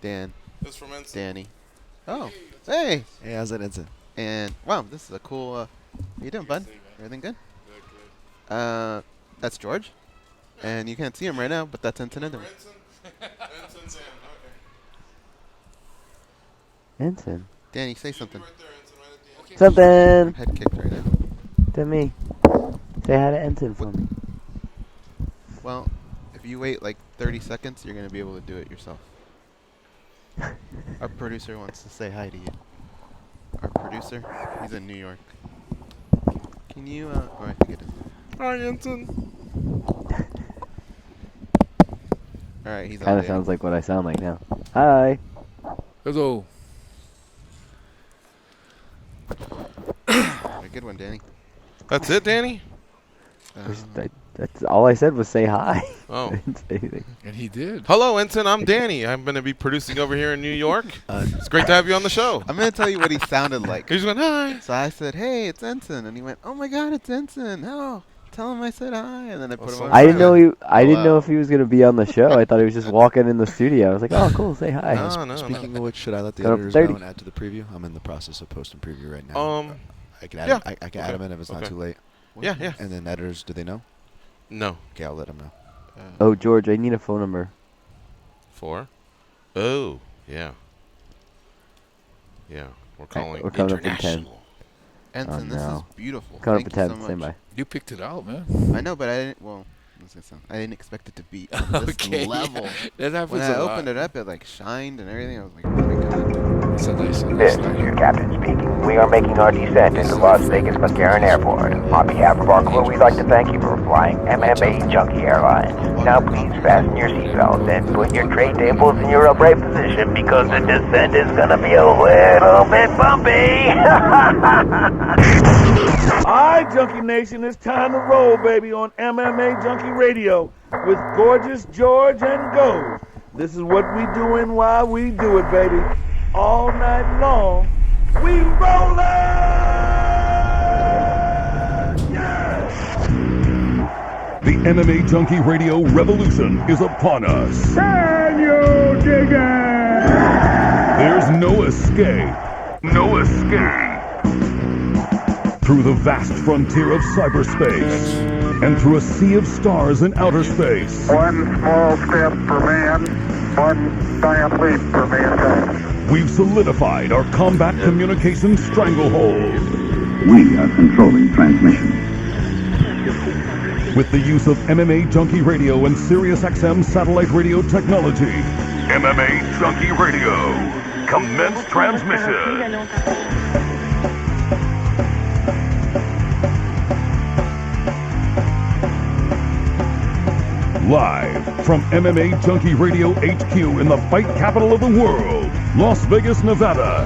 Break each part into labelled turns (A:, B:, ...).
A: Dan,
B: It's from Enson.
A: Danny. Oh, hey.
C: Hey, how's that, Enson?
A: And, wow, this is a cool, how you doing, bud? Everything good?
B: Good.
A: That's George. And you can't see him right now, but that's Enson Inoue.
B: Enson's in. Okay.
D: Enson.
A: Danny, say something.
B: Right there, Enson, right at the end.
D: Something.
A: Head kicked right now.
D: To me. Say hi to Enson for me.
A: Well, if you wait like 30 seconds, you're going to be able to do it yourself. Our producer wants to say hi to you. Our producer, he's in New York. Can you, oh, I think it is.
B: Hi, Enson.
A: Alright, he's on
D: Kind of
A: Danny.
D: sounds like what I sound like now. Hi.
E: Hello.
A: A good one, Danny.
B: That's it, Danny?
D: That's all I said was say hi.
B: Oh.
D: I didn't say anything.
E: And he did.
B: Hello, Enson. I'm Danny. I'm going to be producing over here in New York. It's great to have you on the show.
A: I'm going to tell you what he sounded like.
B: He's going, hi.
A: So I said, hey, it's Enson. And he went, oh my god, it's Enson. Oh, tell him I said hi. And then I put him on.
D: I didn't know I didn't
A: wow.
D: know if he was gonna be on the show. I thought he was just walking in the studio. I was like, oh, cool, say hi.
B: No.
C: Speaking of which, should I let the
D: Got up
C: editors
D: 30.
C: know and add to the preview? I'm in the process of posting preview right now. I can add
B: yeah.
C: I can add them in if it's not
B: Okay.
C: too late.
B: Yeah.
C: And then editors, do they know?
B: No.
C: Okay, I'll let them know.
D: Oh, George, I need a phone number.
B: 4? Oh, yeah. Yeah. We're calling
D: we're coming up in 10.
B: international.
A: Enson,
D: Oh,
A: this
D: no.
A: is beautiful.
D: Coming
A: Thank
D: up at
A: you
D: 10.
A: so
D: Stand
A: much.
D: by.
E: You picked it out, man.
A: I know, but I didn't, well, I didn't expect it to be on this
E: Okay.
A: level.
E: That happens
A: When
E: a
A: I
E: lot.
A: opened it up, it like shined and everything. I was like, oh my god.
E: It's a nice
F: This is your captain speaking. We are making our descent into Las Vegas McCarran Airport. On behalf of our crew, we'd like to thank you for flying MMAjunkie Airlines. Now please fasten your seatbelts and put your tray tables in your upright position because the descent is gonna be a little bit bumpy.
G: Alright, Junkie Nation, it's time to roll, baby, on MMAjunkie Radio with Gorgeous George and Gold. This is what we doing while we do it, baby. All night long, we rollin'! Yeah!
H: The MMAjunkie Radio revolution is upon us.
G: Can you dig it?
H: There's no escape. No escape. Through the vast frontier of cyberspace and through a sea of stars in outer space.
G: One small step for man, one giant leap for mankind.
H: We've solidified our combat communication stranglehold.
I: We are controlling transmission.
H: With the use of MMAjunkie Radio and SiriusXM satellite radio technology. MMAjunkie Radio. Commence transmission. Live from MMAjunkie Radio HQ in the fight capital of the world, Las Vegas, Nevada.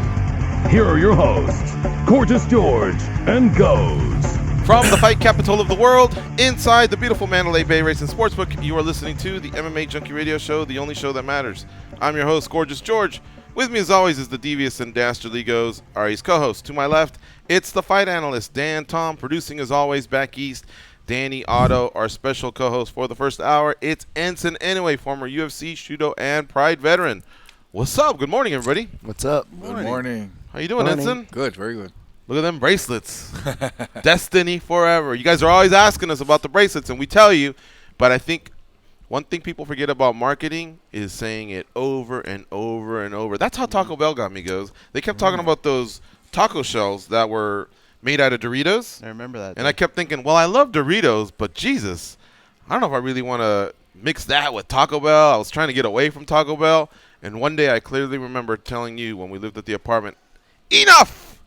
H: Here are your hosts, Gorgeous George and Goes.
B: From the fight capital of the world, inside the beautiful Mandalay Bay Racing Sportsbook, you are listening to the MMAjunkie Radio Show, the only show that matters. I'm your host, Gorgeous George. With me, as always, is the devious and dastardly Goes, Ari's co-host. To my left, it's the fight analyst, Dan Tom, producing as always back east. Danny Otto, our special co-host for the first hour. It's Enson Inoue, former UFC, Shudo, and Pride veteran. What's up? Good morning, everybody.
C: What's up?
E: Good morning.
B: How you doing,
D: Morning.
B: Enson?
E: Good, very good.
B: Look at them bracelets. Destiny forever. You guys are always asking us about the bracelets, and we tell you, but I think one thing people forget about marketing is saying it over and over and over. That's how Taco Bell got me, Goes. They kept talking about those taco shells that were made out of Doritos.
A: I remember that.
B: And I kept thinking, well, I love Doritos, but Jesus, I don't know if I really want to mix that with Taco Bell. I was trying to get away from Taco Bell. And one day I clearly remember telling you when we lived at the apartment, enough!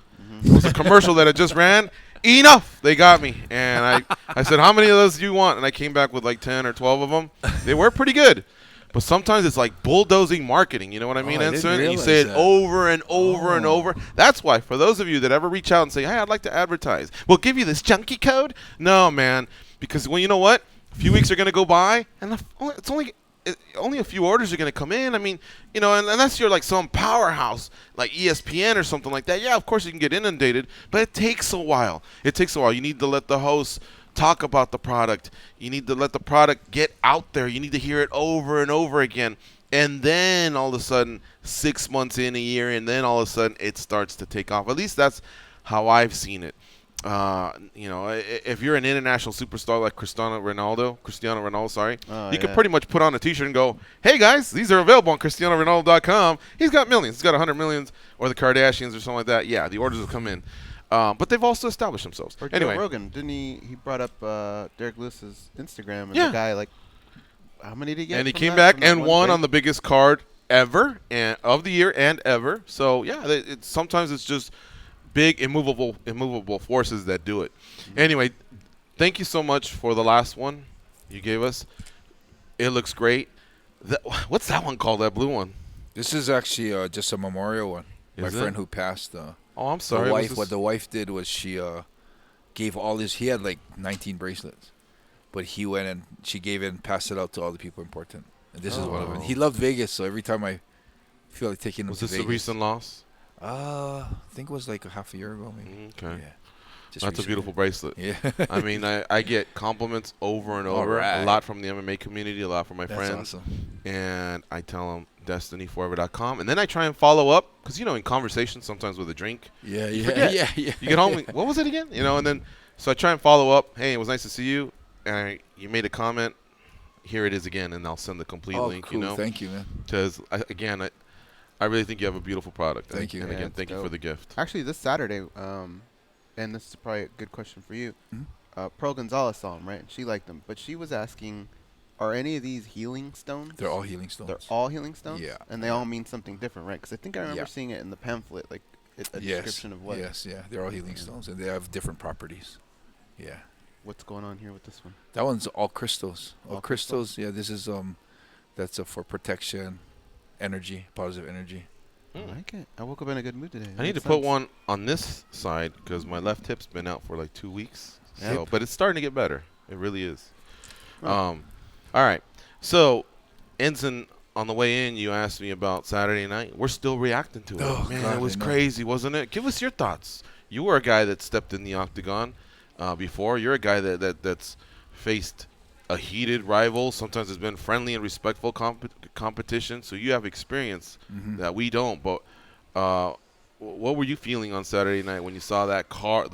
B: It was a commercial that I just ran. Enough! They got me. And I said, how many of those do you want? And I came back with like 10 or 12 of them. They were pretty good. But sometimes it's like bulldozing marketing. You know what I mean,
E: I didn't
B: Enson? You
E: realize
B: say it
E: that.
B: over and over and over. That's why, for those of you that ever reach out and say, hey, I'd like to advertise, we'll give you this junkie code. No, man. Because, well, you know what? A few weeks are going to go by, and it's only a few orders are going to come in. I mean, you know, unless you're like some powerhouse like ESPN or something like that, yeah, of course you can get inundated, but it takes a while. It takes a while. You need to let the hosts talk about the product. You need to let the product get out there. You need to hear it over and over again. And then all of a sudden, 6 months in, a year, and then all of a sudden it starts to take off. At least that's how I've seen it. If you're an international superstar like Cristiano Ronaldo, he could pretty much put on a T-shirt and go, "Hey guys, these are available on CristianoRonaldo.com." He's got millions. He's got 100 millions, or the Kardashians or something like that. Yeah, the orders will come in. But they've also established themselves.
A: Or
B: Anyway,
A: Joe Rogan, didn't he brought up Derrick Lewis's Instagram, and the guy, like, how many did he get?
B: And he
A: from
B: came
A: that?
B: back
A: From that
B: and
A: one
B: won
A: thing?
B: on the biggest card ever and of the year and ever. So yeah, sometimes it's just big immovable forces that do it. Anyway, thank you so much for the last one you gave us. It looks great. What's that one called? That blue one?
E: This is actually just a memorial one. My friend who passed.
B: Oh, I'm sorry.
E: What the wife did was she gave all his. He had like 19 bracelets, but he went and she gave it and passed it out to all the people important. And this is one of them. He loved Vegas, so every time I feel like taking him to Vegas.
B: Was this a recent loss?
E: I think it was like a half a year ago, maybe.
B: Okay.
E: Yeah.
B: That's a beautiful bracelet.
E: Yeah.
B: I mean, I get compliments over and over.
E: Right.
B: A lot from the MMA community, a lot from my friends.
E: Awesome.
B: And I tell them destinyforever.com. And then I try and follow up because, in conversation sometimes with a drink.
E: Yeah.
B: You get home, what was it again? And then, so I try and follow up. Hey, it was nice to see you. And you made a comment. Here it is again. And I'll send the complete link,
E: cool. Thank you, man.
B: Because, I really think you have a beautiful product.
E: Thank you.
B: And again, thank you for the gift.
A: Actually, this Saturday, and this is probably a good question for you. Pearl Gonzalez saw him, right? She liked him, but she was asking, are any of these healing stones?
E: They're all healing stones.
A: They're all healing stones?
E: Yeah.
A: And they all mean something different, right? Because I think I remember seeing it in the pamphlet, like a description of what.
E: Yes, yeah. They're all healing stones, and they have different properties. Yeah.
A: What's going on here with this one?
E: That one's all crystals.
A: All
E: crystals. Yeah, this is that's for protection, energy, positive energy.
A: I like it. I woke up in a good mood today.
B: I need to put one on this side because my left hip's been out for like 2 weeks. So, but it's starting to get better. It really is. All right. So, Enson, on the way in, you asked me about Saturday night. We're still reacting to it.
E: Oh,
B: Man,
E: God,
B: it was crazy, wasn't it? Give us your thoughts. You were a guy that stepped in the octagon before. You're a guy that's faced a heated rival. Sometimes it's been friendly and respectful competition. So you have experience that we don't. But what were you feeling on Saturday night when you saw the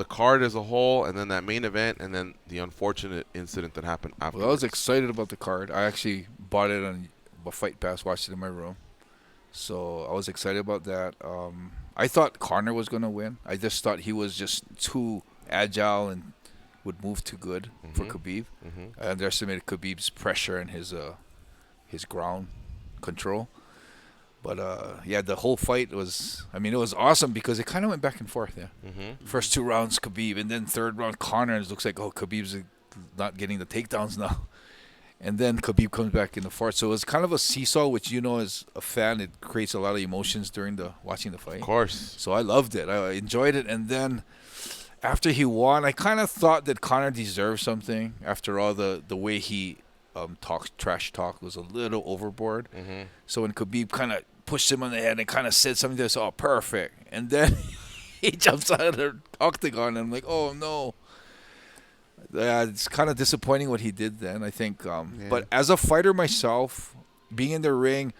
B: card as a whole, and then that main event, and then the unfortunate incident that happened after?
E: Well, I was excited about the card. I actually bought it on a Fight Pass, watched it in my room. So I was excited about that. I thought Conor was going to win. I just thought he was just too agile and would move too good for Khabib. I underestimated Khabib's pressure and his ground control. But, the whole fight was, it was awesome because it kind of went back and forth, First 2 rounds, Khabib, and then third round, Conor, and it looks like, Khabib's not getting the takedowns now. And then Khabib comes back in the fourth. So it was kind of a seesaw, which, as a fan, it creates a lot of emotions during watching the fight.
B: Of course.
E: So I loved it. I enjoyed it. And then after he won, I kind of thought that Conor deserved something. After all, the way he trash talk was a little overboard. So when Khabib kind of pushed him on the head and kind of said something that's perfect. And then he jumps out of the octagon, and I'm like, oh, no. It's kind of disappointing what he did then, I think. But as a fighter myself, being in the ring,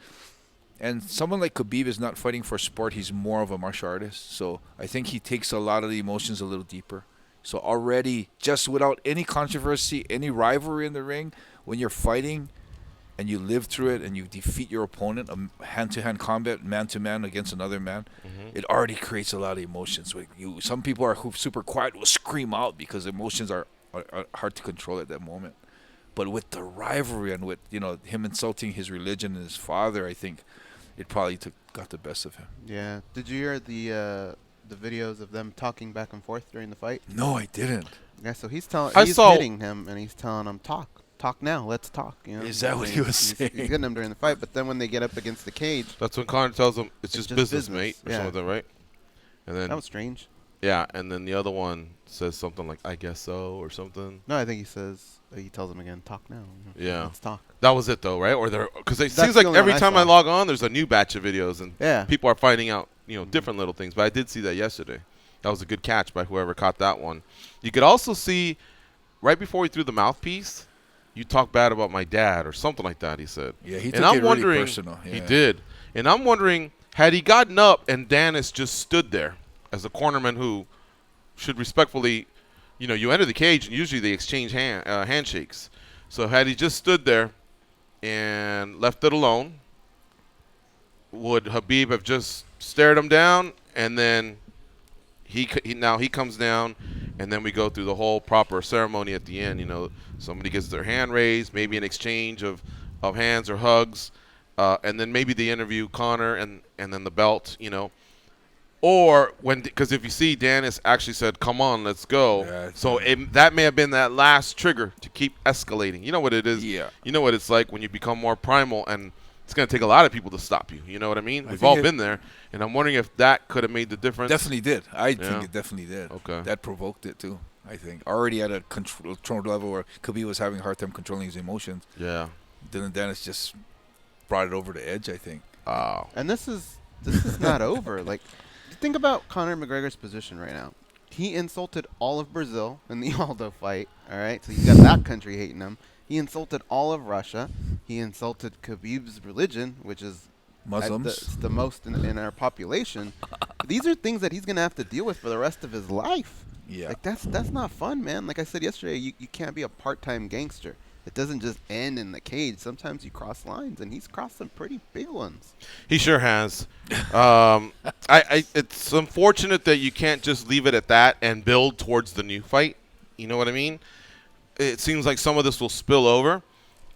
E: and someone like Khabib is not fighting for sport. He's more of a martial artist. So I think he takes a lot of the emotions a little deeper. So already, just without any controversy, any rivalry in the ring, when you're fighting and you live through it and you defeat your opponent, a hand-to-hand combat, man-to-man against another man, it already creates a lot of emotions. Some people are super quiet, will scream out because emotions are hard to control at that moment. But with the rivalry and with him insulting his religion and his father, I think it probably got the best of him.
A: Yeah. Did you hear the videos of them talking back and forth during the fight?
E: No, I didn't.
A: Yeah. So he's hitting him and he's telling him talk now, let's talk.
E: Is that what he was saying?
A: He's getting him during the fight, but then when they get up against the cage,
B: that's when Conor tells him it's just business, mate, or something like that, right? And then
A: that was strange.
B: Yeah, and then the other one says something like, I guess so, or something.
A: No, I think he tells him again, talk now.
B: Yeah.
A: Let's talk.
B: That was it, though, right? Or because it seems like every time I log on, there's a new batch of videos, and people are finding out, different little things. But I did see that yesterday. That was a good catch by whoever caught that one. You could also see, right before he threw the mouthpiece, you talk bad about my dad or something like that, he said.
E: Yeah, he
B: and
E: took
B: I'm
E: it
B: wondering,
E: really personal.
B: He
E: Yeah.
B: did. And I'm wondering, had he gotten up and Dennis just stood there as a cornerman who should respectfully, you enter the cage and usually they exchange handshakes. So had he just stood there and left it alone, would Habib have just stared him down, and then he comes down, and then we go through the whole proper ceremony at the end. Somebody gets their hand raised, maybe an exchange of hands or hugs, and then maybe they interview Conor and then the belt. Or because if you see, Dennis actually said, "Come on, let's go."
E: Yeah,
B: So that may have been that last trigger to keep escalating. You know what it is?
E: Yeah.
B: You know what it's like when you become more primal, and it's going to take a lot of people to stop you. You know what I mean? We've all been there, and I'm wondering if that could have made the difference.
E: Definitely did. I think it definitely did.
B: Okay.
E: That provoked it too. I think already at a control level where Khabib was having a hard time controlling his emotions.
B: Yeah.
E: Then Dennis just brought it over the edge, I think.
B: Oh.
A: And this is not over. Like, think about Conor McGregor's position right now. He insulted all of Brazil in the Aldo fight. All right, so you got that country hating him. He insulted all of Russia. He insulted Khabib's religion, which is
E: Muslims.
A: the most in our population. These are things that he's gonna have to deal with for the rest of his life.
E: Yeah.
A: Like that's not fun, man. Like I said yesterday, you can't be a part-time gangster. It doesn't just end in the cage. Sometimes you cross lines, and he's crossed some pretty big ones.
B: He sure has. It's unfortunate that you can't just leave it at that and build towards the new fight. You know what I mean? It seems like some of this will spill over.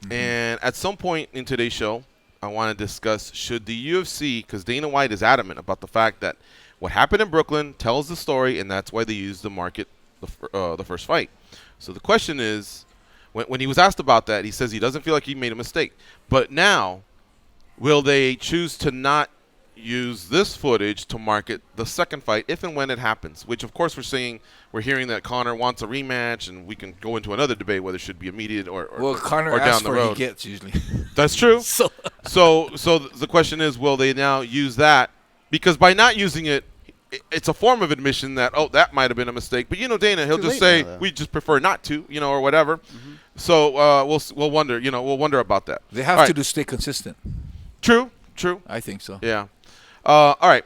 B: Mm-hmm. And at some point in today's show, I want to discuss should the UFC, because Dana White is adamant about the fact that what happened in Brooklyn tells the story, and that's why they used the market the first fight. So the question is, when he was asked about that, he says he doesn't feel like he made a mistake. But now, will they choose to not use this footage to market the second fight if and when it happens? Which, of course, we're hearing that Conor wants a rematch, and we can go into another debate whether it should be immediate or
E: Conor
B: or down
E: asks
B: the
E: for
B: road.
E: he gets usually.
B: That's true.
E: So
B: the question is, will they now use that? Because by not using it, it's a form of admission that, that might have been a mistake. But, Dana, he'll just say, we just prefer not to, or whatever. Mm-hmm. So we'll wonder, we'll wonder about that.
E: They have to stay consistent.
B: True.
E: I think so.
B: Yeah. All right.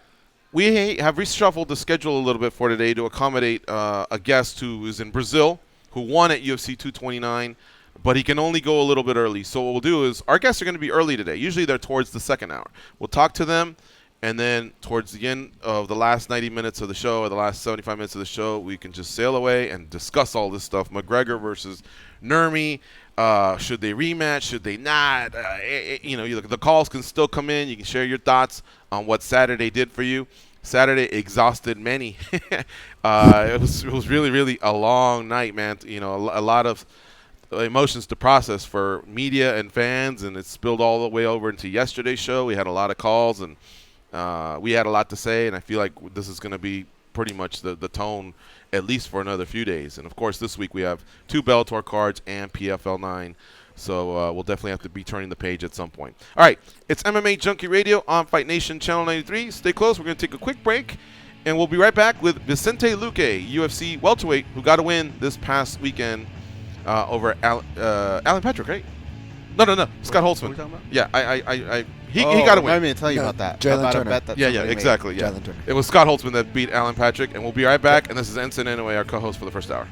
B: We have reshuffled the schedule a little bit for today to accommodate a guest who is in Brazil, who won at UFC 229, but he can only go a little bit early. So what we'll do is our guests are going to be early today. Usually they're towards the second hour. We'll talk to them, and then towards the end of the last 90 minutes of the show or the last 75 minutes of the show, we can just sail away and discuss all this stuff. McGregor versus Nurmi. Should they rematch? Should they not? The calls can still come in. You can share your thoughts on what Saturday did for you. Saturday exhausted many. It was really, really a long night, man. A lot of emotions to process for media and fans, and it spilled all the way over into yesterday's show. We had a lot of calls, and we had a lot to say, and I feel like this is going to be pretty much the tone at least for another few days. And, of course, this week we have 2 Bellator cards and PFL 9. So we'll definitely have to be turning the page at some point. All right, it's MMA Junkie Radio on Fight Nation Channel 93. Stay close. We're going to take a quick break, and we'll be right back with Vicente Luque, UFC welterweight, who got a win this past weekend over Alan Patrick, right? No. Scott Holtzman.
A: What are we talking about?
B: Yeah, he got a win.
A: I mean, tell you about that.
C: Jalen
A: about
C: Turner.
A: a bet that
B: Yeah,
A: somebody
B: exactly. Yeah.
C: Jalen Turner.
B: It was Scott Holtzman that beat Alan Patrick, and we'll be right back. And this is Enson Inoue, our co-host for the first hour.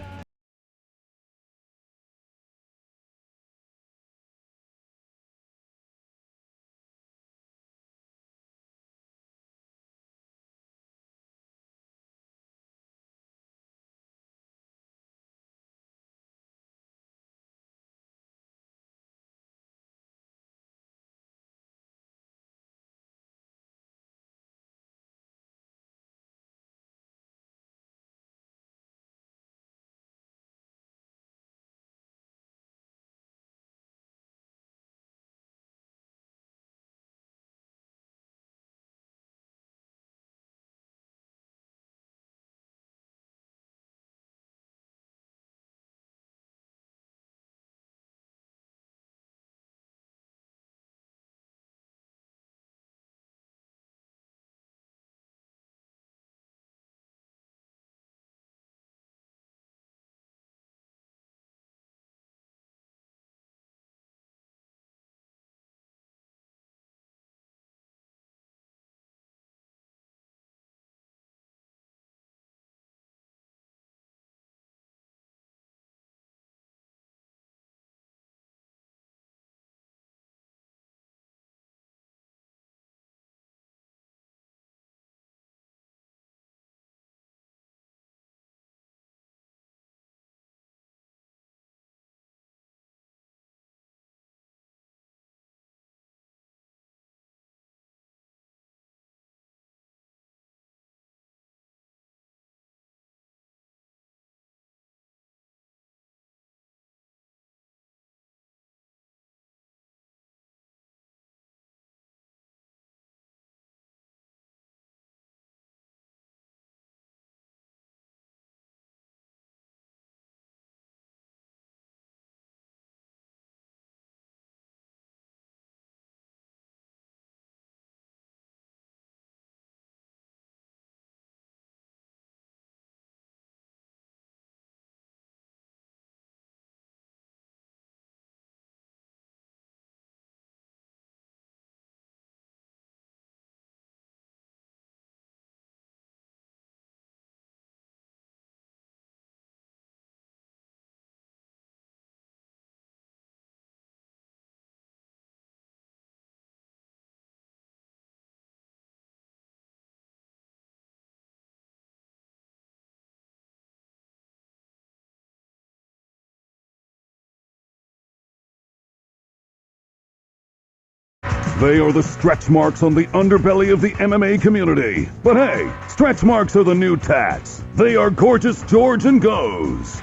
H: They are the stretch marks on the underbelly of the MMA community. But hey, stretch marks are the new tats. They are Gorgeous George and Goes.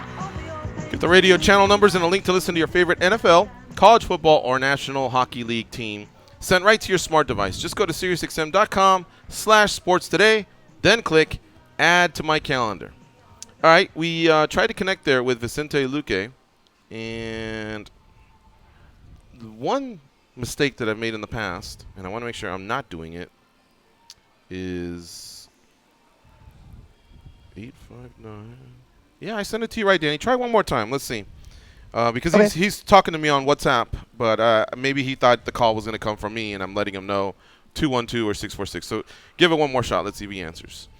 B: Get the radio channel numbers and a link to listen to your favorite NFL, college football, or National Hockey League team sent right to your smart device. Just go to SiriusXM.com/sports today, then click Add to My Calendar. All right, we tried to connect there with Vicente Luque, and one mistake that I've made in the past, and I want to make sure I'm not doing it, is 859. Yeah, I sent it to you right, Danny. Try one more time. Let's see. Because
D: Okay.
B: he's talking to me on WhatsApp, but maybe he thought the call was going to come from me, and I'm letting him know 212 or 646. So give it one more shot. Let's see if he answers.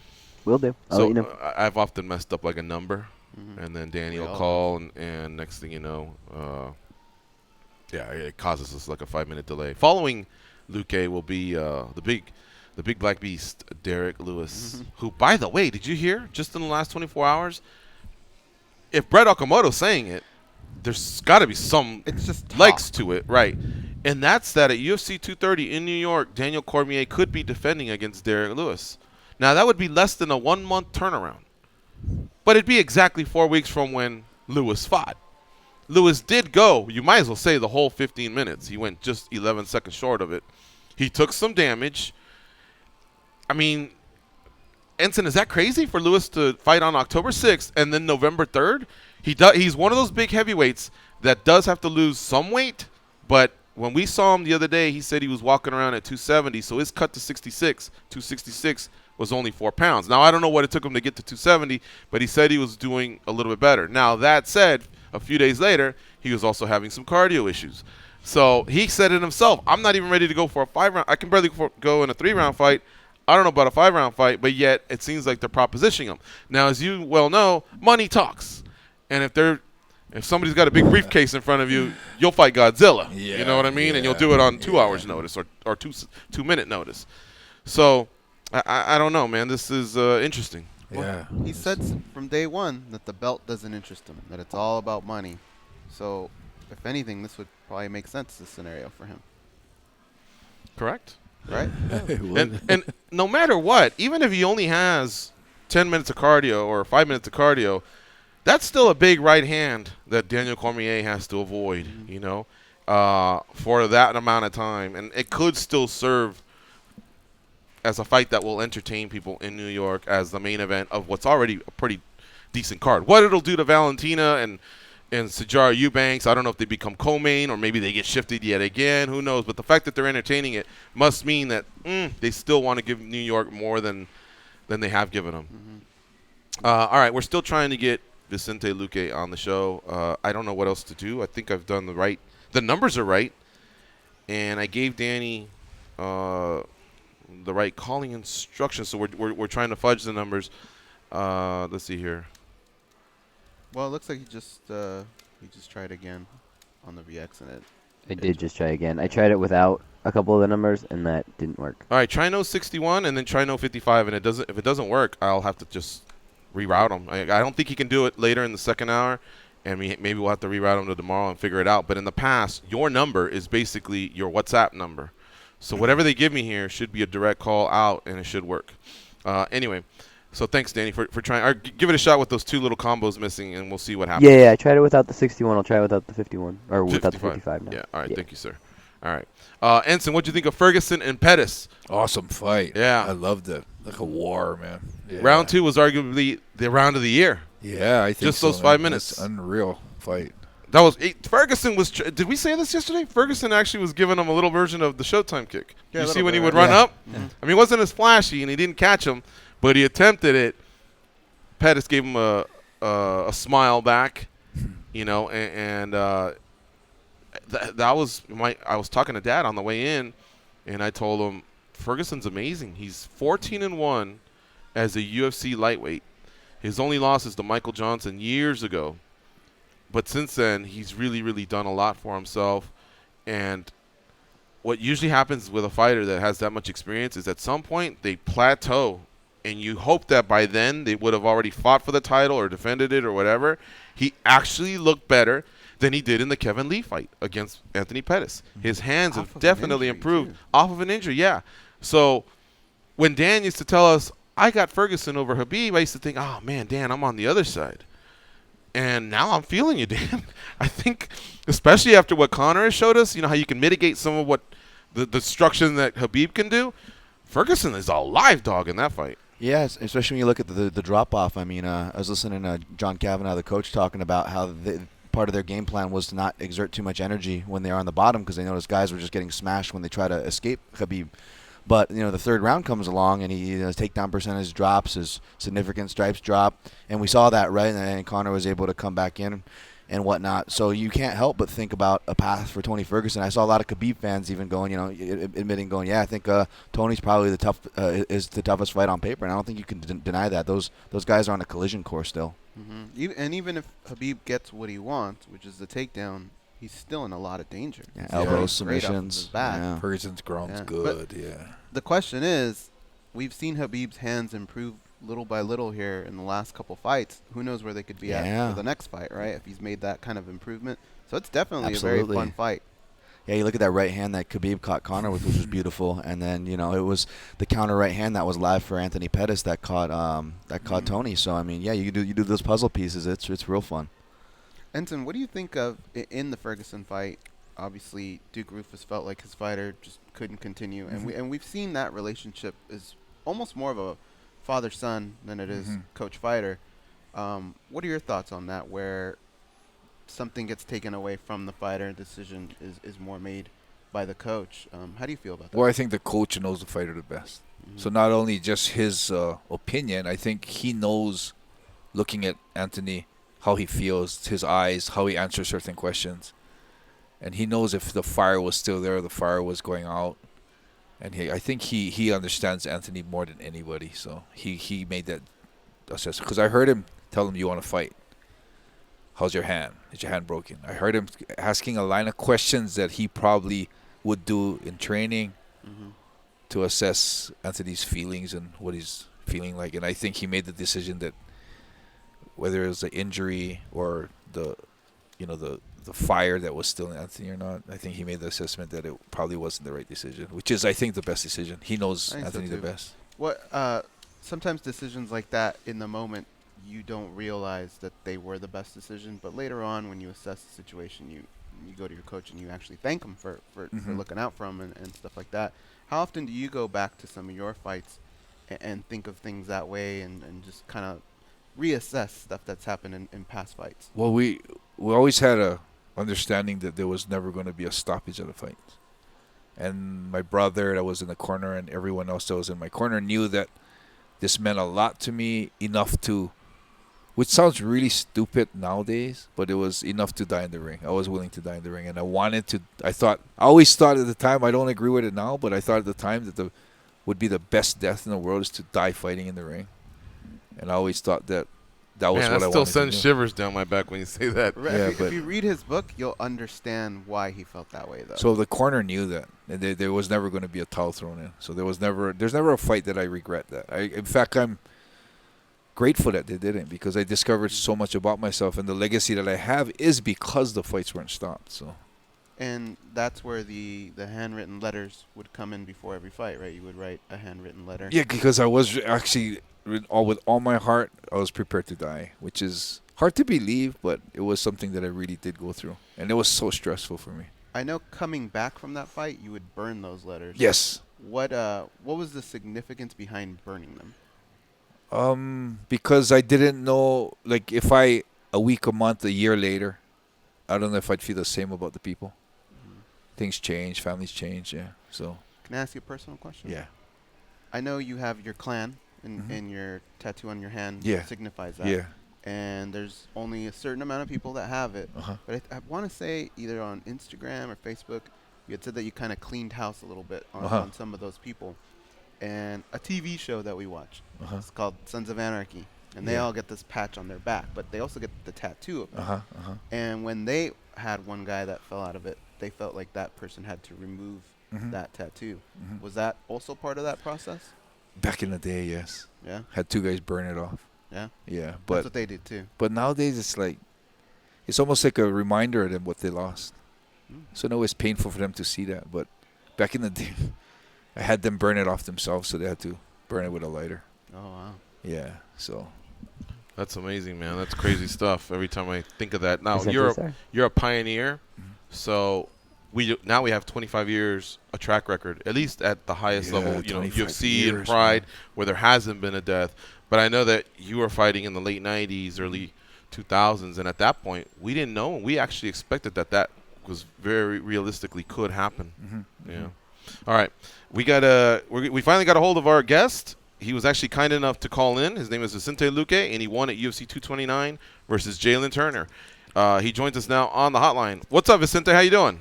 D: Will do. I'll
B: So
D: let you know.
B: I've often messed up like a number,
A: Mhm.
B: and then Danny
A: We
B: will
A: all
B: call, and next thing you know, it causes us like a 5-minute delay. Following Luque will be the big black beast, Derrick Lewis, who, by the way, did you hear just in the last 24 hours? If Brett Okamoto's saying it, there's got to be some
A: It's just
B: legs
A: talk.
B: to it, right? And that's that at UFC 230 in New York, Daniel Cormier could be defending against Derrick Lewis. Now, that would be less than a 1-month turnaround. But it'd be exactly 4 weeks from when Lewis fought. Lewis did go, you might as well say, the whole 15 minutes. He went just 11 seconds short of it. He took some damage. I mean, Enson, is that crazy for Lewis to fight on October 6th and then November 3rd? He's one of those big heavyweights that does have to lose some weight, but when we saw him the other day, he said he was walking around at 270, so his cut to 66, 266 was only 4 pounds. Now, I don't know what it took him to get to 270, but he said he was doing a little bit better. Now, that said, a few days later, he was also having some cardio issues. So he said it himself, I'm not even ready to go for a 5-round. I can barely go in a 3-round fight. I don't know about a 5-round fight, but yet it seems like they're propositioning him. Now, as you well know, money talks. And if somebody's got a big briefcase in front of you, you'll fight Godzilla.
E: Yeah,
B: you know what I mean? And you'll
E: yeah,
B: do it on 2
E: yeah.
B: hours notice or 2-minute notice. So I don't know, man. This is interesting.
E: Yeah.
A: He said from day one that the belt doesn't interest him, that it's all about money. So, if anything, this would probably make sense, this scenario for him.
B: Correct?
A: Right?
B: And no matter what, even if he only has 10 minutes of cardio or 5 minutes of cardio, that's still a big right hand that Daniel Cormier has to avoid, you know, for that amount of time. And it could still serve as a fight that will entertain people in New York as the main event of what's already a pretty decent card. What it'll do to Valentina and Sijara Eubanks, I don't know if they become co-main or maybe they get shifted yet again. Who knows? But the fact that they're entertaining it must mean that they still want to give New York more than they have given them. All right, we're still trying to get Vicente Luque on the show. I don't know what else to do. I think I've done the numbers are right, and I gave Danny the right calling instructions. So we're trying to fudge the numbers. Let's see here.
A: Well, it looks like he just tried again on the VX, and
D: I did just try again. I tried it without a couple of the numbers, and that didn't work.
B: All right, try no 61 and then try no 55, and if it doesn't work, I'll have to just reroute him. I don't think he can do it later in the second hour, and maybe we'll have to reroute him to tomorrow and figure it out. But in the past, your number is basically your WhatsApp number. So whatever they give me here should be a direct call out, and it should work. Anyway, so thanks, Danny, for trying. Give it a shot with those 2 little combos missing, and we'll see what happens.
D: Yeah, I tried it without the 61. I'll try it without the 51. Or without the 55 now.
B: Yeah, all right, thank you, sir. All right. Enson, what'd you think of Ferguson and Pettis?
E: Awesome fight.
B: Yeah.
E: I loved it. Like a war, man. Yeah.
B: Round 2 was arguably the round of the year.
E: Yeah, I think
B: Just
E: so,
B: those
E: man.
B: 5 minutes.
E: That's unreal fight.
B: That was Ferguson was. Did we say this yesterday? Ferguson actually was giving him a little version of the Showtime kick.
A: Yeah,
B: You
A: a
B: see
A: little
B: when he
A: bit,
B: would
A: right?
B: run up? I mean, it wasn't as flashy, and he didn't catch him, but he attempted it. Pettis gave him a smile back, you know, and that was I was talking to Dad on the way in, and I told him Ferguson's amazing. He's 14-1 as a UFC lightweight. His only loss is to Michael Johnson years ago. But since then, he's really, really done a lot for himself. And what usually happens with a fighter that has that much experience is at some point they plateau. And you hope that by then they would have already fought for the title or defended it or whatever. He actually looked better. than he did in the Kevin Lee fight against Anthony Pettis. His hands
A: Off
B: have
A: of an
B: definitely
A: injury,
B: improved
A: too.
B: off of an injury, yeah. So when Dan used to tell us, I got Ferguson over Khabib, I used to think, oh, man, Dan, I'm on the other side. And now I'm feeling you, Dan. I think, especially after what Conor has showed us, how you can mitigate some of what the destruction that Khabib can do. Ferguson is a live dog in that fight.
C: Yes, especially when you look at the drop-off. I mean, I was listening to John Kavanagh, the coach, talking about how part of their game plan was to not exert too much energy when they are on the bottom because they noticed guys were just getting smashed when they try to escape Khabib. But, the third round comes along, and his takedown percentage drops, his significant stripes drop, and we saw that, right? And Conor was able to come back in and whatnot. So you can't help but think about a path for Tony Ferguson. I saw a lot of Khabib fans even going, admitting, yeah, I think Tony's probably is the toughest fight on paper, and I don't think you can deny that. Those guys are on a collision course still.
A: Mm-hmm. And even if Khabib gets what he wants, which is the takedown, he's still in a lot of danger.
C: Yeah, elbows, submissions.
A: Yeah.
E: Ferguson's ground's good, yeah.
A: The question is, we've seen Khabib's hands improve little by little here in the last couple fights. Who knows where they could be at for the next fight, right? If he's made that kind of improvement. So it's definitely a very fun fight.
C: Yeah, you look at that right hand that Khabib caught Conor with, which was beautiful, and then it was the counter right hand that was live for Anthony Pettis that caught Tony. So I mean, yeah, you do those puzzle pieces. It's real fun.
A: Enson, what do you think of in the Ferguson fight? Obviously, Duke Roufus felt like his fighter just couldn't continue, and we've seen that relationship is almost more of a father-son than it is coach-fighter. What are your thoughts on that, where something gets taken away from the fighter and decision is more made by the coach? How do you feel about that?
E: Well, I think the coach knows the fighter the best. So not only just his opinion, I think he knows, looking at Anthony, how he feels, his eyes, how he answers certain questions. And he knows if the fire was still there, the fire was going out. And I think he understands Anthony more than anybody. So he made that assessment. Because I heard him tell him, you want to fight. How's your hand? Is your hand broken? I heard him asking a line of questions that he probably would do in training to assess Anthony's feelings and what he's feeling like. And I think he made the decision that whether it was the injury or the fire that was still in Anthony or not, I think he made the assessment that it probably wasn't the right decision, which is, I think, the best decision. He knows Anthony the best.
A: Sometimes decisions like that in the moment, you don't realize that they were the best decision, but later on when you assess the situation, you go to your coach and you actually thank him for looking out for him and stuff like that. How often do you go back to some of your fights and think of things that way and just kind of reassess stuff that's happened in past fights?
E: Well, we always had a understanding that there was never going to be a stoppage of the fight. And my brother that was in the corner and everyone else that was in my corner knew that this meant a lot to me, enough to, which sounds really stupid nowadays, but it was enough to die in the ring. I was willing to die in the ring, and I always thought at the time, I don't agree with it now, but I thought at the time that would be the best death in the world is to die fighting in the ring. And I always thought that was what I wanted to do.
B: Man, that still sends shivers down my back when you say that.
A: Yeah, if you read his book, you'll understand why he felt that way, though.
E: So the corner knew that. And there was never going to be a towel thrown in. So there's never a fight that I regret that. In fact, I'm grateful that they didn't, because I discovered so much about myself, and the legacy that I have is because the fights weren't stopped. So.
A: And that's where the handwritten letters would come in before every fight, right? You would write a handwritten letter.
E: Yeah, because I was actually, with all my heart, I was prepared to die, which is hard to believe, but it was something that I really did go through. And it was so stressful for me.
A: I know coming back from that fight, you would burn those letters.
E: Yes.
A: What was the significance behind burning them?
E: Because I didn't know, like, if a week, a month, a year later, I don't know if I'd feel the same about the people. Things change, families change, yeah. So.
A: Can I ask you a personal question?
E: Yeah.
A: I know you have your clan, and your tattoo on your hand signifies that.
E: Yeah.
A: And there's only a certain amount of people that have it. But I want to say either on Instagram or Facebook, you had said that you kind of cleaned house a little bit on some of those people. And a TV show that we watch, it's called Sons of Anarchy. And they all get this patch on their back, but they also get the tattoo of it. And when they had one guy that fell out of it, they felt like that person had to remove that tattoo. Was that also part of that process?
E: Back in the day, yes.
A: Yeah.
E: Had two guys burn it off.
A: Yeah.
E: Yeah, but
A: that's what they did too.
E: But nowadays it's like, it's almost like a reminder of them what they lost. So no, it's painful for them to see that. But back in the day, I had them burn it off themselves, so they had to burn it with a lighter.
A: Oh, wow.
E: Yeah, so.
B: That's amazing, man. That's crazy stuff. Every time I think of that. Now
D: Vicente,
B: you're a pioneer, so now we have 25 years a track record, at least at the highest
E: Yeah,
B: level.
E: 25
B: UFC and
E: years,
B: Pride,
E: man.
B: where there hasn't been a death. But I know that you were fighting in the late 90s, early 2000s, and at that point we didn't know. We actually expected that was very realistically could happen. Yeah. All right, we finally got a hold of our guest. He was actually kind enough to call in. His name is Vicente Luque, and he won at UFC 229 versus Jalen Turner. He joins us now on the hotline. What's up, Vicente? How you doing?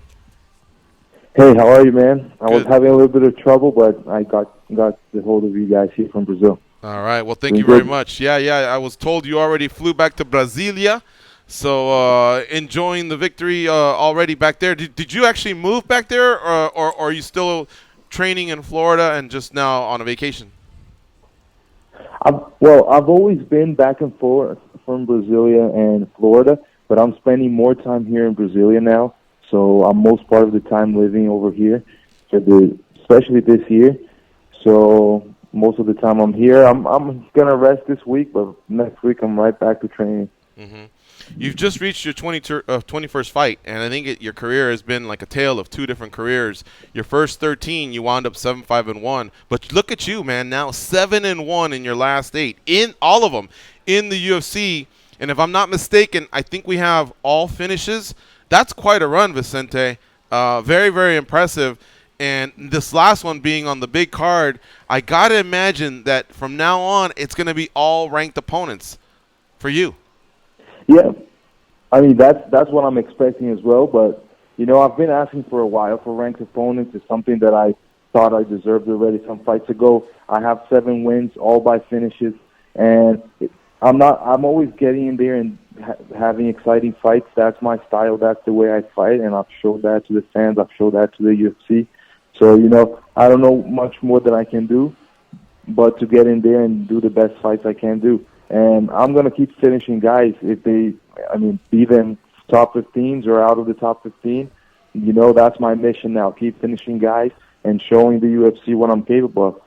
J: Hey, how are you, man? I was
B: Good.
J: having a little bit of trouble, but I got the hold of you guys here from Brazil.
B: All right. Well, thank
J: Doing
B: you very
J: good.
B: much. Yeah. I was told you already flew back to Brasilia, so enjoying the victory already back there. Did you actually move back there, or are you still training in Florida and just now on a vacation?
J: I've always been back and forth from Brasilia and Florida, but I'm spending more time here in Brasilia now. So I'm most part of the time living over here, especially this year. So most of the time I'm here. I'm gonna rest this week, but next week I'm right back to training.
B: Mm-hmm. You've just reached your 21st fight, and I think your career has been like a tale of two different careers. Your first 13, you wound up 7-5-1, but look at you, man! Now 7-1 in your last 8, in all of them in the UFC. And if I'm not mistaken, I think we have all finishes. That's quite a run, Vicente. Very, very impressive. And this last one being on the big card, I gotta imagine that from now on, it's gonna be all ranked opponents for you.
J: Yeah, I mean that's what I'm expecting as well. But I've been asking for a while for ranked opponents. It's something that I thought I deserved already some fights ago. I have 7 wins, all by finishes, and I'm always getting in there and having exciting fights. That's my style. That's the way I fight, and I've showed that to the fans. I've showed that to the UFC. So I don't know much more that I can do, but to get in there and do the best fights I can do. And I'm going to keep finishing guys if be them top 15s or out of the top 15. That's my mission now. Keep finishing guys and showing the UFC what I'm capable of.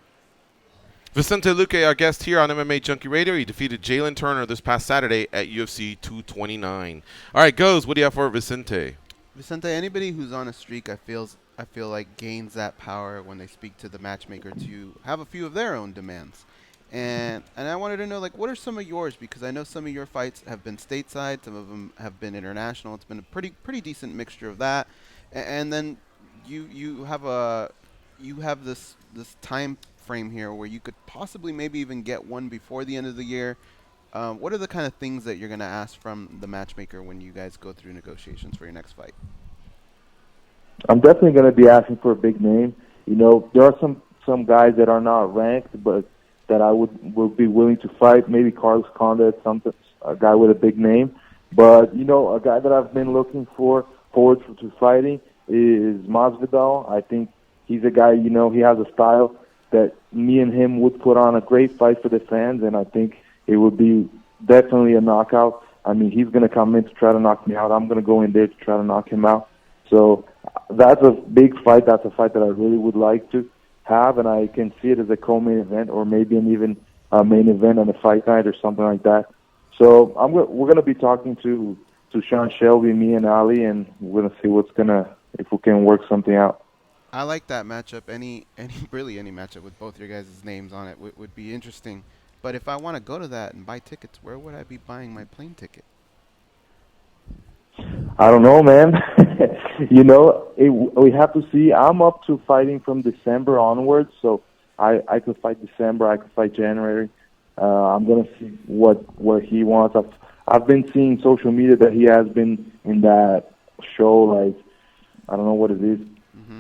B: Vicente Luque, our guest here on MMA Junkie Radio. He defeated Jalen Turner this past Saturday at UFC 229. All right, Goes, what do you have for Vicente?
A: Vicente, anybody who's on a streak, I feel like gains that power when they speak to the matchmaker to have a few of their own demands. And I wanted to know, what are some of yours? Because I know some of your fights have been stateside, some of them have been international. It's been a pretty decent mixture of that. And then you have this time frame here where you could possibly maybe even get one before the end of the year. What are the kind of things that you're going to ask from the matchmaker when you guys go through negotiations for your next fight?
J: I'm definitely going to be asking for a big name. There are some guys that are not ranked, but that I would be willing to fight. Maybe Carlos Condit, a guy with a big name. But a guy that I've been looking forward to fighting is Masvidal. I think he's a guy. He has a style that me and him would put on a great fight for the fans, and I think it would be definitely a knockout. I mean, he's going to come in to try to knock me out. I'm going to go in there to try to knock him out. So that's a big fight. That's a fight that I really would like to have, and I can see it as a co-main event or maybe even a main event on a fight night or something like that. So we're going to be talking to Sean Shelby, me and Ali, and we're going to see if we can work something out.
A: I like that matchup. Any matchup with both your guys' names on it would be interesting. But if I want to go to that and buy tickets, where would I be buying my plane ticket?
J: I don't know, man. We have to see. I'm up to fighting from December onwards, so I could fight December, I could fight January. I'm gonna see what he wants. I've been seeing social media that he has been in that show, I don't know what it is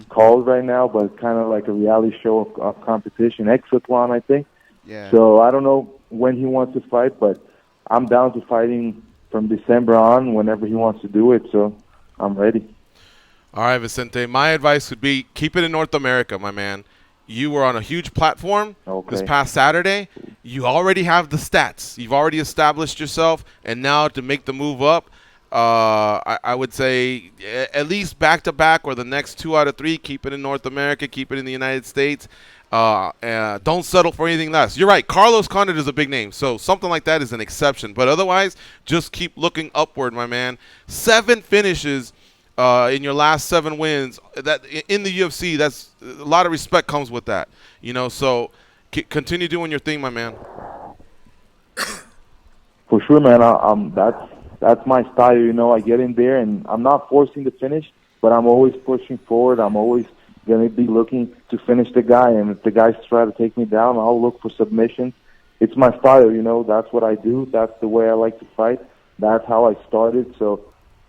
J: called right now, but kind of like a reality show of competition, Exathlon, I think.
A: Yeah.
J: So I don't know when he wants to fight, but I'm down to fighting from December on whenever he wants to do it, so I'm ready.
B: All right, Vicente. My advice would be keep it in North America, my man. You were on a huge platform this past Saturday. You already have the stats. You've already established yourself, and now to make the move up, I would say at least back-to-back or the next 2 out of 3, keep it in North America, keep it in the United States. Don't settle for anything less. You're right. Carlos Condit is a big name, so something like that is an exception. But otherwise, just keep looking upward, my man. 7 finishes in your last 7 wins. That in the UFC, that's a lot of respect comes with that. So continue doing your thing, my man.
J: For sure, man. That's my style. I get in there and I'm not forcing the finish, but I'm always pushing forward. I'm always going to be looking to finish the guy, and if the guys try to take me down, I'll look for submissions. It's my style, That's what I do. That's the way I like to fight. That's how I started. So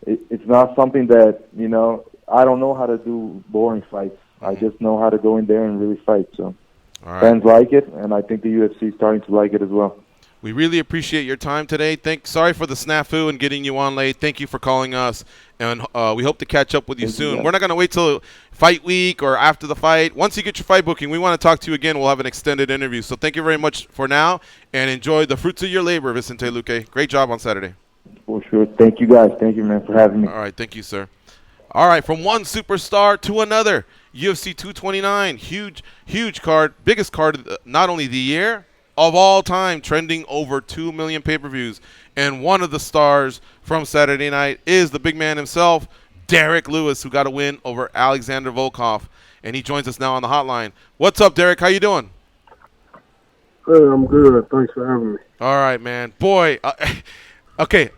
J: it's not something that, I don't know how to do boring fights. I just know how to go in there and really fight. So fans like it, and I think the UFC is starting to like it as well.
B: We really appreciate your time today. Sorry for the snafu and getting you on late. Thank you for calling us, and we hope to catch up with you soon. We're not going to wait till fight week or after the fight. Once you get your fight booking, we want to talk to you again. We'll have an extended interview. So thank you very much for now, and enjoy the fruits of your labor, Vicente Luque. Great job on Saturday.
J: For sure. Thank you, guys. Thank you, man, for having me.
B: All right. Thank you, sir. All right. From one superstar to another, UFC 229. Huge card. Biggest card not only the year, of all time, trending over 2 million pay-per-views. And one of the stars from Saturday night is the big man himself, Derrick Lewis, who got a win over Alexander Volkov. And he joins us now on the hotline. What's up, Derrick? How you doing?
K: Hey, I'm good. Thanks for having me.
B: All right, man. Boy, okay,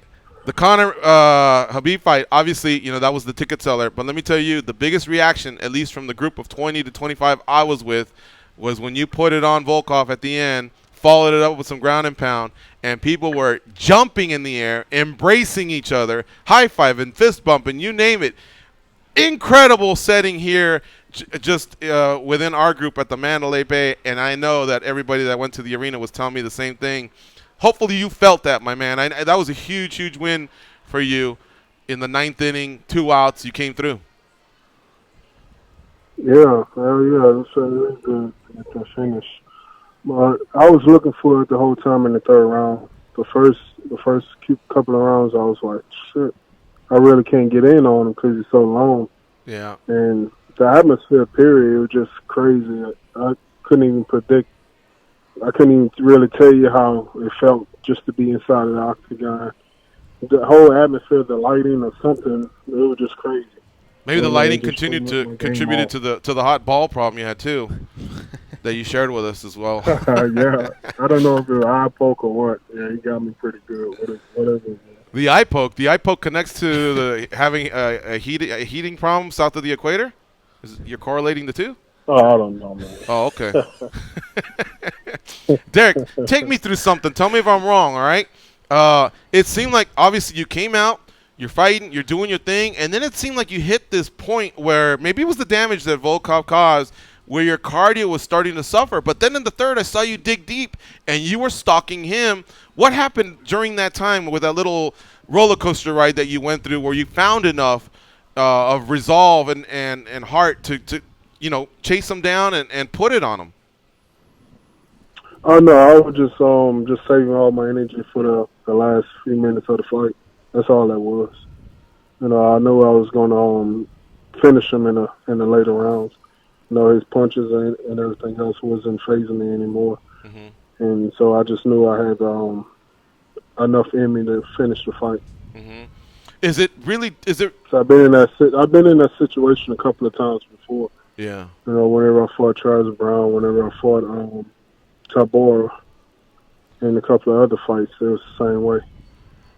B: the Conor Khabib fight, obviously, that was the ticket seller. But let me tell you, the biggest reaction, at least from the group of 20 to 25 I was with, was when you put it on Volkov at the end, followed it up with some ground and pound, and people were jumping in the air, embracing each other, high-fiving, fist-bumping, you name it. Incredible setting here just within our group at the Mandalay Bay, and I know that everybody that went to the arena was telling me the same thing. Hopefully you felt that, my man. That was a huge win for you in the 9th inning, 2 outs. You came through.
K: Yeah, hell yeah. It was really good to get that finish. But I was looking for it the whole time in the 3rd round. The first couple of rounds, I was like, shit, I really can't get in on him because he's so long.
B: Yeah.
K: And the atmosphere, period, it was just crazy. I couldn't even predict. I couldn't even really tell you how it felt just to be inside of the octagon. The whole atmosphere, the lighting or something, it was just crazy.
B: Maybe the lighting contributed to the hot ball problem you had too, that you shared with us as well.
K: Yeah, I don't know if it was eye poke or what. Yeah, he got me pretty good. Whatever.
B: The eye poke connects to the having a heating problem south of the equator. You're correlating the two?
K: Oh, I don't know, man.
B: Oh, okay. Derrick, take me through something. Tell me if I'm wrong. All right. It seemed like obviously you came out. You're fighting, you're doing your thing, and then it seemed like you hit this point where maybe it was the damage that Volkov caused where your cardio was starting to suffer. But then in the 3rd, I saw you dig deep, and you were stalking him. What happened during that time with that little roller coaster ride that you went through where you found enough of resolve and heart to chase him down and put it on him?
K: Oh, no, I was just saving all my energy for the last few minutes of the fight. That's all that was. I knew I was going to finish him in the later rounds. His punches and everything else wasn't phasing me anymore. Mm-hmm. And so I just knew I had enough in me to finish the fight.
B: Mm-hmm. Is it?
K: So I've been in that situation a couple of times before.
B: Yeah.
K: Whenever I fought Charles Brown, whenever I fought Tabora, and a couple of other fights, it was the same way.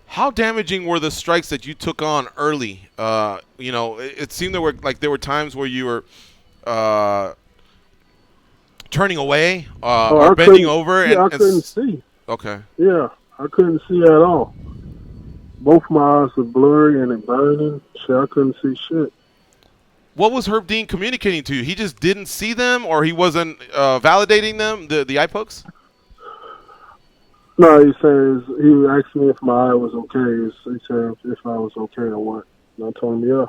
B: How damaging were the strikes that you took on early? It seemed there were times where you were turning away or bending over.
K: Yeah, I couldn't see.
B: Okay.
K: Yeah, I couldn't see at all. Both my eyes were blurry and it burning. Shit, I couldn't see shit.
B: What was Herb Dean communicating to you? He just didn't see them, or he wasn't validating them, the eye pokes?
K: No, he asked me if my eye was okay. He said if I was okay or what. And I told him, yeah.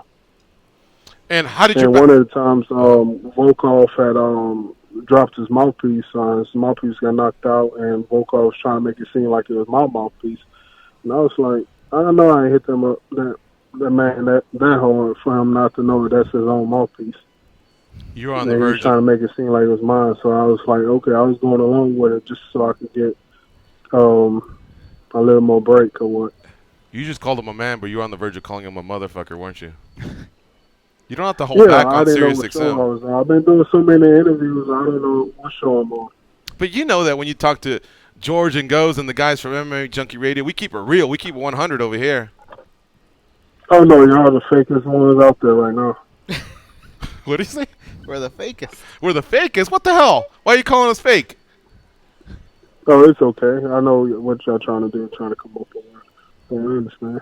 B: And how did you...
K: And one of the times, Volkov had dropped his mouthpiece. His mouthpiece got knocked out, and Volkov was trying to make it seem like it was my mouthpiece. And I was like, I know I ain't hit them up that man that hard for him not to know that that's his own mouthpiece.
B: You were on
K: And
B: the
K: he was
B: verge.
K: trying to make it seem like it was mine, so I was like, okay, I was going along with it just so I could get a little more break or what.
B: You just called him a man, but you were on the verge of calling him a motherfucker, weren't you? You don't have to hold back
K: I
B: on
K: didn't know
B: Sirius
K: what show I
B: XM.
K: was on. I've been doing so many interviews, I don't know what show I'm on.
B: But you know that when you talk to George and Goes and the guys from MMA Junkie Radio, we keep it real. We keep it 100 over here.
K: Oh no, y'all the fakest ones out there right now.
B: What do you say?
A: We're the fakest.
B: We're the fakest? What the hell? Why are you calling us fake?
K: Oh, it's okay. I know what y'all trying to do, trying to come up with. I understand.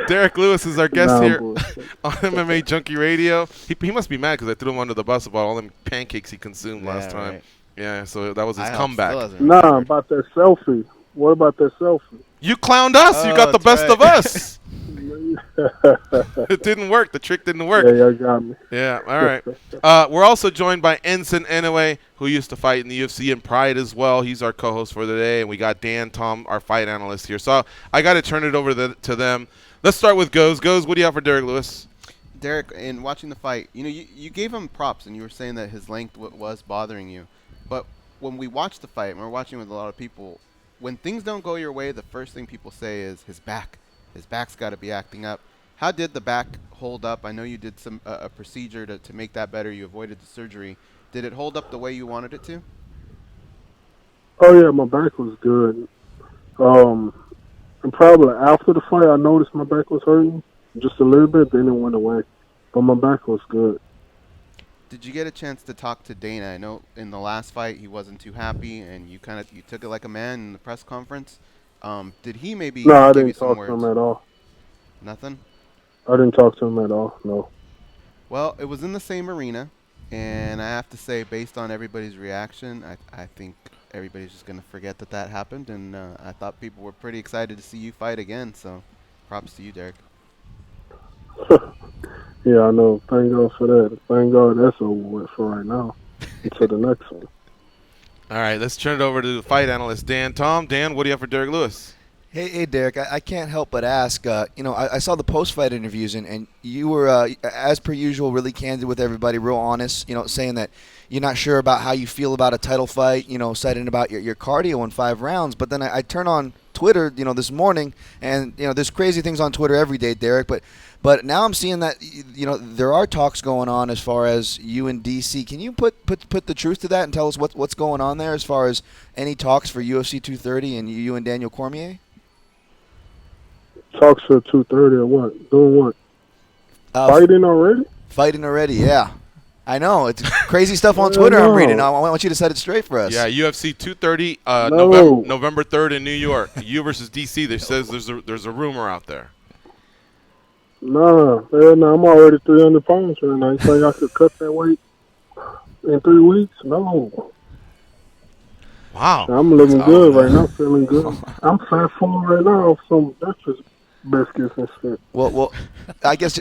B: Derrick Lewis is our guest here
K: bullshit.
B: on MMA Junkie Radio. He must be mad because I threw him under the bus about all them pancakes he consumed last time.
A: Right.
B: Yeah, so that was his
A: I hope
B: comeback.
A: still hasn't
K: Nah,
A: recovered.
K: about that selfie. What about that selfie?
B: You clowned us. You
A: Oh,
B: got the
A: that's
B: best of
A: right.
B: us. It didn't work. The trick didn't work.
K: Yeah, y'all got me.
B: Yeah, all right. We're also joined by Enson Inoue, who used to fight in the UFC and Pride as well. He's our co-host for the day, and we got Dan Tom, our fight analyst here. So I got to turn it over to them. Let's start with Goes. Goes, what do you have for Derrick Lewis?
A: Derrick, in watching the fight, you gave him props, and you were saying that his length was bothering you. But when we watched the fight, and we're watching with a lot of people, when things don't go your way, the first thing people say is his back. His back's got to be acting up. How did the back hold up? I know you did some a procedure to make that better. You avoided the surgery. Did it hold up the way you wanted it to?
K: Oh yeah, my back was good. And probably after the fight, I noticed my back was hurting just a little bit. Then it went away, but my back was good.
A: Did you get a chance to talk to Dana? I know in the last fight he wasn't too happy, and you took it like a man in the press conference. Did he maybe
K: No, I
A: give you
K: didn't
A: some
K: talk
A: words?
K: to him at all.
A: Nothing?
K: I didn't talk to him at all. No.
A: Well, it was in the same arena, and I have to say, based on everybody's reaction, I think everybody's just going to forget that happened, and I thought people were pretty excited to see you fight again, so props to you, Derrick.
K: Yeah, I know. Thank God for that. Thank God that's over with for right now. Until the next one.
B: All right, let's turn it over to the fight analyst, Dan Tom. Dan, what do you have for Derrick Lewis?
C: Hey, Derrick, I can't help but ask, I saw the post-fight interviews, and you were, as per usual, really candid with everybody, real honest, saying that you're not sure about how you feel about a title fight, citing about your cardio in 5 rounds. But then I turn on Twitter, this morning, and, there's crazy things on Twitter every day, Derrick, but now I'm seeing that, there are talks going on as far as you and DC. Can you put the truth to that and tell us what's going on there as far as any talks for UFC 230 and you and Daniel Cormier?
K: Talks for 230 or what? Doing what? Fighting already?
C: Fighting already, yeah. I know. It's crazy stuff on Twitter I'm reading. I want you to set it straight for us.
B: Yeah, UFC 230,
K: No.
B: November 3rd in New York. You versus DC. There says there's a rumor out there.
K: Nah, I'm already 300 pounds right now. You think I could cut that weight in 3 weeks? No.
B: Wow.
K: I'm living good right now, feeling good. I'm fat full right now of some breakfast biscuits and shit.
C: Well, I guess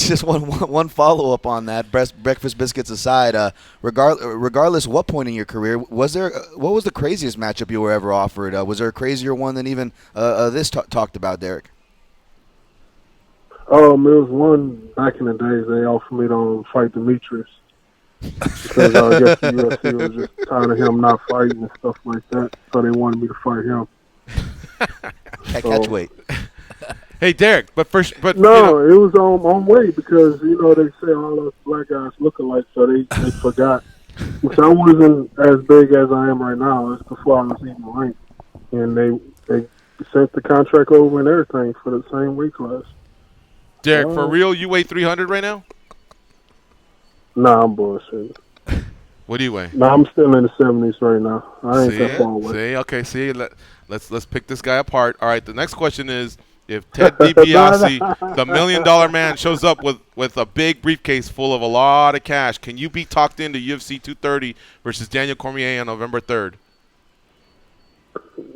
C: just one follow up on that. Breakfast biscuits aside, regardless of what point in your career, what was the craziest matchup you were ever offered? Was there a crazier one than even this talked about, Derrick?
K: It was one back in the days they offered me to fight Demetrius. Because I guess the UFC was just tired of him not fighting and stuff like that, so they wanted me to fight him.
C: Catch weight.
B: Hey, Derrick, but
K: no, it was on weight because they say all us black guys look alike, so they forgot. Which I wasn't as big as I am right now. It's before I was even ranked, and they sent the contract over and everything for the same weight class.
B: Derrick, for real, you weigh 300 right now?
K: Nah, I'm bullshit.
B: What do you weigh?
K: Nah, I'm still in the 70s right now. I ain't that far away.
B: See, let's pick this guy apart. All right, the next question is, if Ted DiBiase, the $1 million man, shows up with a big briefcase full of a lot of cash, can you be talked into UFC 230 versus Daniel Cormier on November 3rd?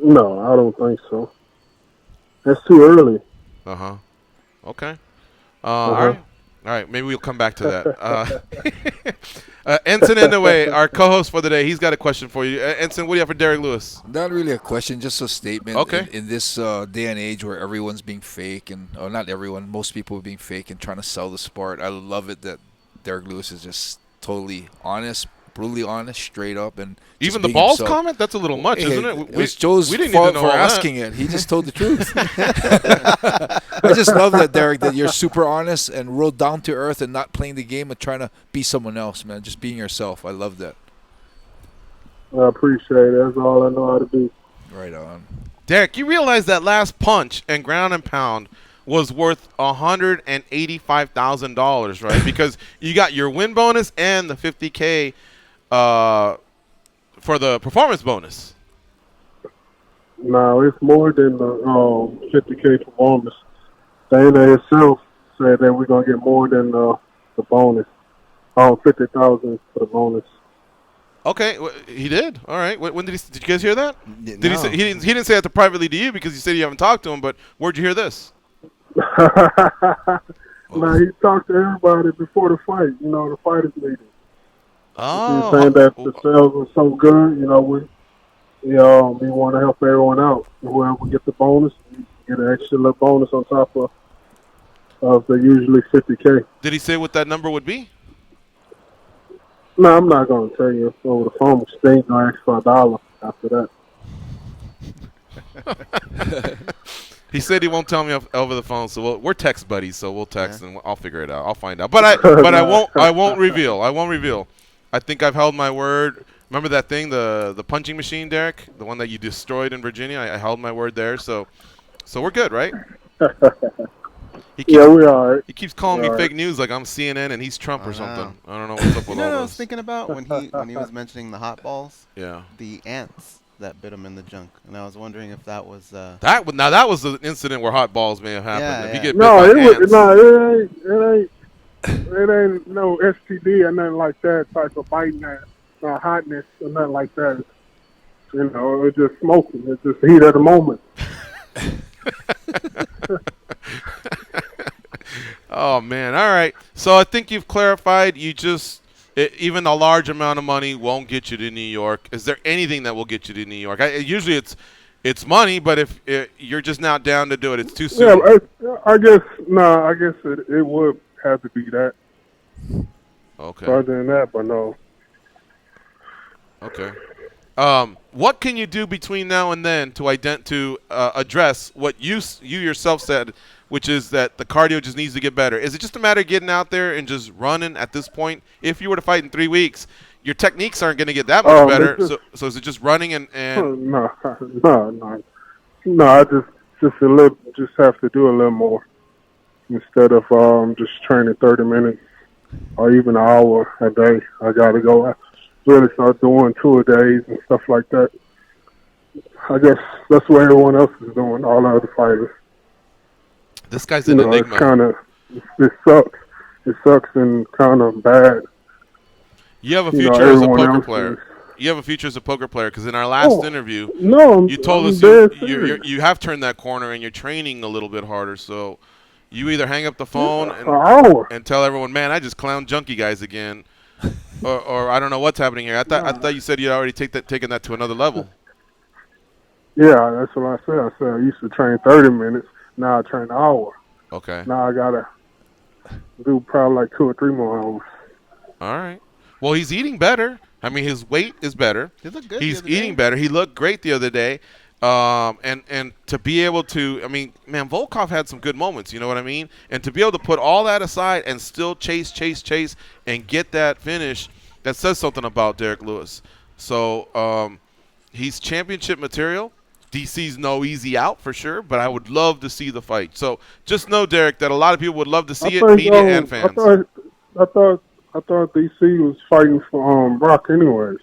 K: No, I don't think so. That's too early.
B: Uh-huh. Okay. All right. Maybe we'll come back to that. Enson Inoue, our co-host for the day, he's got a question for you. Enson, what do you have for Derrick Lewis?
E: Not really a question, just a statement.
B: Okay.
E: In this day and age where everyone's being fake, or not everyone, most people are being fake and trying to sell the sport, I love it that Derrick Lewis is just totally honest, brutally honest, straight up, and just
B: even the
E: being
B: balls
E: himself.
B: comment? That's a little much,
E: Hey,
B: isn't it?
E: It was Joe's
B: we didn't
E: fault
B: need to know
E: for
B: all that.
E: asking it. He just told the truth. I just love that, Derrick, that you're super honest and real down to earth and not playing the game and trying to be someone else, man. Just being yourself. I love that.
K: I appreciate it. That's all I know how to do.
E: Right on.
B: Derrick, you realize that last punch and ground and pound was worth $185,000, right? Because you got your win bonus and the $50K for the performance bonus.
K: No, it's more than the $50K performance. Dana itself said that we're gonna get more than the bonus. $50,000 for the bonus.
B: Okay, he did. All right. When did he? Did you guys hear that? Did
C: No.
B: he say he didn't? He didn't say that privately to you because you said you haven't talked to him. But where'd you hear this?
K: Now he talked to everybody before the fight. You know, the fighters meeting. He was
B: Oh,
K: saying that the sales were so good. You know, we want to help everyone out. Whoever gets the bonus, we get an extra little bonus on top of the usually $50K.
B: did he say what that number would be?
K: No, I'm not going to tell you over the phone. Sting going to ask for $1 after that.
B: He said he won't tell me over the phone. So we're text buddies. So we'll text and I'll figure it out. I'll find out. But I won't reveal. I won't reveal. I think I've held my word. Remember that thing, the punching machine, Derrick, the one that you destroyed in Virginia. I held my word there. So we're good, right?
K: Yeah, we are.
B: He keeps calling me
K: All right.
B: fake news like I'm CNN and he's Trump or something. I don't know what's up with
A: You know
B: all
A: what I was
B: this.
A: thinking about when he was mentioning the hot balls?
B: Yeah.
A: The ants that bit him in the junk, and I was wondering if that was.
B: That was the incident where hot balls may have happened.
A: Yeah,
B: If
A: yeah.
B: you get
K: No,
B: bit by ants.
K: it ain't no STD or nothing like that type of biting that hotness or nothing like that. You know, it's just smoking. It's just heat of the moment.
B: Oh man! All right. So I think you've clarified. Even a large amount of money won't get you to New York. Is there anything that will get you to New York? Usually it's money, but if you're just not down to do it, it's too soon.
K: Yeah, I guess it would have to be that.
B: Okay.
K: Other than that, but no.
B: Okay. What can you do between now and then to address what you yourself said, which is that the cardio just needs to get better? Is it just a matter of getting out there and just running at this point? If you were to fight in 3 weeks, your techniques aren't going to get that much better. So is it just running and
K: No. I just have to do a little more instead of just training 30 minutes or even an hour a day. I got to go really start doing 2 a days and stuff like that. I guess that's what everyone else is doing, all the other fighters.
B: This guy's an enigma.
K: It sucks. It sucks and kind of bad.
B: You have a future as a poker player. You have a future as a poker player because in our last interview, you told us you have turned that corner and you're training a little bit harder. So you either hang up the phone and tell everyone, man, I just clowned junkie guys again, or I don't know what's happening here. I thought you said you'd already taken that to another level.
K: Yeah, that's what I said. I said I used to train 30 minutes. Now I train an hour.
B: Okay.
K: Now I gotta do probably like 2 or 3 more hours.
B: All right. Well, he's eating better. I mean, his weight is better.
A: He looked good.
B: He's eating better. He looked great the other day. And to be able to, I mean, man, Volkov had some good moments. You know what I mean? And to be able to put all that aside and still chase, and get that finish, that says something about Derrick Lewis. So he's championship material. DC's no easy out for sure, but I would love to see the fight. So just know, Derrick, that a lot of people would love to see it, media and fans.
K: I thought DC was fighting for Brock anyways.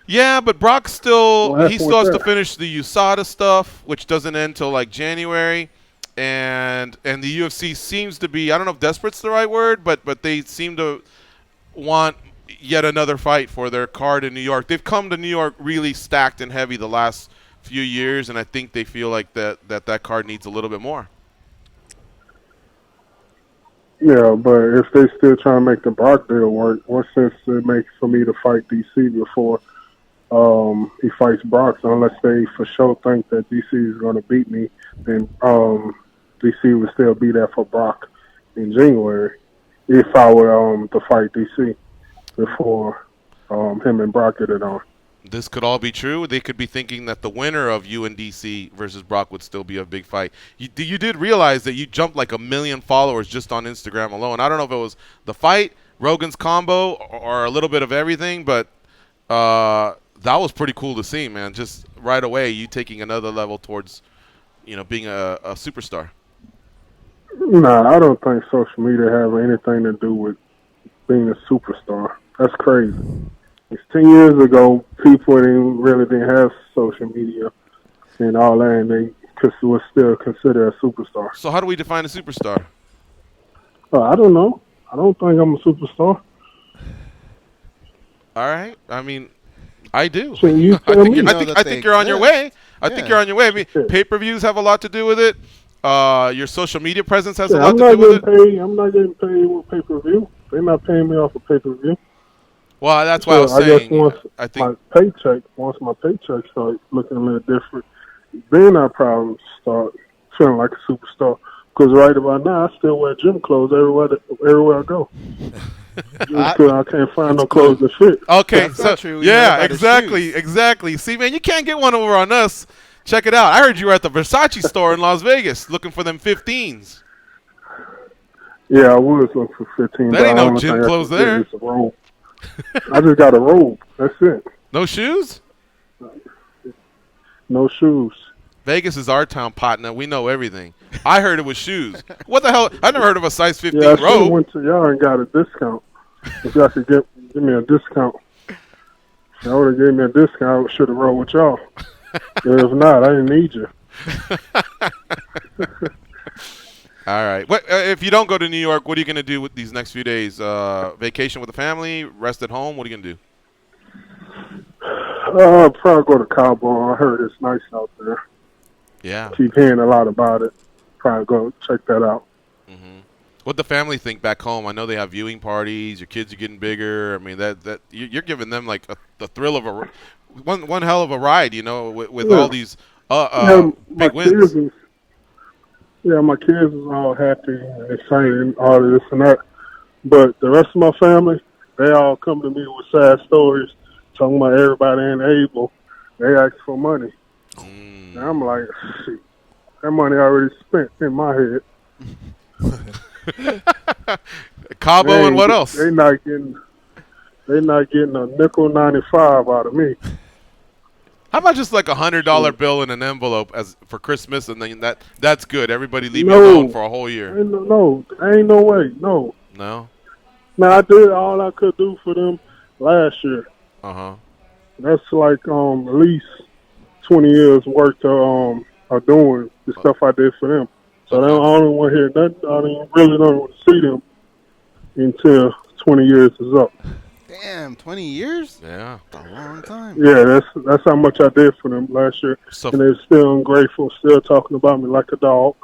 B: Yeah, but Brock still
K: Well,
B: he still has to finish the USADA stuff, which doesn't end till like January, and the UFC seems to be, I don't know if desperate's the right word, but they seem to want yet another fight for their card in New York. They've come to New York really stacked and heavy the last few years, and I think they feel like that card needs a little bit more.
K: Yeah, but if they still trying to make the Brock deal work, what sense does it make for me to fight DC before he fights Brock? So unless they for sure think that DC is going to beat me, then DC would still be there for Brock in January if I were to fight DC before him and Brock get it on.
B: This could all be true. They could be thinking that the winner of you and DC versus Brock would still be a big fight. You did realize that you jumped like 1 million followers just on Instagram alone. I don't know if it was the fight, Rogan's combo, or a little bit of everything, but that was pretty cool to see, man. Just right away, you taking another level towards, being a superstar.
K: Nah, I don't think social media have anything to do with being a superstar. That's crazy. It's 10 years ago, people didn't have social media and all that, and they was still considered a superstar.
B: So how do we define a superstar?
K: I don't know. I don't think I'm a superstar.
B: All right. I mean, I do.
K: So you tell me.
B: I think you're on your way. I think you're on your way. I mean, pay-per-views have a lot to do with it. Your social media presence has a lot to do with it.
K: I'm not getting paid with pay-per-view. They're not paying me off of pay-per-view.
B: Well, that's why I was saying.
K: Once my paycheck start looking a little different, then I probably start feeling like a superstar. Because right about now, I still wear gym clothes everywhere I go. Because I can't find no clothes to fit.
B: Okay, so yeah, exactly. See, man, you can't get one over on us. Check it out. I heard you were at the Versace store in Las Vegas looking for them 15s.
K: Yeah, I was looking for 15.
B: That ain't no gym clothes there.
K: It's a robe. I just got a robe. That's it.
B: No shoes?
K: No shoes.
B: Vegas is our town, partner. We know everything. I heard it was shoes. What the hell? I never heard of a size 15
K: robe. I went to y'all and got a discount. If y'all could give me a discount. If y'all would have gave me a discount, I should have rolled with y'all. If not, I didn't need you.
B: All right. What if you don't go to New York? What are you going to do with these next few days? Vacation with the family? Rest at home? What are you going to do?
K: I'll probably go to Cabo. I heard it's nice out there.
B: Yeah.
K: Keep hearing a lot about it. Probably go check that out.
B: Mm-hmm. What'd the family think back home? I know they have viewing parties. Your kids are getting bigger. I mean, that you're giving them like the thrill of one hell of a ride. With all these big wins.
K: My kids is all happy and excited and all of this and that. But the rest of my family, they all come to me with sad stories, talking about everybody ain't able. They ask for money. And I'm like, shit, that money already spent in my head.
B: Cabo and what else?
K: They not getting a nickel 95 out of me.
B: How about just like $100 bill in an envelope for Christmas, and then that's good. Everybody leave me alone for a whole year.
K: Ain't no way. No.
B: No.
K: Now I did all I could do for them last year. That's like at least 20 years worth of doing the stuff I did for them. So I don't want to hear nothing. I really don't want to see them until 20 years is up.
A: Damn, 20 years?
B: Yeah.
A: That's a long time.
K: Yeah, that's how much I did for them last year. And they're still ungrateful, still talking about me like a dog.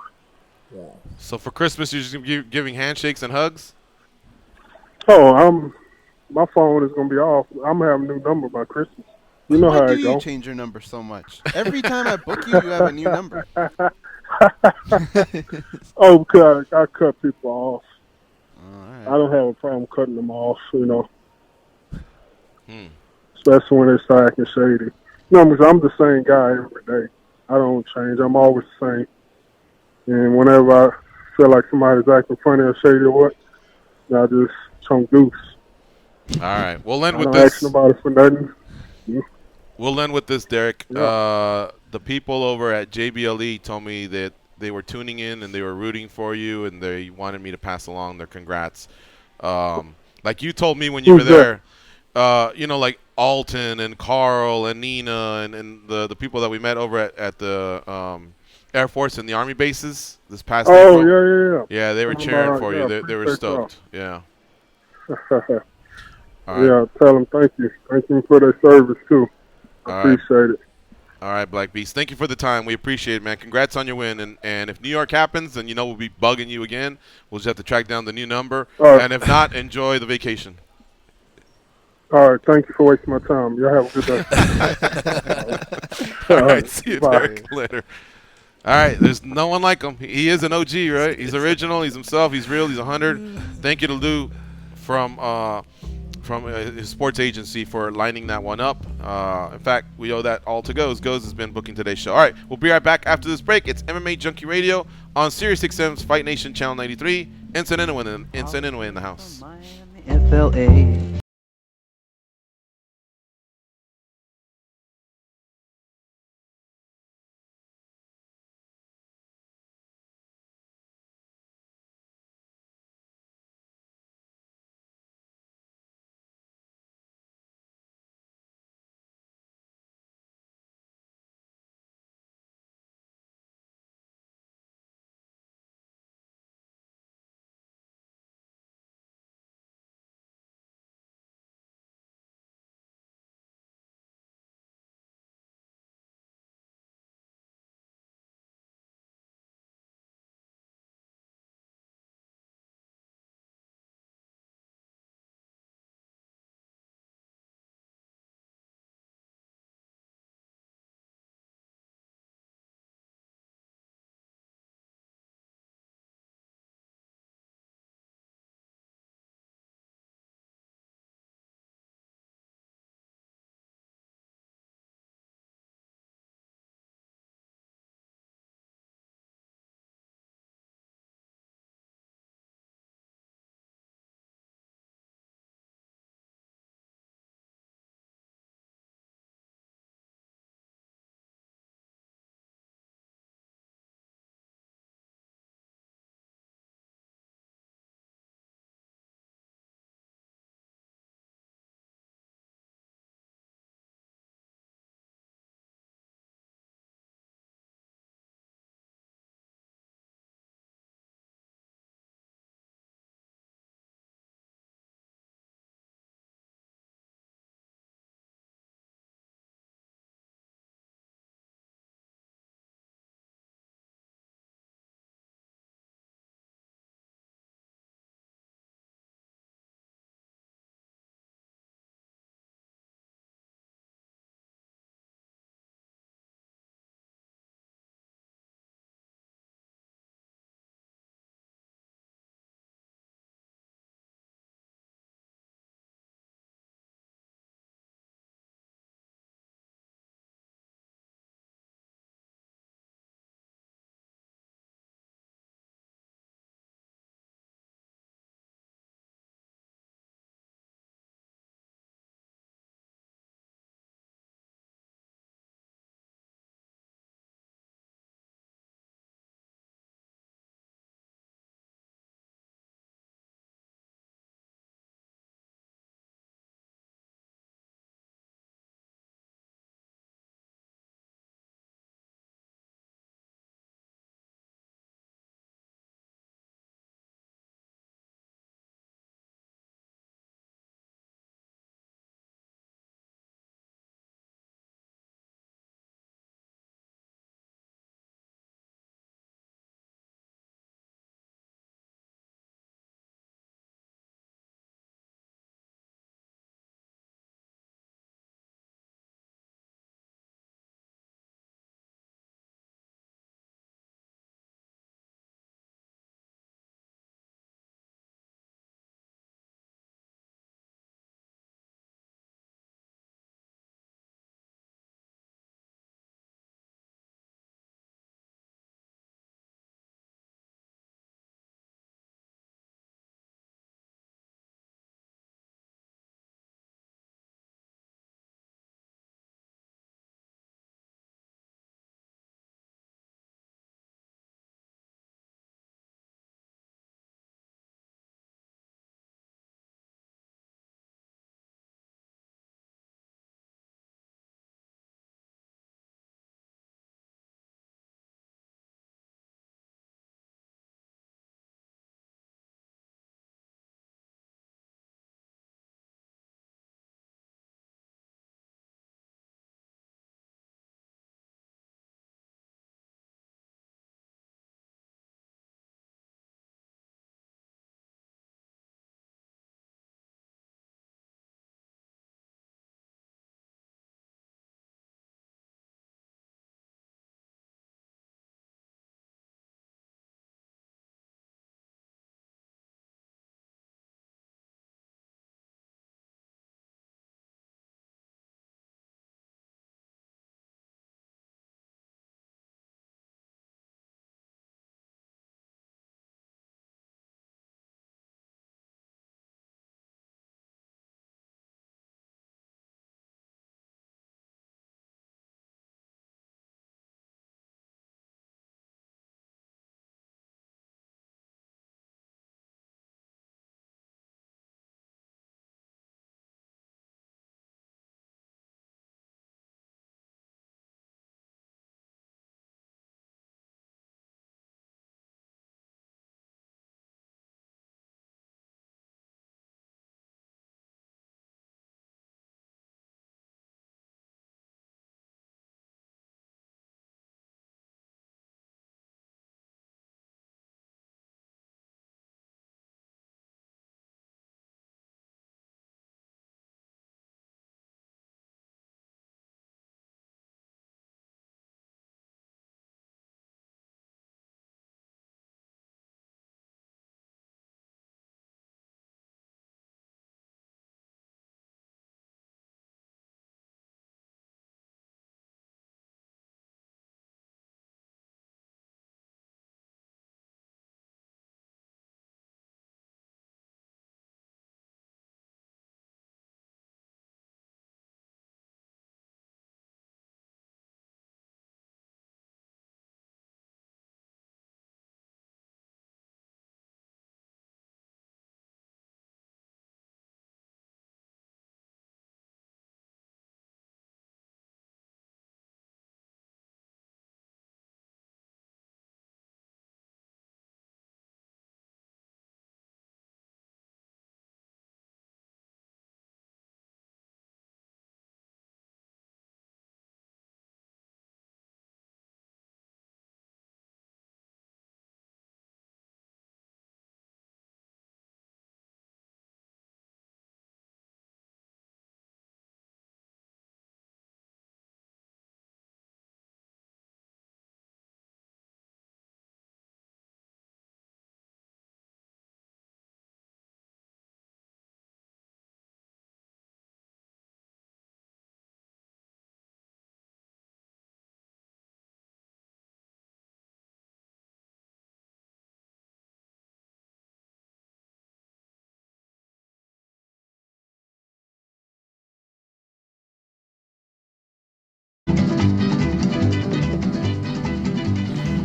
B: So for Christmas, you're just giving handshakes and hugs?
K: Oh, my phone is going to be off. I'm going to have a new number by Christmas. You know how it goes.
A: Why do you change your number so much? Every time I book you, you have a new number.
K: Oh, because I cut people off.
A: Right.
K: I don't have a problem cutting them off, Especially when they start acting shady. No, because I'm the same guy every day. I don't change. I'm always the same. And whenever I feel like somebody's acting funny or shady or what, I just chunk deuce.
B: All right. We'll end with
K: this. I don't
B: this.
K: ask nobody for nothing.
B: We'll end with this, Derrick.
K: Yeah.
B: The people over at JBLE told me that they were tuning in and they were rooting for you, and they wanted me to pass along their congrats. Like you told me when you were there, like Alton and Carl and Nina and the people that we met over at the Air Force and the Army bases this past April.
K: Yeah.
B: Yeah, they were cheering for you. They were stoked. Yeah.
K: Right. Yeah, tell them thank you. Thank them for their service, too. I appreciate it.
B: All right, Black Beast. Thank you for the time. We appreciate it, man. Congrats on your win. And if New York happens, then we'll be bugging you again. We'll just have to track down the new number.
K: All right.
B: And if not, enjoy the vacation.
K: All right. Thank you for wasting my time. Y'all have a good day.
B: All right. See you,
K: Bye.
B: Derrick. Later. All right. There's no one like him. He is an OG, right? He's original. He's himself. He's real. He's 100. Thank you to Lou from his sports agency for lining that one up. In fact, we owe that all to Goz. Goz has been booking today's show. All right. We'll be right back after this break. It's MMA Junkie Radio on Sirius XM's Fight Nation Channel 93. Enson Inoue in the house.
D: FLA.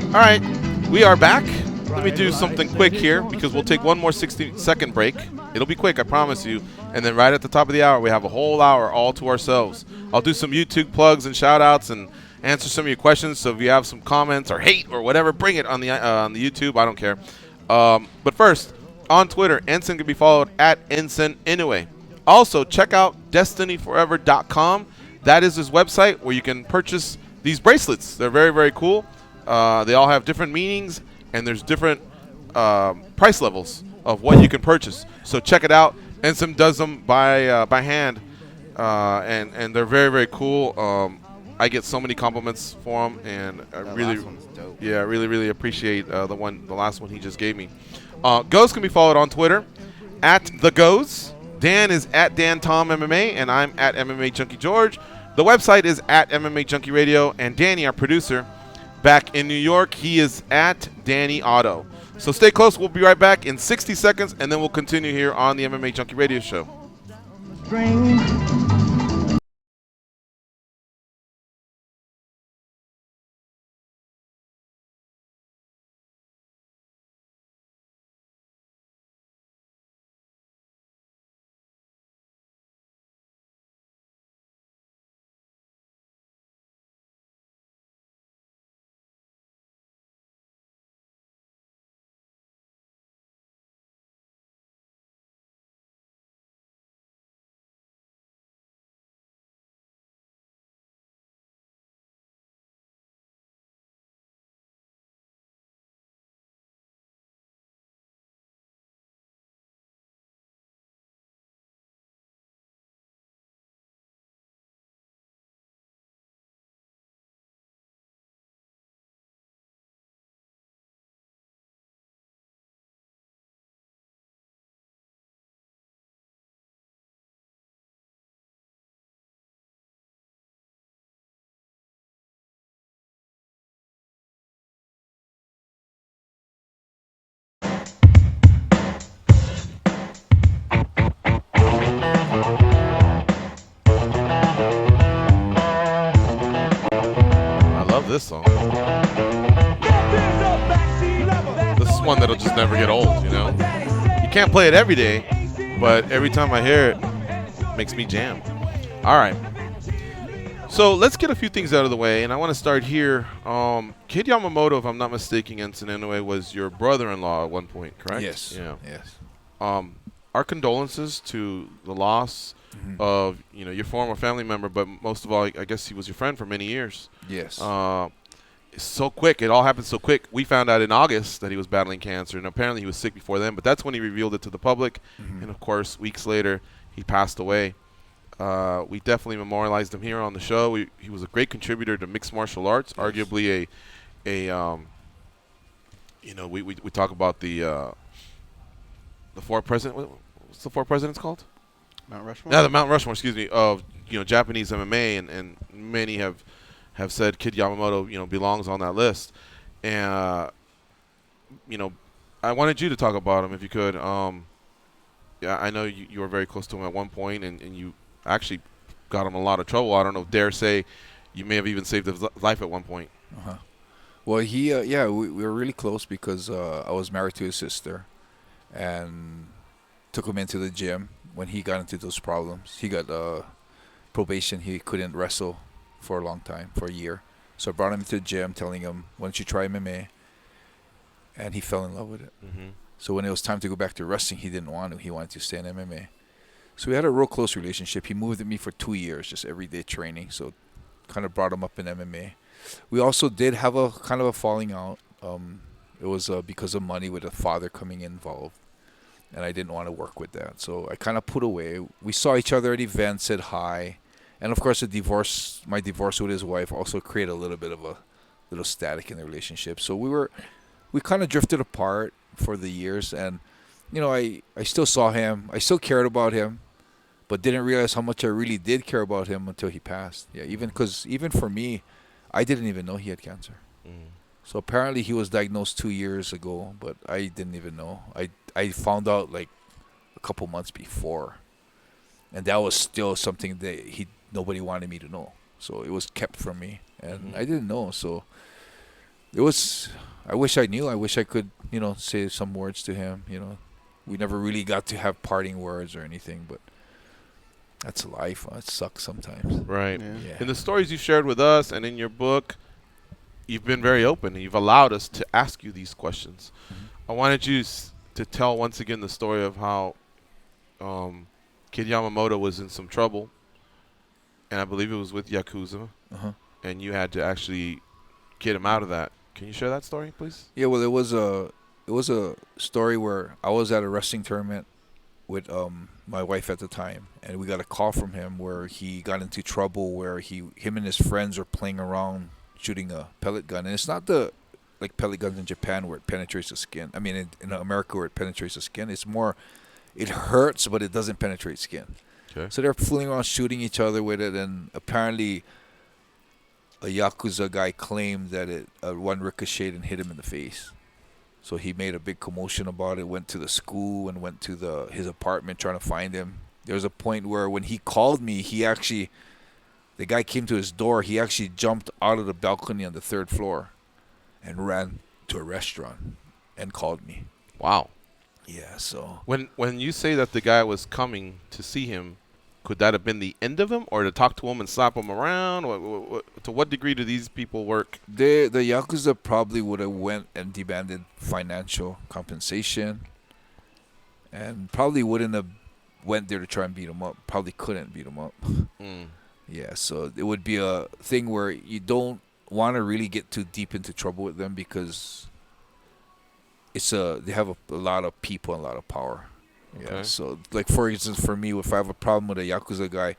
B: All right, we are back. Let me do something quick here because we'll take one more 60-second break. It'll be quick, I promise you. And then right at the top of the hour, we have a whole hour all to ourselves. I'll do some YouTube plugs and shout-outs and answer some of your questions. So if you have some comments or hate or whatever, bring it on the YouTube. I don't care. But first, on Twitter, Enson can be followed at Enson Inoue. Also, check out DestinyForever.com. That is his website where you can purchase these bracelets. They're very, very cool. They all have different meanings, and there's different price levels of what you can purchase. So check it out. Enson does them by hand, and they're very, very cool. I get so many compliments for them, and I really appreciate the last one he just gave me. Goes can be followed on Twitter at the Goes. Dan is at Dan Tom MMA, and I'm at MMA Junkie George. The website is at MMA Junkie Radio, and Danny, our producer, back in New York, he is at Danny Otto. So stay close. We'll be right back in 60 seconds, and then we'll continue here on the MMA Junkie Radio Show. This song. This is one that'll just never get old, you know? You can't play it every day, but every time I hear it makes me jam. All right. So let's get a few things out of the way, and I want to start here. Kid Yamamoto, if I'm not mistaken, Enson Inoue, was your brother-in-law at one point, correct?
E: Yes.
B: Yeah.
E: Yes.
B: Our condolences to the loss of your former family member, but most of all, I guess he was your friend for many years.
E: Yes.
B: It's so quick. It all happened so quick. We found out in August that he was battling cancer, and apparently he was sick before then, but that's when he revealed it to the public. And, of course, weeks later, he passed away. We definitely memorialized him here on the show. He was a great contributor to mixed martial arts, arguably we talk about the four president. What's the four presidents called?
A: Mount Rushmore?
B: Yeah, the Mount Rushmore, excuse me, of Japanese MMA, and many have said Kid Yamamoto, belongs on that list. And I wanted you to talk about him if you could. Yeah, I know you were very close to him at one point, and you actually got him in a lot of trouble. I don't know, dare say you may have even saved his life at one point.
E: Well, we were really close because I was married to his sister, and took him into the gym when he got into those problems. He got probation. He couldn't wrestle for a long time, for a year. So I brought him to the gym, telling him, why don't you try MMA? And he fell in love with it. So when it was time to go back to wrestling, he didn't want to. He wanted to stay in MMA. So we had a real close relationship. He moved with me for 2 years, just everyday training. So kind of brought him up in MMA. We also did have a kind of a falling out. It was because of money, with a father coming involved. And I didn't want to work with that. So I kind of put away. We saw each other at events, said hi. And, of course, my divorce with his wife also created a little bit of a little static in the relationship. So we kind of drifted apart for the years. And, I still saw him. I still cared about him, but didn't realize how much I really did care about him until he passed. Yeah, even for me, I didn't even know he had cancer. So apparently he was diagnosed 2 years ago, but I didn't even know. I found out like a couple months before, and that was still something that nobody wanted me to know. So it was kept from me, and I didn't know. So it was. I wish I knew. I wish I could, say some words to him. We never really got to have parting words or anything, but that's life. It sucks sometimes.
B: Right.
A: Yeah.
B: In the stories you shared with us and in your book, you've been very open. You've allowed us to ask you these questions. I wanted you to tell once again the story of how Kid Yamamoto was in some trouble, and I believe it was with Yakuza, and you had to actually get him out of that. Can you share that story, please?
E: Yeah, well, it was a story where I was at a wrestling tournament with my wife at the time, and we got a call from him where he got into trouble where him and his friends were playing around shooting a pellet gun, and it's not the like pellet guns in Japan where it penetrates the skin. I mean, in America where it penetrates the skin, it's more, it hurts, but it doesn't penetrate skin.
B: Okay.
E: So they're fooling around shooting each other with it, and apparently a Yakuza guy claimed that one ricocheted and hit him in the face. So he made a big commotion about it, went to the school and went to his apartment trying to find him. There was a point where when he called me, the guy came to his door. He actually jumped out of the balcony on the 3rd floor and ran to a restaurant and called me.
B: Wow.
E: Yeah, so.
B: When you say that the guy was coming to see him, could that have been the end of him, or to talk to him and slap him around? To what degree do these people work?
E: The Yakuza probably would have went and demanded financial compensation, and probably wouldn't have went there to try and beat him up. Probably couldn't beat him up. Yeah, so it would be a thing where you don't want to really get too deep into trouble with them because they have a lot of people and a lot of power. Yeah,
B: Okay.
E: so like for instance, for me, if I have a problem with a Yakuza guy,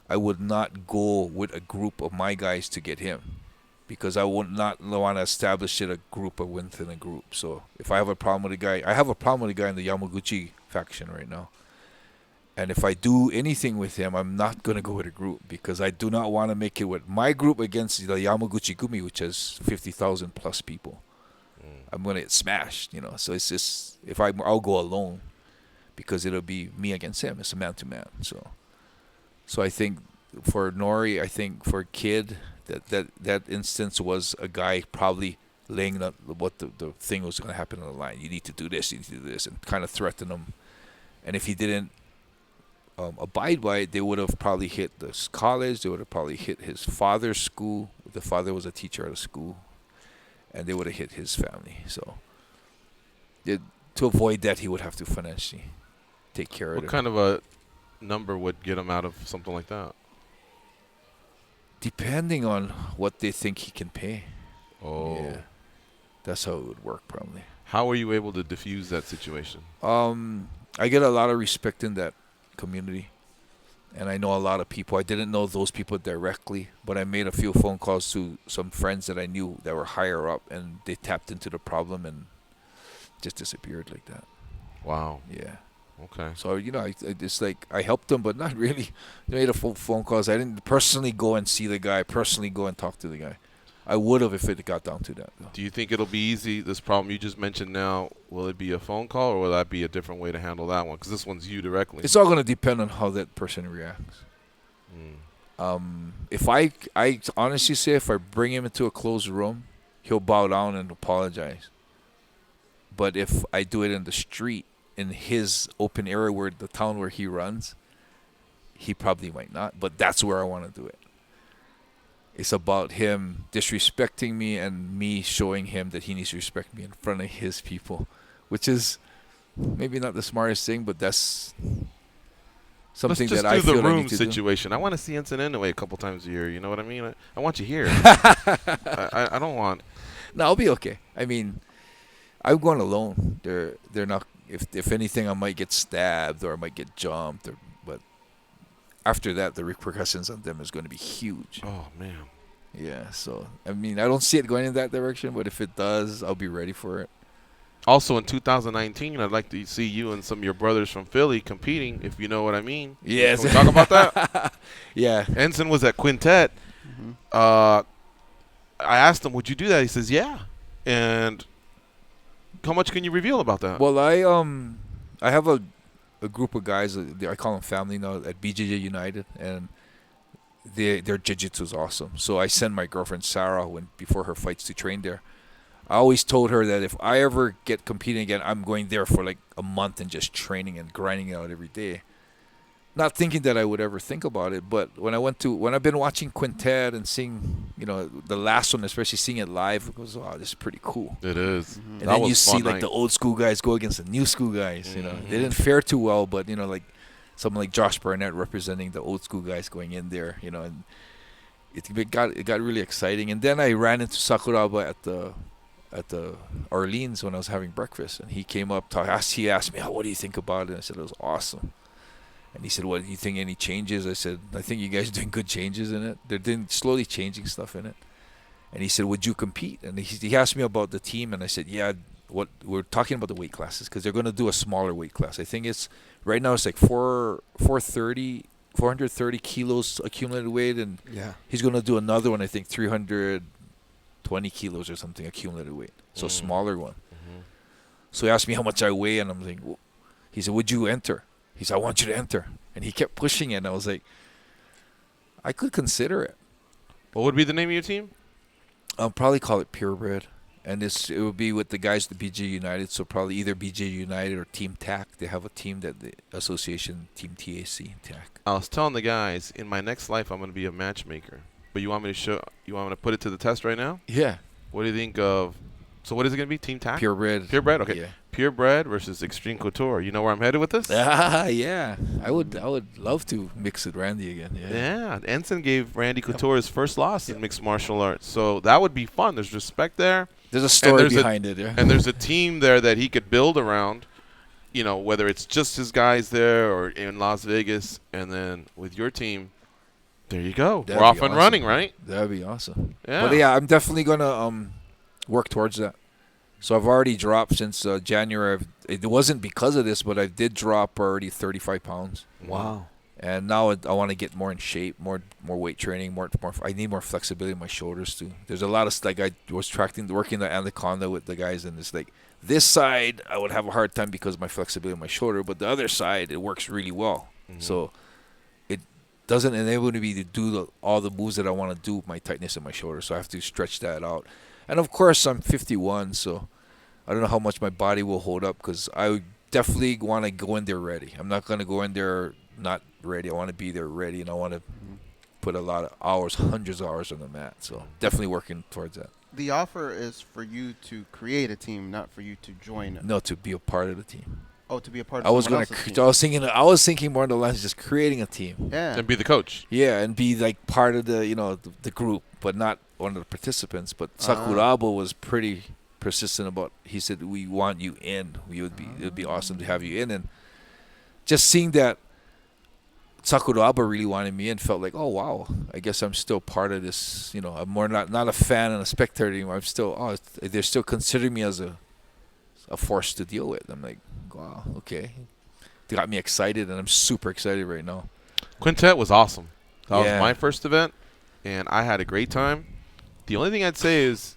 E: I would not go with a group of my guys to get him because I would not want to establish a group within a group. So if I have a problem with a guy, I have a problem with a guy in the Yamaguchi faction right now. And if I do anything with him, I'm not going to go with a group because I do not want to make it with my group against the Yamaguchi Gumi, which has 50,000 plus people. I'm going to get smashed, So it's just, I'll go alone because it'll be me against him. It's a man-to-man. So I think for Nori, I think for Kid, that instance was a guy probably laying out what the thing was going to happen on the line. You need to do this, you need to do this, and kind of threaten him. And if he didn't abide by it, they would have probably hit the college. They would have probably hit his father's school. The father was a teacher at a school. And they would have hit his family. So to avoid that, he would have to financially take care of it.
B: What kind of a number would get him out of something like that?
E: Depending on what they think he can pay.
B: Oh.
E: Yeah. That's how it would work probably.
B: How were you able to diffuse that situation?
E: I get a lot of respect in that community. And I know a lot of people. I didn't know those people directly, but I made a few phone calls to some friends that I knew that were higher up, and they tapped into the problem and just disappeared like that.
B: Wow.
E: Yeah.
B: Okay.
E: So, it's like I helped them, but not really. I made a phone calls. I didn't personally go and see the guy, personally go and talk to the guy. I would have if it got down to that, though.
B: Do you think it'll be easy, this problem you just mentioned now, will it be a phone call or will that be a different way to handle that one? Because this one's you directly.
E: It's all going to depend on how that person reacts. If I honestly say if I bring him into a closed room, he'll bow down and apologize. But if I do it in the street, in his open area where the town where he runs, he probably might not. But that's where I want to do it. It's about him disrespecting me and me showing him that he needs to respect me in front of his people, which is maybe not the smartest thing, but that's something that I feel I need to do.
B: Let's just do the room situation. I want to see Enson Inoue a couple times a year. You know what I mean? I want you here. I don't want.
E: No, I'll be okay. I mean, I'm going alone. They're not. If anything, I might get stabbed or I might get jumped. But after that, the repercussions on them is going to be huge.
B: Oh man.
E: Yeah. So I mean, I don't see it going in that direction, but if it does, I'll be ready for it.
B: Also, in 2019, I'd like to see you and some of your brothers from Philly competing, if you know what I mean.
E: Yes.
B: Can we talk about that?
E: Yeah.
B: Enson was at Quintet. I asked him, would you do that? He says, yeah. And how much can you reveal about that?
E: Well, I have a group of guys, I call them family now, at BJJ United, and their jiu-jitsu is awesome. So I send my girlfriend Sarah before her fights to train there. I always told her that if I ever get competing again, I'm going there for like a month and just training and grinding it out every day. Not thinking that I would ever think about it, but when I've been watching Quintet and seeing, the last one, especially seeing it live, it goes, oh, this is pretty cool.
B: It is.
E: And
B: That
E: then
B: was
E: you see
B: fun
E: like
B: night.
E: the old school guys go against the new school guys. They didn't fare too well, but like someone like Josh Barnett representing the old school guys going in there, and it got really exciting. And then I ran into Sakuraba at the Orleans when I was having breakfast, and he came up, he asked me, what do you think about it? And I said it was awesome. And he said, "What do you think? Any changes?" I said, "I think you guys are doing good changes in it. They're doing slowly changing stuff in it." And he said, "Would you compete?" And he asked me about the team, and I said, "Yeah." What we're talking about the weight classes because they're going to do a smaller weight class. I think it's right now it's like 430 kilos accumulated weight, and he's going to do another one. I think 320 kilos or something accumulated weight, so a smaller one. So he asked me how much I weigh, and I'm like, he said, "Would you enter?" He said, "I want you to enter." And he kept pushing it. And I was like, I could consider it.
B: What would be the name of your team?
E: I'll probably call it Purebred. And it would be with the guys at the BJ United. So probably either BJ United or Team TAC. They have a team that the association, Team TAC, TAC.
B: I was telling the guys, in my next life, I'm going to be a matchmaker. But you want me to put it to the test right now?
E: Yeah.
B: What do you think of? So what is it going to be? Team TAC?
E: Purebred.
B: Purebred, okay.
E: Yeah.
B: Purebred versus Extreme Couture. You know where I'm headed with this?
E: Yeah. I would love to mix with Randy again.
B: Yeah. Enson gave Randy Couture his first loss in mixed martial arts. So that would be fun. There's respect there.
E: There's a story behind it. Yeah.
B: And there's a team there that he could build around, whether it's just his guys there or in Las Vegas. And then with your team, there you go.
E: That'd
B: We're off
E: be
B: and
E: awesome.
B: running, right?
E: That'd be awesome.
B: Yeah.
E: But yeah, I'm definitely going to work towards that. So I've already dropped since January. It wasn't because of this, but I did drop already 35 pounds.
C: Wow.
E: And now I want to get more in shape, more weight training, more. I need more flexibility in my shoulders too. There's a lot of like I was working the Anaconda with the guys, and it's like this side I would have a hard time because of my flexibility in my shoulder, but the other side it works really well. So it doesn't enable me to do all the moves that I want to do with my tightness in my shoulder. So I have to stretch that out. And of course I'm 51, so I don't know how much my body will hold up because I definitely want to go in there ready. I'm not going to go in there not ready. I want to be there ready, and I want to put a lot of hours, hundreds of hours on the mat. So definitely working towards that.
A: The offer is for you to create a team, not for you to join.
E: No, to be a part of the team.
A: Oh, to be a part of someone else's team.
E: I was thinking more on the lines of just creating a team.
A: Yeah.
B: And be the coach.
E: Yeah, and be like part of the the group, but not one of the participants. But Sakuraba was pretty persistent about. He said, "We want you in. It would be awesome to have you in." And just seeing that Sakuraba really wanted me in, felt like, oh wow, I guess I'm still part of this. I'm more not a fan and a spectator anymore. I'm still they're still considering me as a force to deal with. I'm like, wow, okay. They got me excited, and I'm super excited right now.
B: Quintet was awesome. That was my first event, and I had a great time. The only thing I'd say is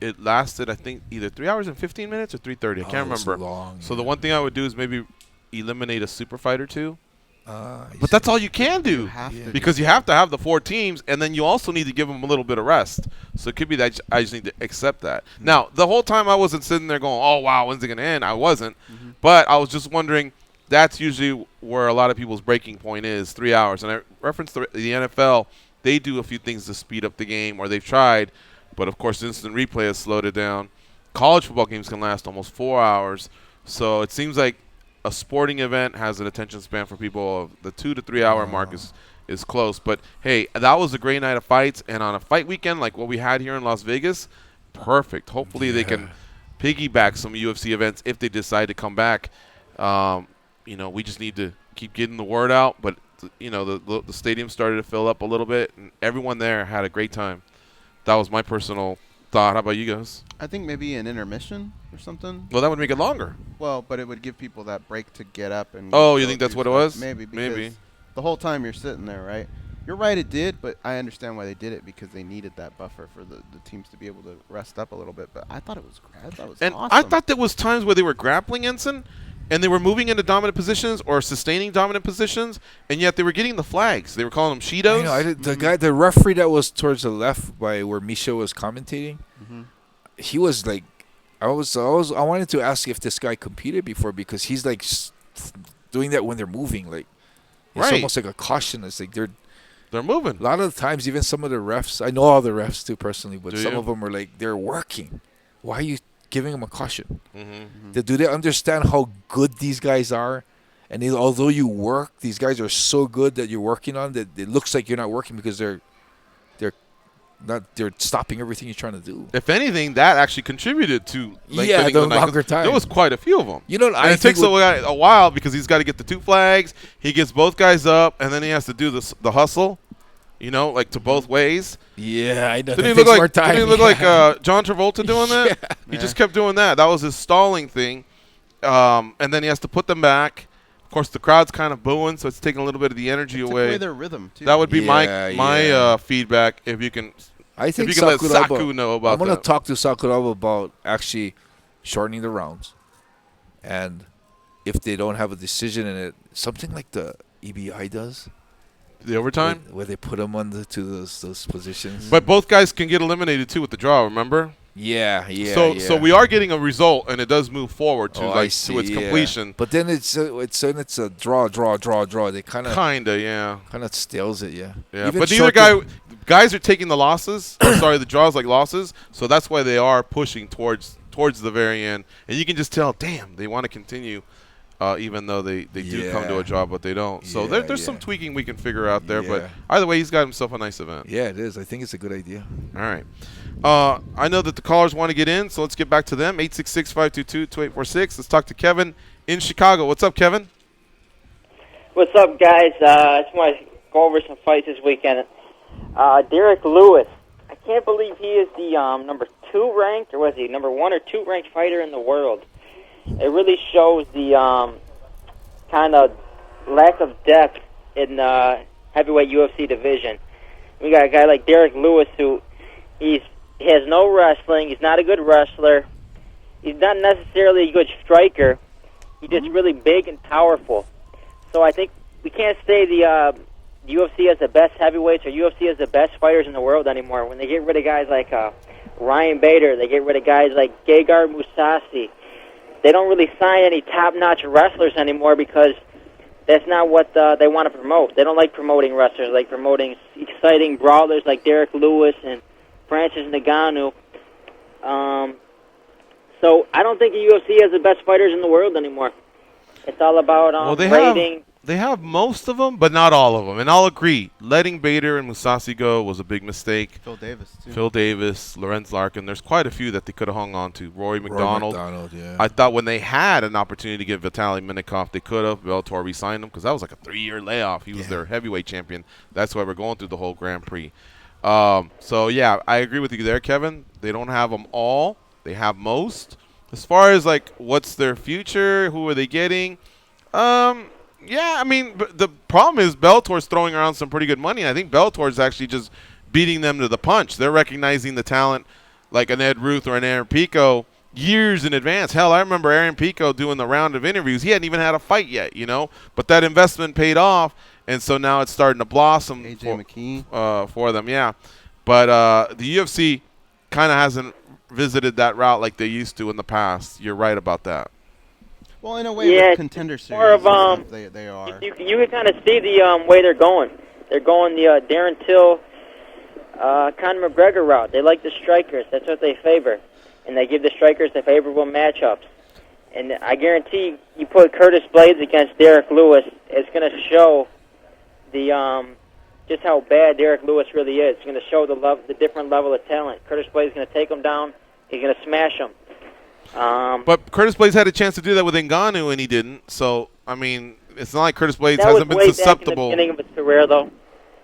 B: it lasted, I think, either 3 hours and 15 minutes or 3:30. I can't remember.
E: Long,
B: so the one thing I would do is maybe eliminate a super fight or two. But that's all you can do because you have to have the 4 teams, and then you also need to give them a little bit of rest. So it could be that I just need to accept that. Now, the whole time I wasn't sitting there going, oh, wow, when's it going to end? I wasn't. But I was just wondering, that's usually where a lot of people's breaking point is, 3 hours. And I referenced the NFL. They do a few things to speed up the game, or they've tried. But, of course, instant replay has slowed it down. College football games can last almost 4 hours. So it seems like a sporting event has an attention span for people of the 2 to 3 hour mark is close. But, hey, that was a great night of fights. And on a fight weekend like what we had here in Las Vegas, perfect. Hopefully they can piggyback some UFC events if they decide to come back. We just need to keep getting the word out. But, the stadium started to fill up a little bit, and everyone there had a great time. That was my personal thought. How about you guys?
A: I think maybe an intermission or something.
B: Well, that would make it longer.
A: Well, but it would give people that break to get up and.
B: Oh, you think that's what it was?
A: Maybe. Because the whole time you're sitting there, right? You're right, it did, but I understand why they did it because they needed that buffer for the teams to be able to rest up a little bit. But I thought it was
B: and
A: awesome.
B: I thought there was times where they were grappling Enson, and they were moving into dominant positions or sustaining dominant positions, and yet they were getting the flags. They were calling them Cheetos.
E: The referee that was towards the left by where Misha was commentating, he was like, I wanted to ask if this guy competed before because he's like doing that when they're moving. Like, it's almost like a caution. It's like they're
B: moving.
E: A lot of the times, even some of the refs, I know all the refs too personally, but
B: Do
E: some
B: you?
E: of them are like, they're working. Why are you giving them a caution?
B: Mm-hmm.
E: Do they understand how good these guys are? And although you work, these guys are so good that you're working on that it looks like you're not working because they're stopping everything you're trying to do.
B: If anything, that actually contributed to
E: the longer time.
B: There was quite a few of them.
E: You know,
B: and it takes a while because he's got to get the 2 flags. He gets both guys up, and then he has to do the hustle. You know, like to both ways.
E: Yeah, I know.
B: Didn't he look like John Travolta doing that? Yeah. He just kept doing that. That was his stalling thing. And then he has to put them back. Of course, the crowd's kind of booing, so it's taking a little bit of the energy away.
A: Took away their rhythm too.
B: That would be my feedback. If you can,
E: I think
B: if you can let Saku know about
E: I'm going
B: that.
E: to talk to Sakuraba about actually shortening the rounds, and if they don't have a decision in it, something like the EBI does.
B: The overtime?
E: Where they put them to those positions.
B: But both guys can get eliminated, too, with the draw, remember?
E: Yeah.
B: So we are getting a result, and it does move forward to its completion.
E: But then it's a draw. They kind of stales it, yeah.
B: Even but guys are taking the losses. The draws like losses. So that's why they are pushing towards the very end. And you can just tell, damn, they want to continue. Even though they do come to a draw, but they don't. So there's some tweaking we can figure out there. But either way, he's got himself a nice event.
E: Yeah, it is. I think it's a good idea.
B: All right. I know that the callers want to get in, so let's get back to them. 866-522-2846. Let's talk to Kevin in Chicago. What's up, Kevin?
L: What's up, guys? I just want to go over some fights this weekend. Derrick Lewis. I can't believe he is the number 2 ranked, or was he number 1 or 2 ranked fighter in the world. It really shows the kind of lack of depth in the heavyweight UFC division. We got a guy like Derrick Lewis who he has no wrestling. He's not a good wrestler. He's not necessarily a good striker. He's just really big and powerful. So I think we can't say the UFC has the best heavyweights or UFC has the best fighters in the world anymore. When they get rid of guys like Ryan Bader, they get rid of guys like Gegard Mousasi. They don't really sign any top-notch wrestlers anymore because that's not what they want to promote. They don't like promoting wrestlers, like promoting exciting brawlers like Derrick Lewis and Francis Ngannou. So I don't think the UFC has the best fighters in the world anymore. It's all about rating.
B: They have most of them, but not all of them. And I'll agree, letting Bader and Mousasi go was a big mistake.
A: Phil Davis, too.
B: Phil Davis, Lorenz Larkin. There's quite a few that they could have hung on to. Rory McDonald.
E: Yeah.
B: I thought when they had an opportunity to get Vitaly Minikoff, they could have. Bellator re-signed him because that was like a 3-year layoff. He was their heavyweight champion. That's why we're going through the whole Grand Prix. So, yeah, I agree with you there, Kevin. They don't have them all. They have most. As far as, like, what's their future, who are they getting, yeah, I mean, the problem is Bellator's throwing around some pretty good money. And I think Bellator's actually just beating them to the punch. They're recognizing the talent like an Ed Ruth or an Aaron Pico years in advance. Hell, I remember Aaron Pico doing the round of interviews. He hadn't even had a fight yet, you know. But that investment paid off, and so now it's starting to blossom for them, yeah. But the UFC kind of hasn't visited that route like they used to in the past. You're right about that.
A: Well, in a way, with Contender Series,
L: more of,
A: they are.
L: You can kind of see the way they're going. They're going the Darren Till, Conor McGregor route. They like the strikers. That's what they favor. And they give the strikers the favorable matchups. And I guarantee you put Curtis Blades against Derrick Lewis, it's going to show the just how bad Derrick Lewis really is. It's going to show the different level of talent. Curtis Blades is going to take him down. He's going to smash him.
B: But Curtis Blades had a chance to do that with Ngannou, and he didn't. So, I mean, it's not like Curtis Blades hasn't been susceptible.
L: That was way back in the beginning of his career, though.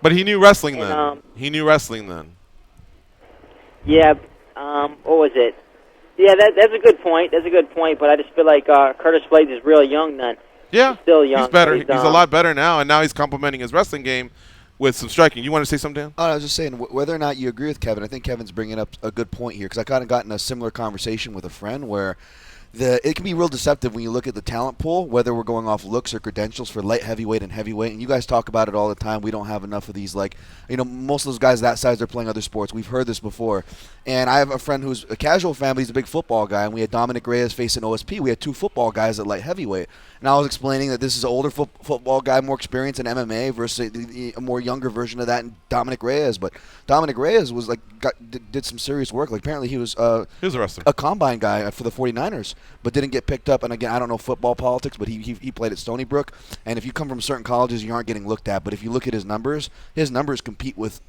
B: But he knew wrestling then. He knew wrestling then.
L: Yeah. What was it? Yeah, that's a good point. That's a good point. But I just feel like Curtis Blades is real young then.
B: Yeah.
L: He's still young.
B: He's better. He's a lot better now, and now he's complementing his wrestling game with some striking. You want to say something, Dan?
C: I was just saying, whether or not you agree with Kevin, I think Kevin's bringing up a good point here because I kind of got in a similar conversation with a friend where it can be real deceptive when you look at the talent pool, whether we're going off looks or credentials for light heavyweight and heavyweight. And you guys talk about it all the time. We don't have enough of these, like, most of those guys that size, they're playing other sports. We've heard this before. And I have a friend who's a casual fan, but he's a big football guy, and we had Dominic Reyes facing OSP. We had 2 football guys at light heavyweight. And I was explaining that this is an older football guy, more experience in MMA versus a more younger version of that in Dominic Reyes. But Dominic Reyes was did some serious work. Like, apparently he was a combine guy for the 49ers, but didn't get picked up. And again, I don't know football politics, but he played at Stony Brook. And if you come from certain colleges, you aren't getting looked at. But if you look at his numbers compete with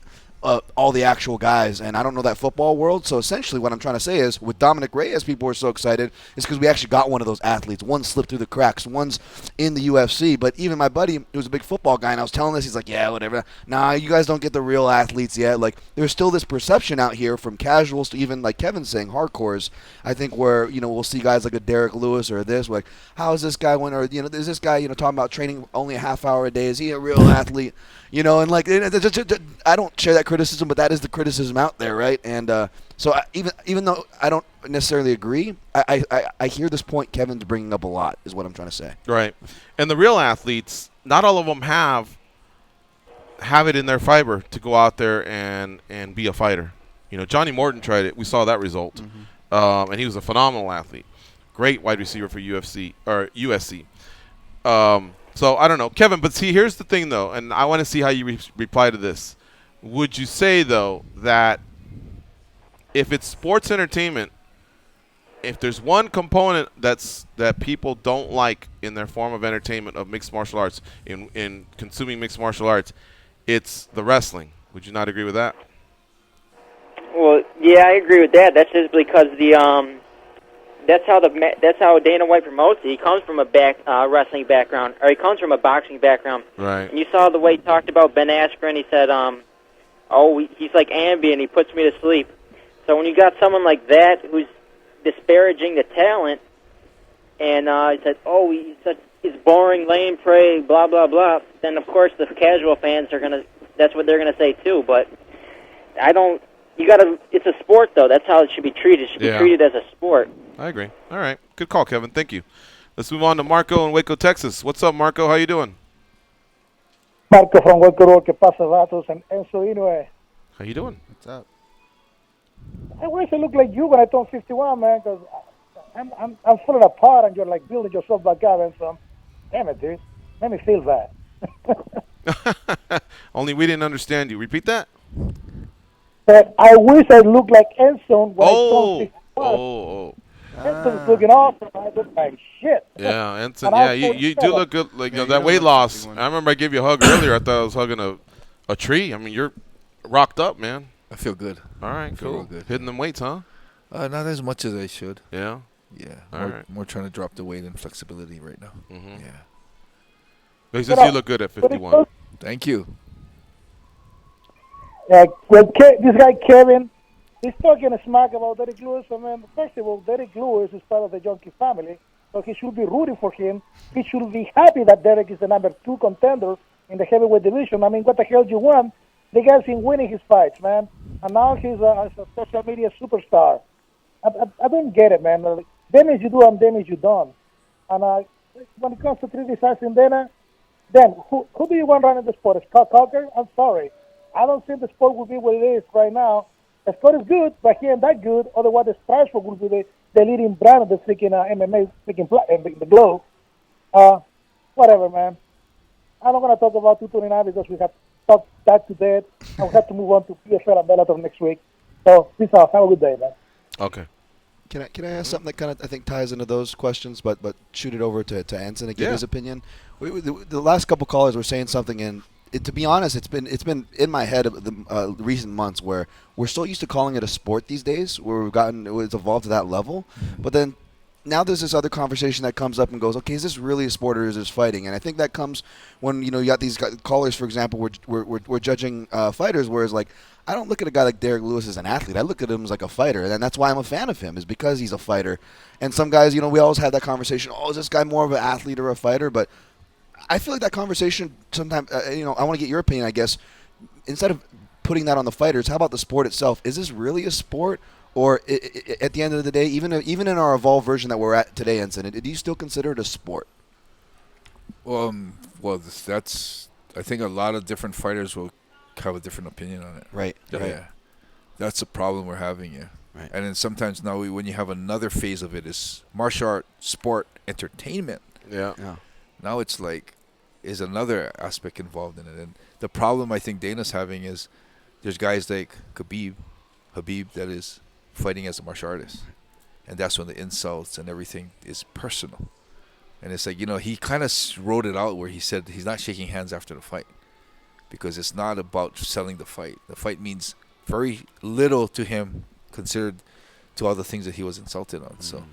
C: all the actual guys, and I don't know that football world. So essentially what I'm trying to say is, with Dominic Reyes, people are so excited is because we actually got one of those athletes. One slipped through the cracks. One's in the UFC. But even my buddy, who was a big football guy, and I was telling this, he's like, yeah, whatever. Nah, you guys don't get the real athletes yet. Like, there's still this perception out here from casuals to even, like Kevin's saying, hardcores, I think, where, we'll see guys like a Derrick Lewis or this, like, how is this guy when, or, is this guy, talking about training only a half hour a day? Is he a real athlete? And like, I don't share that criticism, but that is the criticism out there, right? And so even though I don't necessarily agree, I hear this point Kevin's bringing up a lot, is what I'm trying to say.
B: Right. And the real athletes, not all of them have it in their fiber to go out there and be a fighter. Johnny Morton tried it. We saw that result. Mm-hmm. And he was a phenomenal athlete. Great wide receiver for UFC or USC. So I don't know, Kevin, but see, here's the thing, though, and I want to see how you reply to this. Would you say, though, that if it's sports entertainment, if there's one component that people don't like in their form of entertainment of mixed martial arts, in consuming mixed martial arts, it's the wrestling? Would you not agree with that?
L: Well, yeah, I agree with that. That's just because that's how Dana White promotes it. He comes from a wrestling background, or he comes from a boxing background.
B: Right.
L: And you saw the way he talked about Ben Askren. He said, he's like Ambien. He puts me to sleep. So when you got someone like that who's disparaging the talent, and he said, he's boring, lame, prey, blah blah blah, then of course the casual fans that's what they're gonna say too. But it's a sport though. That's how it should be treated. It should be treated as a sport.
B: I agree. All right. Good call, Kevin. Thank you. Let's move on to Marco in Waco, Texas. What's up, Marco? How you doing?
M: Marco from Waco, que pasa vatos, and Enson Inoue.
B: How you doing?
A: What's up?
M: I wish I looked like you when I turned 51, man, because I'm falling apart and you're like building yourself back up, and so, damn it, dude. Let me feel that.
B: Only we didn't understand you. Repeat that.
M: But I wish I looked like Enson when I turned 51. Enson's looking awesome. I look like shit.
B: Yeah, Enson. Yeah, you do look good. Like that weight loss. I remember I gave you a hug earlier. I thought I was hugging a tree. I mean, you're rocked up, man.
E: I feel good.
B: All right, cool. Good. Hitting them weights, huh?
E: Not as much as I should.
B: Yeah.
E: Yeah.
B: All right.
E: More trying to drop the weight and flexibility right now.
B: Mm-hmm. Yeah. But he says you look good at 51.
E: Thank you.
M: This guy Kevin, he's talking smack about Derrick Lewis. I mean, first of all, Derrick Lewis is part of the Junkie family, so he should be rooting for him. He should be happy that Derrick is the number 2 contender in the heavyweight division. I mean, what the hell do you want? The guy's been winning his fights, man, and now he's a social media superstar. I don't get it, man. Damage you do and damage you don't. And when it comes to criticizing Dana, then who do you want running the sport? Is Scott Coker? I'm sorry. I don't think the sport will be what it is right now. The sport is good, but he ain't that good. Otherwise, the Strasbourg will be the leading brand of the freaking MMA, the globe. Whatever, man. I'm not going to talk about 229 because we have talked that to death. And we have to move on to PFL and Bellator next week. So, peace out. Have a good day, man.
B: Okay.
C: Can I ask something that kind of I think ties into those questions, but shoot it over to Enson to give his opinion? The last couple callers were saying something, and to be honest, it's been in my head of the recent months where we're so used to calling it a sport these days, where it's evolved to that level, but then now there's this other conversation that comes up and goes, okay, is this really a sport or is this fighting? And I think that comes when you got these callers, for example, we're judging fighters, whereas like I don't look at a guy like Derrick Lewis as an athlete. I look at him as like a fighter, and that's why I'm a fan of him, is because he's a fighter. And some guys, we always have that conversation, is this guy more of an athlete or a fighter? But I feel like that conversation sometimes, I want to get your opinion, I guess. Instead of putting that on the fighters, how about the sport itself? Is this really a sport, Or at the end of the day, even in our evolved version that we're at today, Enson, do you still consider it a sport?
E: That's. I think a lot of different fighters will have a different opinion on it.
C: Right.
E: Yeah.
C: Right.
E: That's the problem we're having, yeah.
C: Right.
E: And then sometimes now when you have another phase of it is martial art, sport, entertainment.
B: Yeah.
E: Now it's like, is another aspect involved in it. And the problem I think Dana's having is there's guys like Habib that is fighting as a martial artist. And that's when the insults and everything is personal. And it's like, he kind of wrote it out where he said he's not shaking hands after the fight because it's not about selling the fight. The fight means very little to him considered to all the things that he was insulted on. So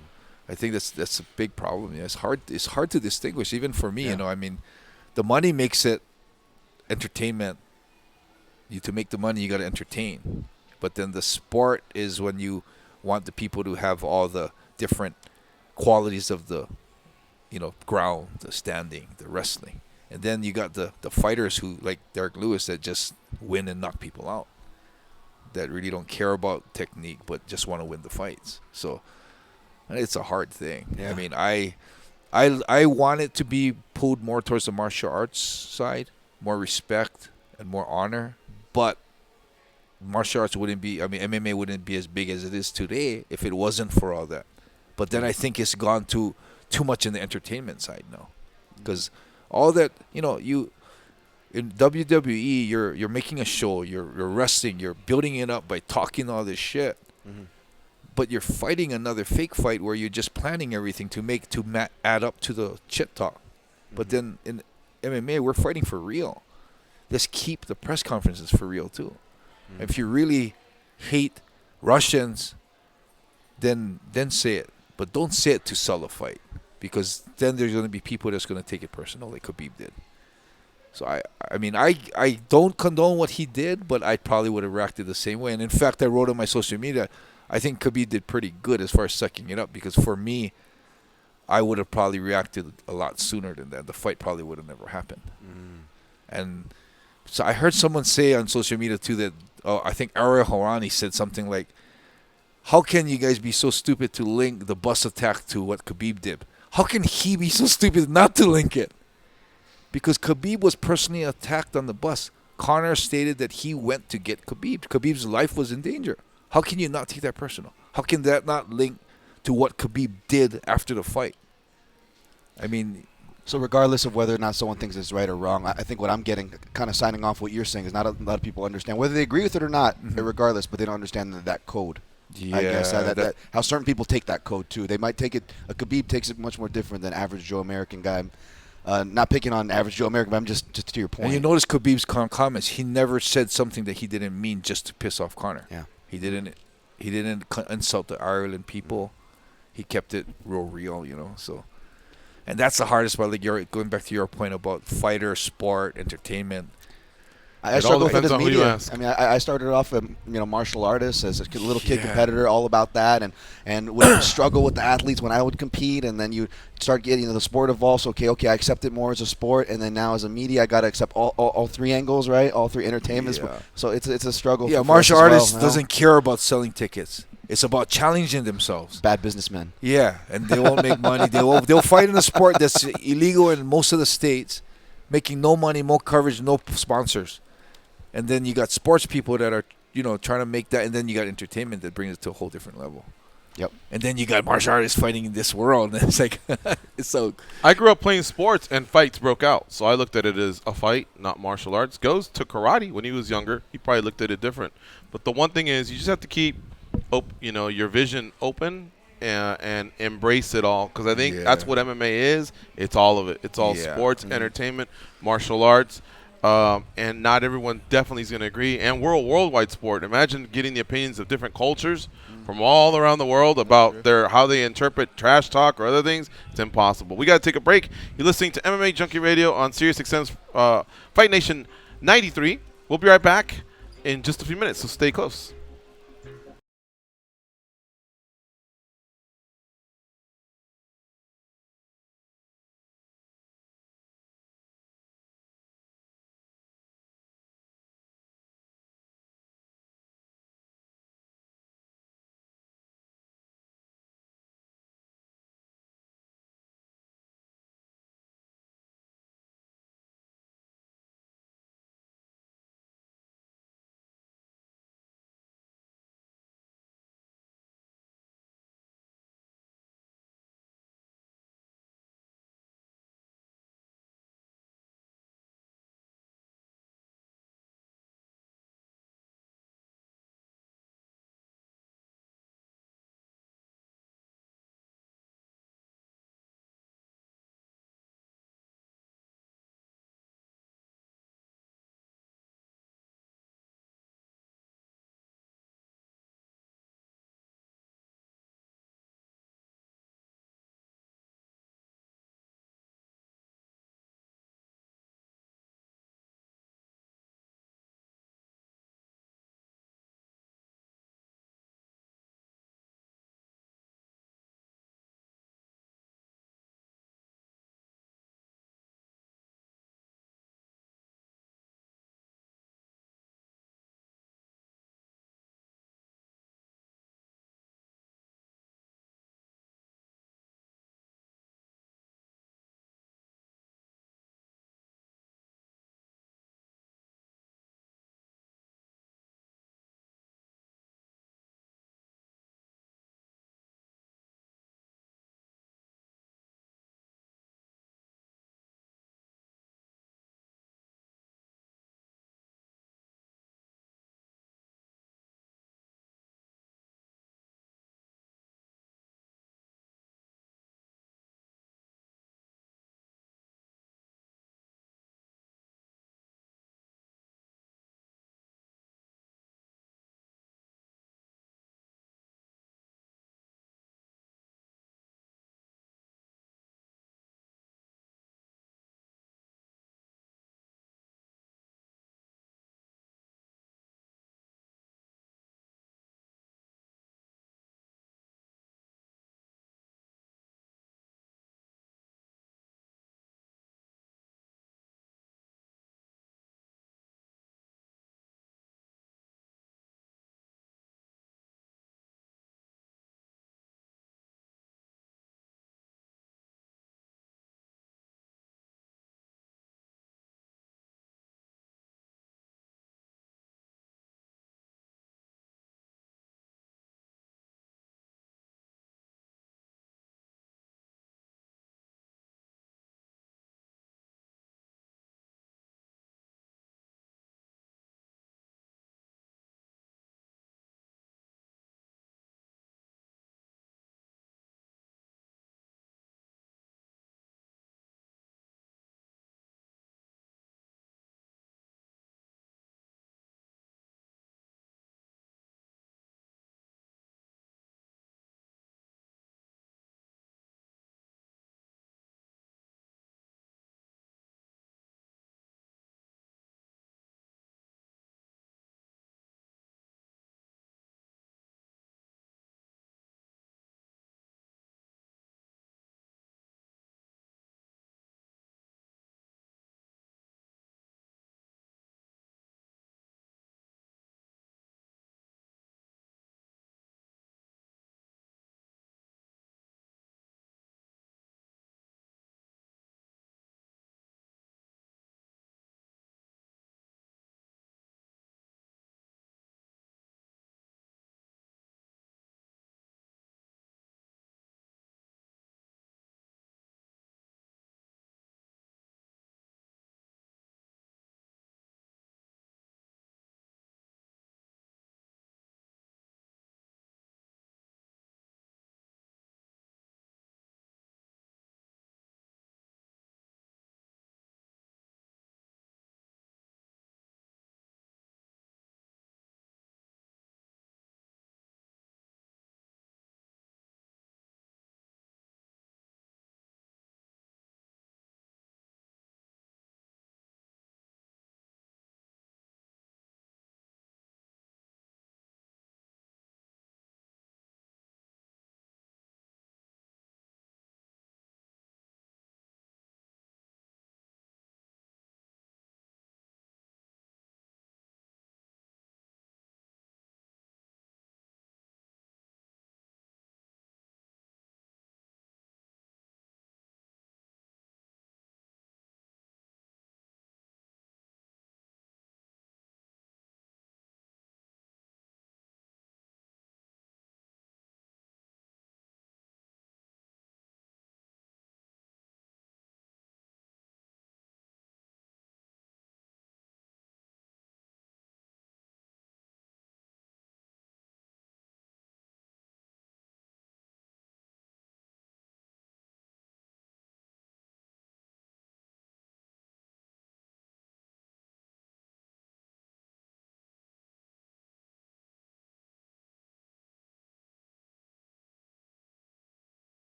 E: I think that's a big problem. Yeah, it's hard to distinguish even for me. I mean, the money makes it entertainment. To make the money, you got to entertain. But then the sport is when you want the people to have all the different qualities of the ground, the standing, the wrestling. And then you got the fighters who, like Derrick Lewis, that just win and knock people out. That really don't care about technique, but just want to win the fights. So it's a hard thing.
C: Yeah.
E: I mean, I want it to be pulled more towards the martial arts side, more respect and more honor. But martial arts MMA wouldn't be as big as it is today if it wasn't for all that. But then I think it's gone too much in the entertainment side now, because all that you in WWE you're making a show, you're wrestling, you're building it up by talking all this shit, but you're fighting another fake fight where you're just planning everything to add up to the shit talk. But then in MMA we're fighting for real. Let's keep the press conferences for real too. If you really hate Russians, then say it. But don't say it to sell a fight, because then there's going to be people that's going to take it personal, like Khabib did. So I don't condone what he did, but I probably would have reacted the same way. And in fact, I wrote on my social media, I think Khabib did pretty good as far as sucking it up, because for me, I would have probably reacted a lot sooner than that. The fight probably would have never happened. And so I heard someone say on social media too that I think Ariel Harani said something like, how can you guys be so stupid to link the bus attack to what Khabib did? How can he be so stupid not to link it? Because Khabib was personally attacked on the bus. Conor stated that he went to get Khabib. Khabib's life was in danger. How can you not take that personal? How can that not link to what Khabib did after the fight? I mean...
C: So regardless of whether or not someone thinks it's right or wrong, I think what I'm getting, kind of signing off what you're saying, is not a lot of people understand, whether they agree with it or not, regardless, but they don't understand that code.
E: Yeah,
C: I guess that how certain people take that code too. They might take it. A Khabib takes it much more different than average Joe American guy. Not picking on average Joe American, but I'm just to your point.
E: And you notice Khabib's comments. He never said something that he didn't mean just to piss off Conor.
C: Yeah,
E: he didn't insult the Ireland people. He kept it real, So, and that's the hardest part. Like going back to your point about fighter, sport, entertainment.
C: I struggle with the media. I mean, I started off a martial artist as a little kid competitor, all about that, and would struggle with the athletes when I would compete, and then you start getting the sport evolves. Okay, I accept it more as a sport, and then now as a media, I got to accept all three angles, right? All three entertainments. Yeah. So it's a struggle.
E: Yeah, martial artists doesn't care about selling tickets. It's about challenging themselves.
C: Bad businessmen.
E: Yeah, and they won't make money. They'll fight in a sport that's illegal in most of the states, making no money, no coverage, no sponsors. And then you got sports people that are, trying to make that. And then you got entertainment that brings it to a whole different level.
C: Yep.
E: And then you got martial artists fighting in this world. And it's like, it's so.
B: I grew up playing sports and fights broke out. So I looked at it as a fight, not martial arts. Goes to karate when he was younger. He probably looked at it different. But the one thing is you just have to keep, your vision open and embrace it all. Because I think that's what MMA is. It's all of it. It's all sports, entertainment, martial arts. And not everyone definitely is going to agree. And we're a worldwide sport. Imagine getting the opinions of different cultures from all around the world about how they interpret trash talk or other things. It's impossible. We got to take a break. You're listening to MMA Junkie Radio on SiriusXM's Fight Nation 93. We'll be right back in just a few minutes, so stay close.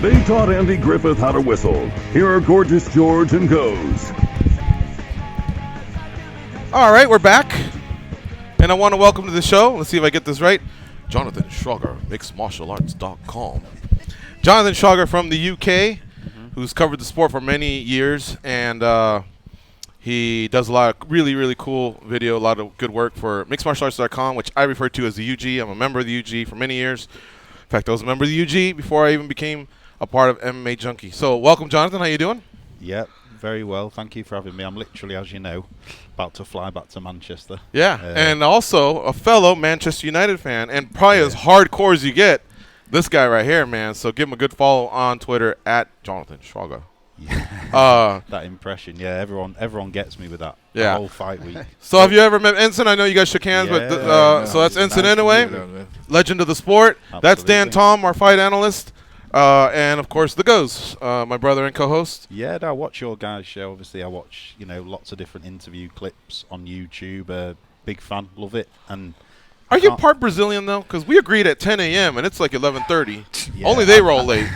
H: They taught Andy Griffith how to whistle. Here are Gorgeous George and Goes.
B: All right, we're back. And I want to welcome to the show. Let's see if I get this right. Jonathan Shrager, mixedmartialarts.com. Jonathan Shrager from the UK, who's covered the sport for many years, and he does a lot of really, really cool video, a lot of good work for mixedmartialarts.com, which I refer to as the UG. I'm a member of the UG for many years. In fact, I was a member of the UG before I even became a part of MMA Junkie. So welcome, Jonathan. How you doing?
N: Yeah, very well. Thank you for having me. I'm literally, as you know, about to fly back to Manchester.
B: Yeah, and also a fellow Manchester United fan, and probably as hardcore as you get, this guy right here, man. So give him a good follow on Twitter at Jonathan Shrager.
N: Yeah. That impression, yeah. Everyone gets me with that.
B: Yeah.
N: The whole fight week.
B: So have you ever met Enson? I know you guys shook hands, but so that's Enson Inoue, legend of the sport.
N: Absolutely.
B: That's Dan Tom, our fight analyst, and of course the Goes, my brother and co-host.
N: Yeah, I watch your guys' show. Obviously, I watch lots of different interview clips on YouTube. Big fan, love it. And
B: are you part Brazilian though? Because we agreed at 10 a.m. and it's like 11:30.
N: Yeah,
B: Only they roll late.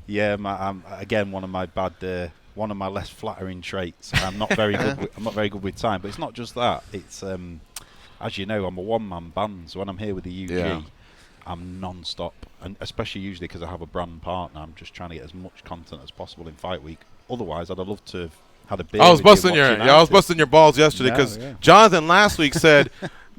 N: Yeah, again one of my less flattering traits. I'm not very good with time, but it's not just that. It's as you know, I'm a one-man band, so when I'm here with the UG, I'm non-stop, and especially usually because I have a brand partner. I'm just trying to get as much content as possible in fight week. Otherwise, I'd have loved to have had a beer.
B: I was busting your balls yesterday because Jonathan last week said,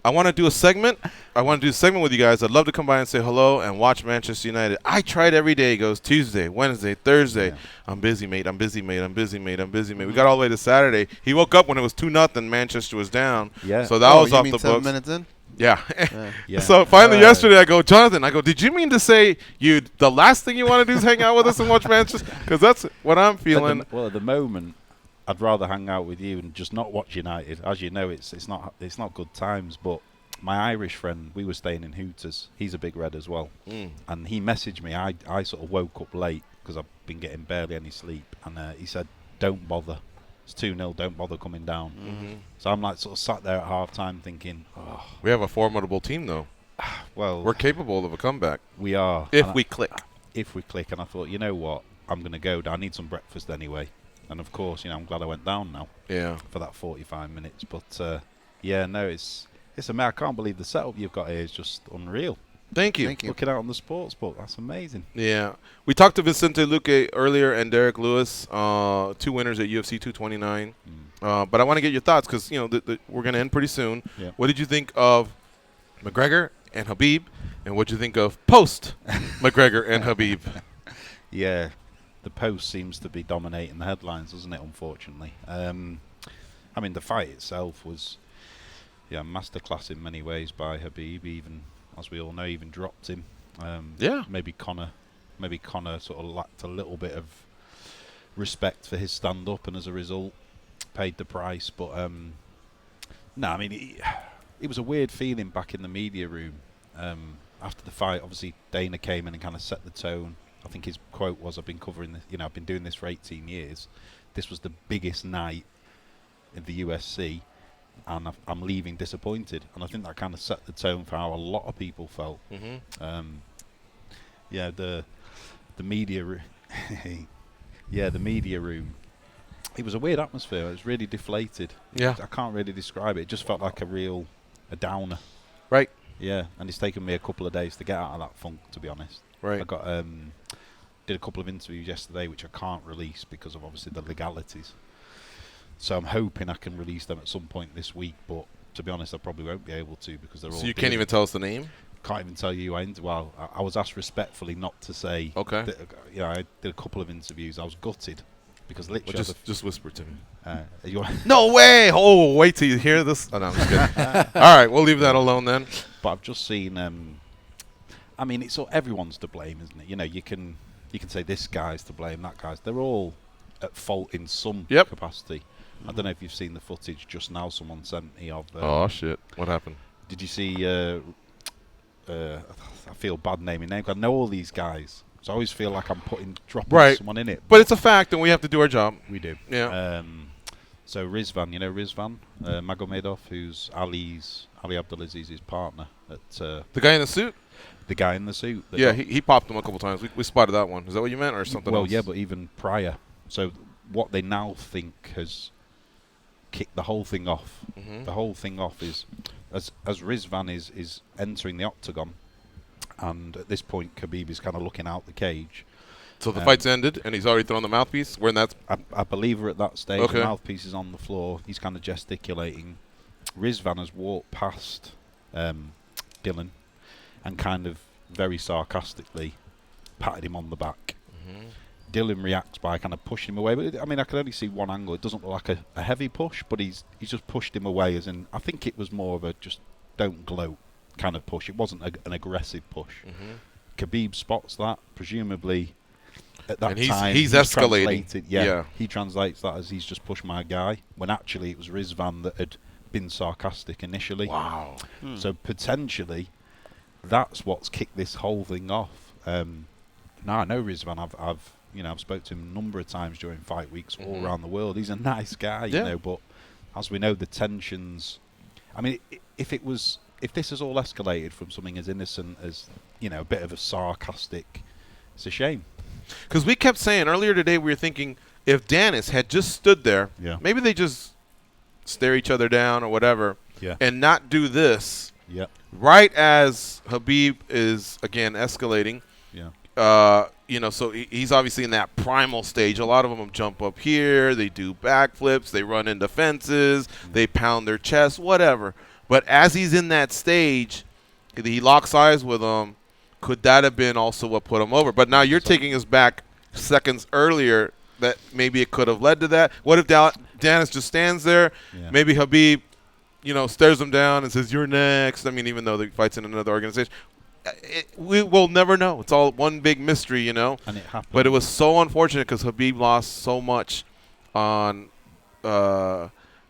B: I want to do a segment. I want to do a segment with you guys. I'd love to come by and say hello and watch Manchester United. I tried every day. He goes Tuesday, Wednesday, Thursday. Yeah. I'm busy, mate. I'm busy, mate. I'm busy, mate. I'm busy, mate. We got all the way to Saturday. He woke up when it was 2-0. Manchester was down.
N: Yeah.
B: So that was off the books.
A: 7 minutes in?
B: Yeah. So finally yesterday I go, Jonathan, did you mean to say the last thing you want to do is hang out with us and watch Manchester? Because that's what I'm feeling.
N: At the moment, I'd rather hang out with you and just not watch United. As you know, it's not good times. But my Irish friend, we were staying in Hooters. He's a big red as well, and he messaged me. I sort of woke up late because I've been getting barely any sleep, and he said, "Don't bother. It's 2-0. Don't bother coming down." So I'm like sort of sat there at half time thinking, "Oh,
B: we have a formidable team though.
N: Well,
B: we're capable of a comeback.
N: We are
B: if we click.
N: If we click." And I thought, you know what? I'm going to go down. I need some breakfast anyway. And of course, I'm glad I went down now.
B: Yeah.
N: For that 45 minutes, but it's I can't believe the setup you've got here is just unreal.
B: Thank you.
N: Looking out on the sports book, that's amazing.
B: Yeah. We talked to Vicente Luque earlier and Derrick Lewis, 2 winners at UFC 229. But I want to get your thoughts because we're going to end pretty soon.
N: Yeah.
B: What did you think of McGregor and Khabib, and what did you think of post McGregor and Khabib?
N: Yeah. The post seems to be dominating the headlines, doesn't it, unfortunately? The fight itself was a masterclass in many ways by Khabib, even, as we all know, even dropped him. Maybe Conor sort of lacked a little bit of respect for his stand-up, and as a result, paid the price. But, it was a weird feeling back in the media room. After the fight, obviously, Dana came in and kind of set the tone. I think his quote was, I've been covering this, I've been doing this for 18 years. This was the biggest night in the USC, and I'm leaving disappointed. And I think that kind of set the tone for how a lot of people felt. The media the media room. It was a weird atmosphere. It was really deflated.
B: Yeah.
N: I can't really describe it. It just felt like a downer.
B: Right.
N: Yeah, and it's taken me a couple of days to get out of that funk, to be honest.
B: Right.
N: I got did a couple of interviews yesterday which I can't release because of obviously the legalities. So I'm hoping I can release them at some point this week, but to be honest, I probably won't be able to because they're all.
B: So you can't even tell us the name?
N: Can't even tell you. I was asked respectfully not to say.
B: Okay.
N: I did a couple of interviews. I was gutted because literally.
B: Well, just whisper to me.
N: No
B: way! Oh, wait till you hear this. Oh, no, I'm just kidding. All right, we'll leave that alone then.
N: But I've just seen. It's everyone's to blame, isn't it? You can say this guy's to blame, that guy's. They're all at fault in some capacity. I don't know if you've seen the footage just now. Someone sent me of.
B: Oh shit! What happened?
N: Did you see? I feel bad naming names. I know all these guys, so I always feel like I'm dropping someone in it.
B: But it's a fact, and we have to do our job.
N: We do.
B: Yeah.
N: So Rizvan, Rizvan Magomedov, who's Ali Abdelaziz's partner at
B: the guy in the suit.
N: The guy in the suit.
B: Yeah, he popped him a couple times. We spotted that one. Is that what you meant, or something else?
N: Well, yeah, but even prior. So what they now think has kicked the whole thing off. The whole thing off is as Rizvan is entering the octagon, and at this point Khabib is kind of looking out the cage.
B: So the fight's ended, and he's already thrown the mouthpiece.
N: I believe we're at that stage.
B: Okay.
N: The mouthpiece is on the floor. He's kind of gesticulating. Rizvan has walked past Dylan and kind of very sarcastically patted him on the back. Dylan reacts by kind of pushing him away. But I mean, I can only see one angle. It doesn't look like a heavy push, but he's just pushed him away. As in, I think it was more of a just don't gloat kind of push. It wasn't an aggressive push. Khabib spots that, presumably at that time.
B: He's escalating.
N: Yeah, he translates that as he's just pushed my guy, when actually it was Rizvan that had been sarcastic initially.
B: Wow.
N: So potentially that's what's kicked this whole thing off. Now I know Rizvan. I've spoke to him a number of times during fight weeks all around the world. He's a nice guy, you know. But as we know, the tensions. I mean, if this has all escalated from something as innocent as a bit of a sarcastic, it's a shame.
B: Because we kept saying earlier today, we were thinking if Danis had just stood there, maybe they just stare each other down or whatever, and not do this. Right as Khabib is again escalating. So he's obviously in that primal stage. A lot of them jump up here, they do backflips, they run into fences, they pound their chest, whatever. But as he's in that stage, he locks eyes with him. Could that have been also what put him over? But now you're taking us back seconds earlier that maybe it could have led to that. What if Danis just stands there? Maybe Khabib, stares him down and says, "You're next." I mean, even though the fight's in another organization. We will never know. It's all one big mystery, And
N: it happened.
B: But it was so unfortunate because Khabib lost so much on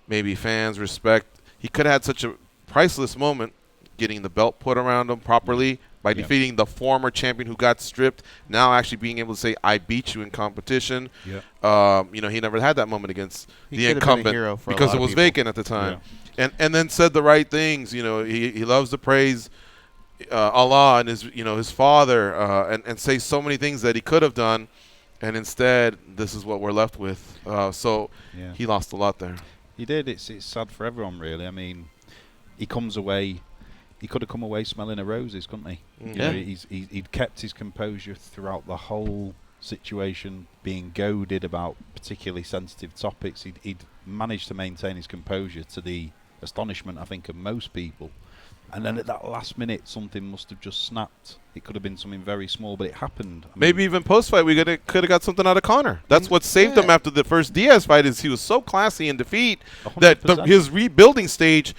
B: maybe fans' respect. He could have had such a priceless moment getting the belt put around him properly by defeating the former champion who got stripped. Now actually being able to say, "I beat you in competition." He never had that moment against the incumbent because it was vacant at the time. And then said the right things. He loves to praise Allah and his father and say so many things that he could have done, and instead this is what we're left with. He lost a lot there.
N: He did. It's sad for everyone, really. I mean, he comes away. He could have come away smelling of roses, couldn't he? He'd kept his composure throughout the whole situation, being goaded about particularly sensitive topics. He'd managed to maintain his composure to the astonishment, I think, of most people. And then at that last minute, something must have just snapped. It could have been something very small, but it happened.
B: Maybe even post-fight, we could have got something out of Conor. That's what saved him after the first Diaz fight. Is he was so classy in defeat 100%. That his rebuilding stage,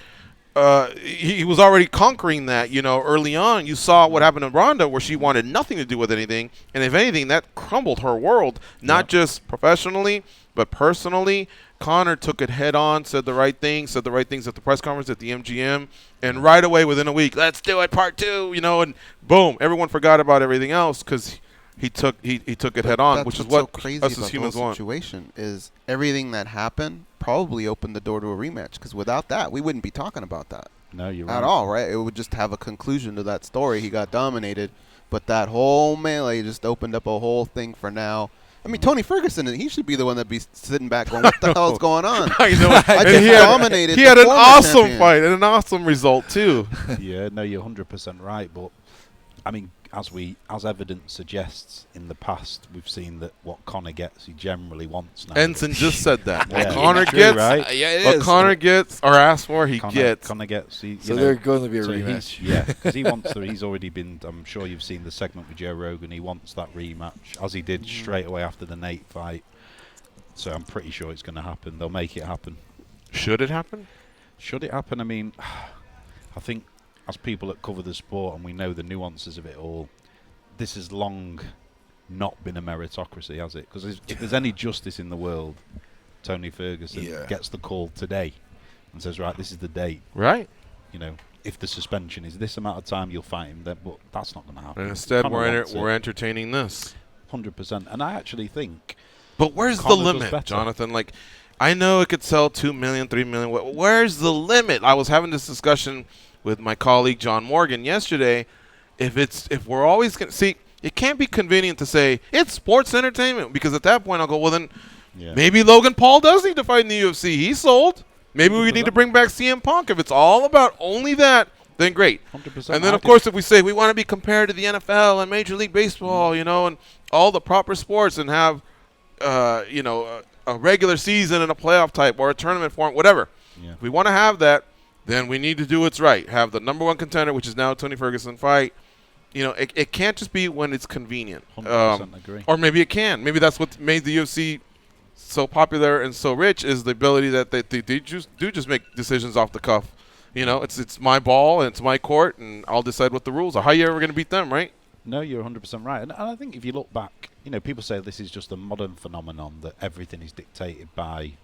B: he was already conquering that. Early on, you saw what happened to Ronda, where she wanted nothing to do with anything, and if anything, that crumbled her world, not just professionally, but personally. Conor took it head on, said the right things at the press conference at the MGM, and right away within a week, let's do it, part 2, and boom, everyone forgot about everything else because he took it head on, which is what
A: so crazy
B: us
A: about
B: as humans
A: the whole
B: want.
A: Situation is everything that happened probably opened the door to a rematch, because without that, we wouldn't be talking about that.
N: No, you're right.
A: At all, right? It would just have a conclusion to that story. He got dominated, but that whole melee just opened up a whole thing for now. I mean, Tony Ferguson, he should be the one that be sitting back going, what the hell is going on?
B: I know.
A: I just dominated.
B: He had an awesome fight and an awesome result, too.
N: Yeah, no, you're 100% right. But, I mean, as evidence suggests, in the past, we've seen that what Conor gets, he generally wants now.
B: Enson just said that.
N: Yeah.
B: What Conor
N: True,
B: gets,
N: right?
B: what Conor gets or asks for, he gets.
N: Conor gets.
E: So there's going to be a rematch.
N: Because he wants. He's already been. I'm sure you've seen the segment with Joe Rogan. He wants that rematch, as he did straight away after the Nate fight. So I'm pretty sure it's going to happen. They'll make it happen.
B: Should it happen?
N: Should it happen? I mean, I think as people that cover the sport and we know the nuances of it all, this has long not been a meritocracy, has it? Because if there's any justice in the world, Tony Ferguson gets the call today and says, right, this is the date.
B: Right.
N: If the suspension is this amount of time, you'll fight him. But that's not going to happen.
B: And instead, we're entertaining this.
N: 100%. And I actually think...
B: But where's the limit, Jonathan? Like, I know it could sell 2 million, 3 million. Where's the limit? I was having this discussion with my colleague John Morgan yesterday, if we're always going to see, it can't be convenient to say it's sports entertainment, because at that point I'll go, well then maybe Logan Paul does need to fight in the UFC. He's sold. Maybe we need to bring back CM Punk. If it's all about only that, then great.
N: 100%.
B: And then, of course, if we say we want to be compared to the NFL and Major League Baseball, and all the proper sports, and have, a regular season and a playoff type or a tournament form, whatever.
N: Yeah.
B: If we want to have that, then we need to do what's right. Have the number one contender, which is now Tony Ferguson, fight. It can't just be when it's convenient.
N: 100% agree.
B: Or maybe it can. Maybe that's what made the UFC so popular and so rich, is the ability that they just make decisions off the cuff. It's my ball and it's my court, and I'll decide what the rules are. How are you ever going to beat them, right?
N: No, you're 100% right. And I think if you look back, people say this is just a modern phenomenon, that everything is dictated by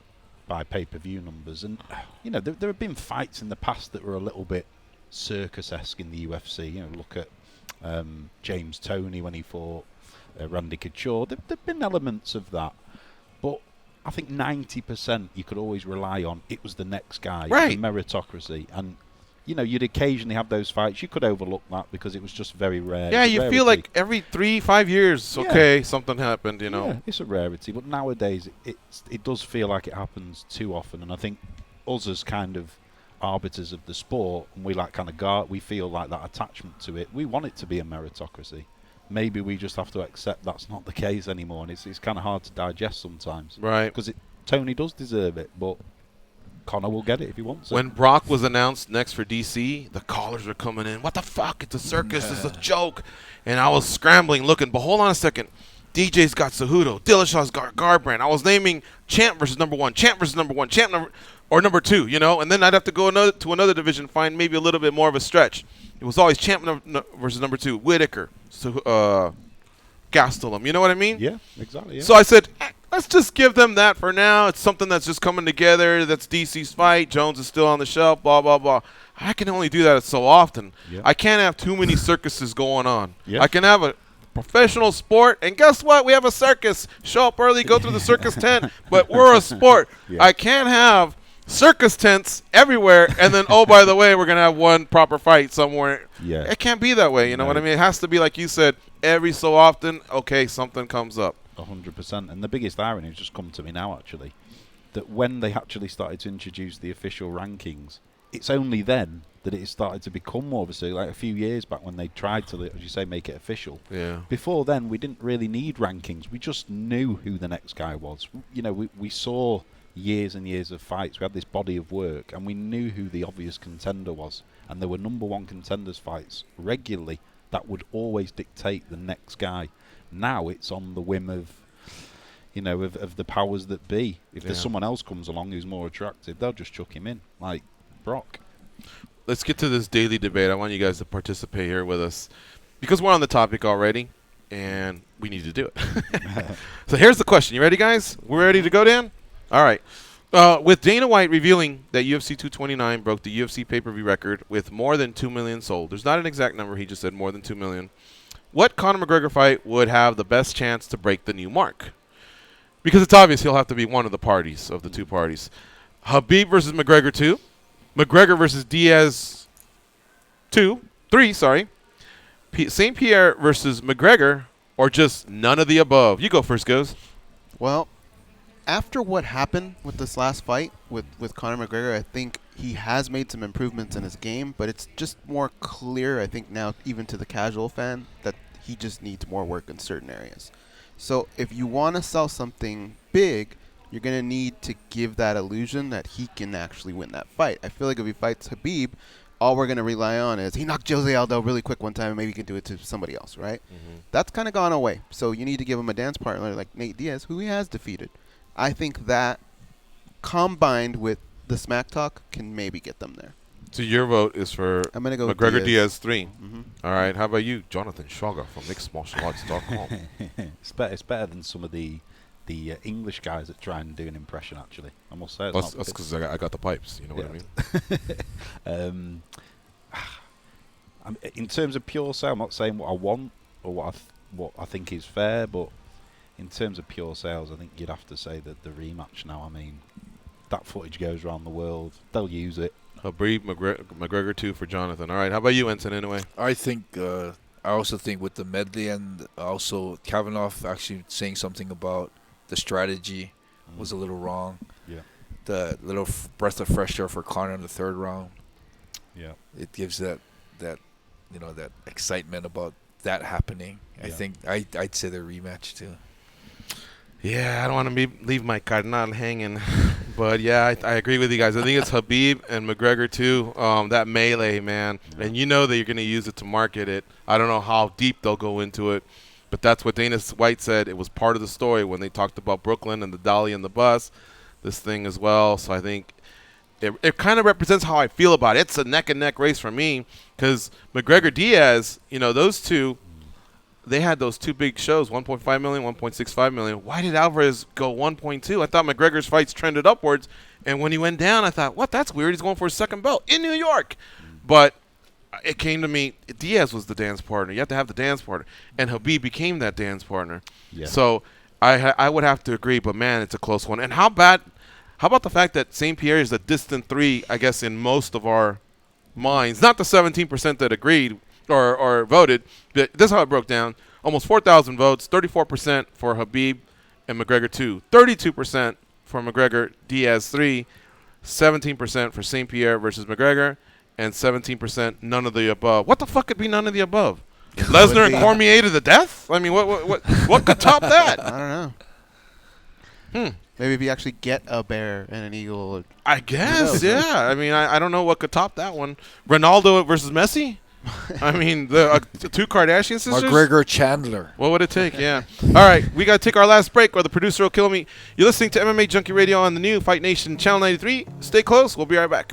N: pay-per-view numbers. And, there have been fights in the past that were a little bit circus-esque in the UFC. Look at James Toney when he fought Randy Couture. There have been elements of that. But I think 90% you could always rely on it was the next guy,
B: right?
N: The meritocracy. And, you'd occasionally have those fights. You could overlook that because it was just very rare.
B: Yeah, you feel like every 3-5 years, something happened,
N: Yeah, it's a rarity. But nowadays, it does feel like it happens too often. And I think us as kind of arbiters of the sport, and we we feel like that attachment to it. We want it to be a meritocracy. Maybe we just have to accept that's not the case anymore, and it's kind of hard to digest sometimes.
B: Right.
N: Because Tony does deserve it, but Conor will get it if he wants it.
B: When Brock was announced next for DC, the callers were coming in. What the fuck? It's a circus. It's a joke. And I was scrambling, looking. But hold on a second. DJ's got Cejudo. Dillashaw's got Garbrandt. I was naming champ versus number one, champ versus number one, number two, And then I'd have to go to another division, find maybe a little bit more of a stretch. It was always champ versus number two, Whitaker, Gastelum. You know what I mean?
N: Yeah, exactly. Yeah.
B: So I said, let's just give them that for now. It's something that's just coming together. That's DC's fight. Jones is still on the shelf, blah, blah, blah. I can only do that so often.
N: Yeah.
B: I can't have too many circuses going on.
N: Yeah.
B: I can have a professional sport, and guess what? We have a circus. Show up early, go through the circus tent, but we're a sport.
N: Yeah.
B: I can't have circus tents everywhere, and then, oh, by the way, we're going to have one proper fight somewhere.
N: Yeah.
B: It can't be that way, you know what I mean? It has to be, like you said, every so often, okay, something comes up.
N: 100%. And the biggest irony has just come to me now, actually, that when they actually started to introduce the official rankings, it's only then that it started to become more of a like a few years back when they tried to, as you say, make it official.
B: Yeah.
N: Before then, we didn't really need rankings. We just knew who the next guy was. We saw years and years of fights. We had this body of work, and we knew who the obvious contender was. And there were number one contenders fights regularly that would always dictate the next guy. Now it's on the whim of, of the powers that be. If there's someone else comes along who's more attractive, they'll just chuck him in, like Brock.
B: Let's get to this daily debate. I want you guys to participate here with us, because we're on the topic already, and we need to do it. So here's the question. You ready, guys? We're ready to go, Dan? All right. With Dana White revealing that UFC 229 broke the UFC pay-per-view record with more than 2 million sold. There's not an exact number. He just said more than 2 million. What Conor McGregor fight would have the best chance to break the new mark? Because it's obvious he'll have to be one of the parties, of the two parties. Khabib versus McGregor 2. McGregor versus Diaz 3, sorry. St. Pierre versus McGregor, or just none of the above. You go first, Goes.
A: Well, after what happened with this last fight with Conor McGregor, I think he has made some improvements in his game, but it's just more clear, I think, now, even to the casual fan, that he just needs more work in certain areas. So if you want to sell something big, you're going to need to give that illusion that he can actually win that fight. I feel like if he fights Khabib, all we're going to rely on is he knocked Jose Aldo really quick one time and maybe he can do it to somebody else, right? Mm-hmm. That's kind of gone away. So you need to give him a dance partner like Nate Diaz, who he has defeated. I think that combined with the smack talk can maybe get them there.
B: So your vote is for
A: I'm gonna go
B: McGregor
A: with
B: Diaz 3.
A: Mm-hmm.
B: All right. How about you, Jonathan Shrager from mixedmartialarts.com?
N: It's better than some of the English guys that try and do an impression, actually. I must say.
B: That's because I got the pipes. You know what I mean?
N: In terms of pure sale, I'm not saying what I want or what I think is fair, but in terms of pure sales, I think you'd have to say that the rematch now. I mean, that footage goes around the world, they'll use it.
B: Habib McGregor 2 for Jonathan. All right, how about you, Enson Inoue?
E: I think I also think with the medley and also Kavanaugh actually saying something about the strategy was a little wrong.
N: Yeah.
E: The little breath of fresh air for Conor in the third round.
N: Yeah.
E: It gives that that excitement about that happening. I think I'd say the rematch too.
B: Yeah, I don't want to leave my Cardinal hanging. But, yeah, I agree with you guys. I think it's Habib and McGregor, too. That melee, man. Yeah. And you know that you're going to use it to market it. I don't know how deep they'll go into it. But that's what Dana White said. It was part of the story when they talked about Brooklyn and the dolly and the bus, this thing as well. So I think it kind of represents how I feel about it. It's a neck-and-neck race for me because McGregor-Diaz, those two, they had those two big shows, 1.5 million, 1.65 million. Why did Alvarez go 1.2? I thought McGregor's fights trended upwards, and when he went down, I thought, what? That's weird. He's going for his second belt in New York. But it came to me, Diaz was the dance partner. You have to have the dance partner, and Habib became that dance partner. Yeah. So I would have to agree, but, man, it's a close one. And how about the fact that St. Pierre is a distant 3, I guess, in most of our minds? Not the 17% that agreed or voted. But this is how it broke down. Almost 4,000 votes, 34% for Habib and McGregor 2, 32% for McGregor Diaz 3, 17% for St. Pierre versus McGregor, and 17% none of the above. What the fuck could be none of the above? Lesnar and Cormier to the death? I mean, what could top that?
A: I don't know. Maybe if you actually get a bear and an eagle.
B: I guess, yeah. I mean, I don't know what could top that one. Ronaldo versus Messi? I mean, the two Kardashian sisters?
E: McGregor Chandler.
B: What would it take? Yeah. All right, we got to take our last break or the producer will kill me. You're listening to MMA Junkie Radio on the new Fight Nation Channel 93. Stay close. We'll be right back.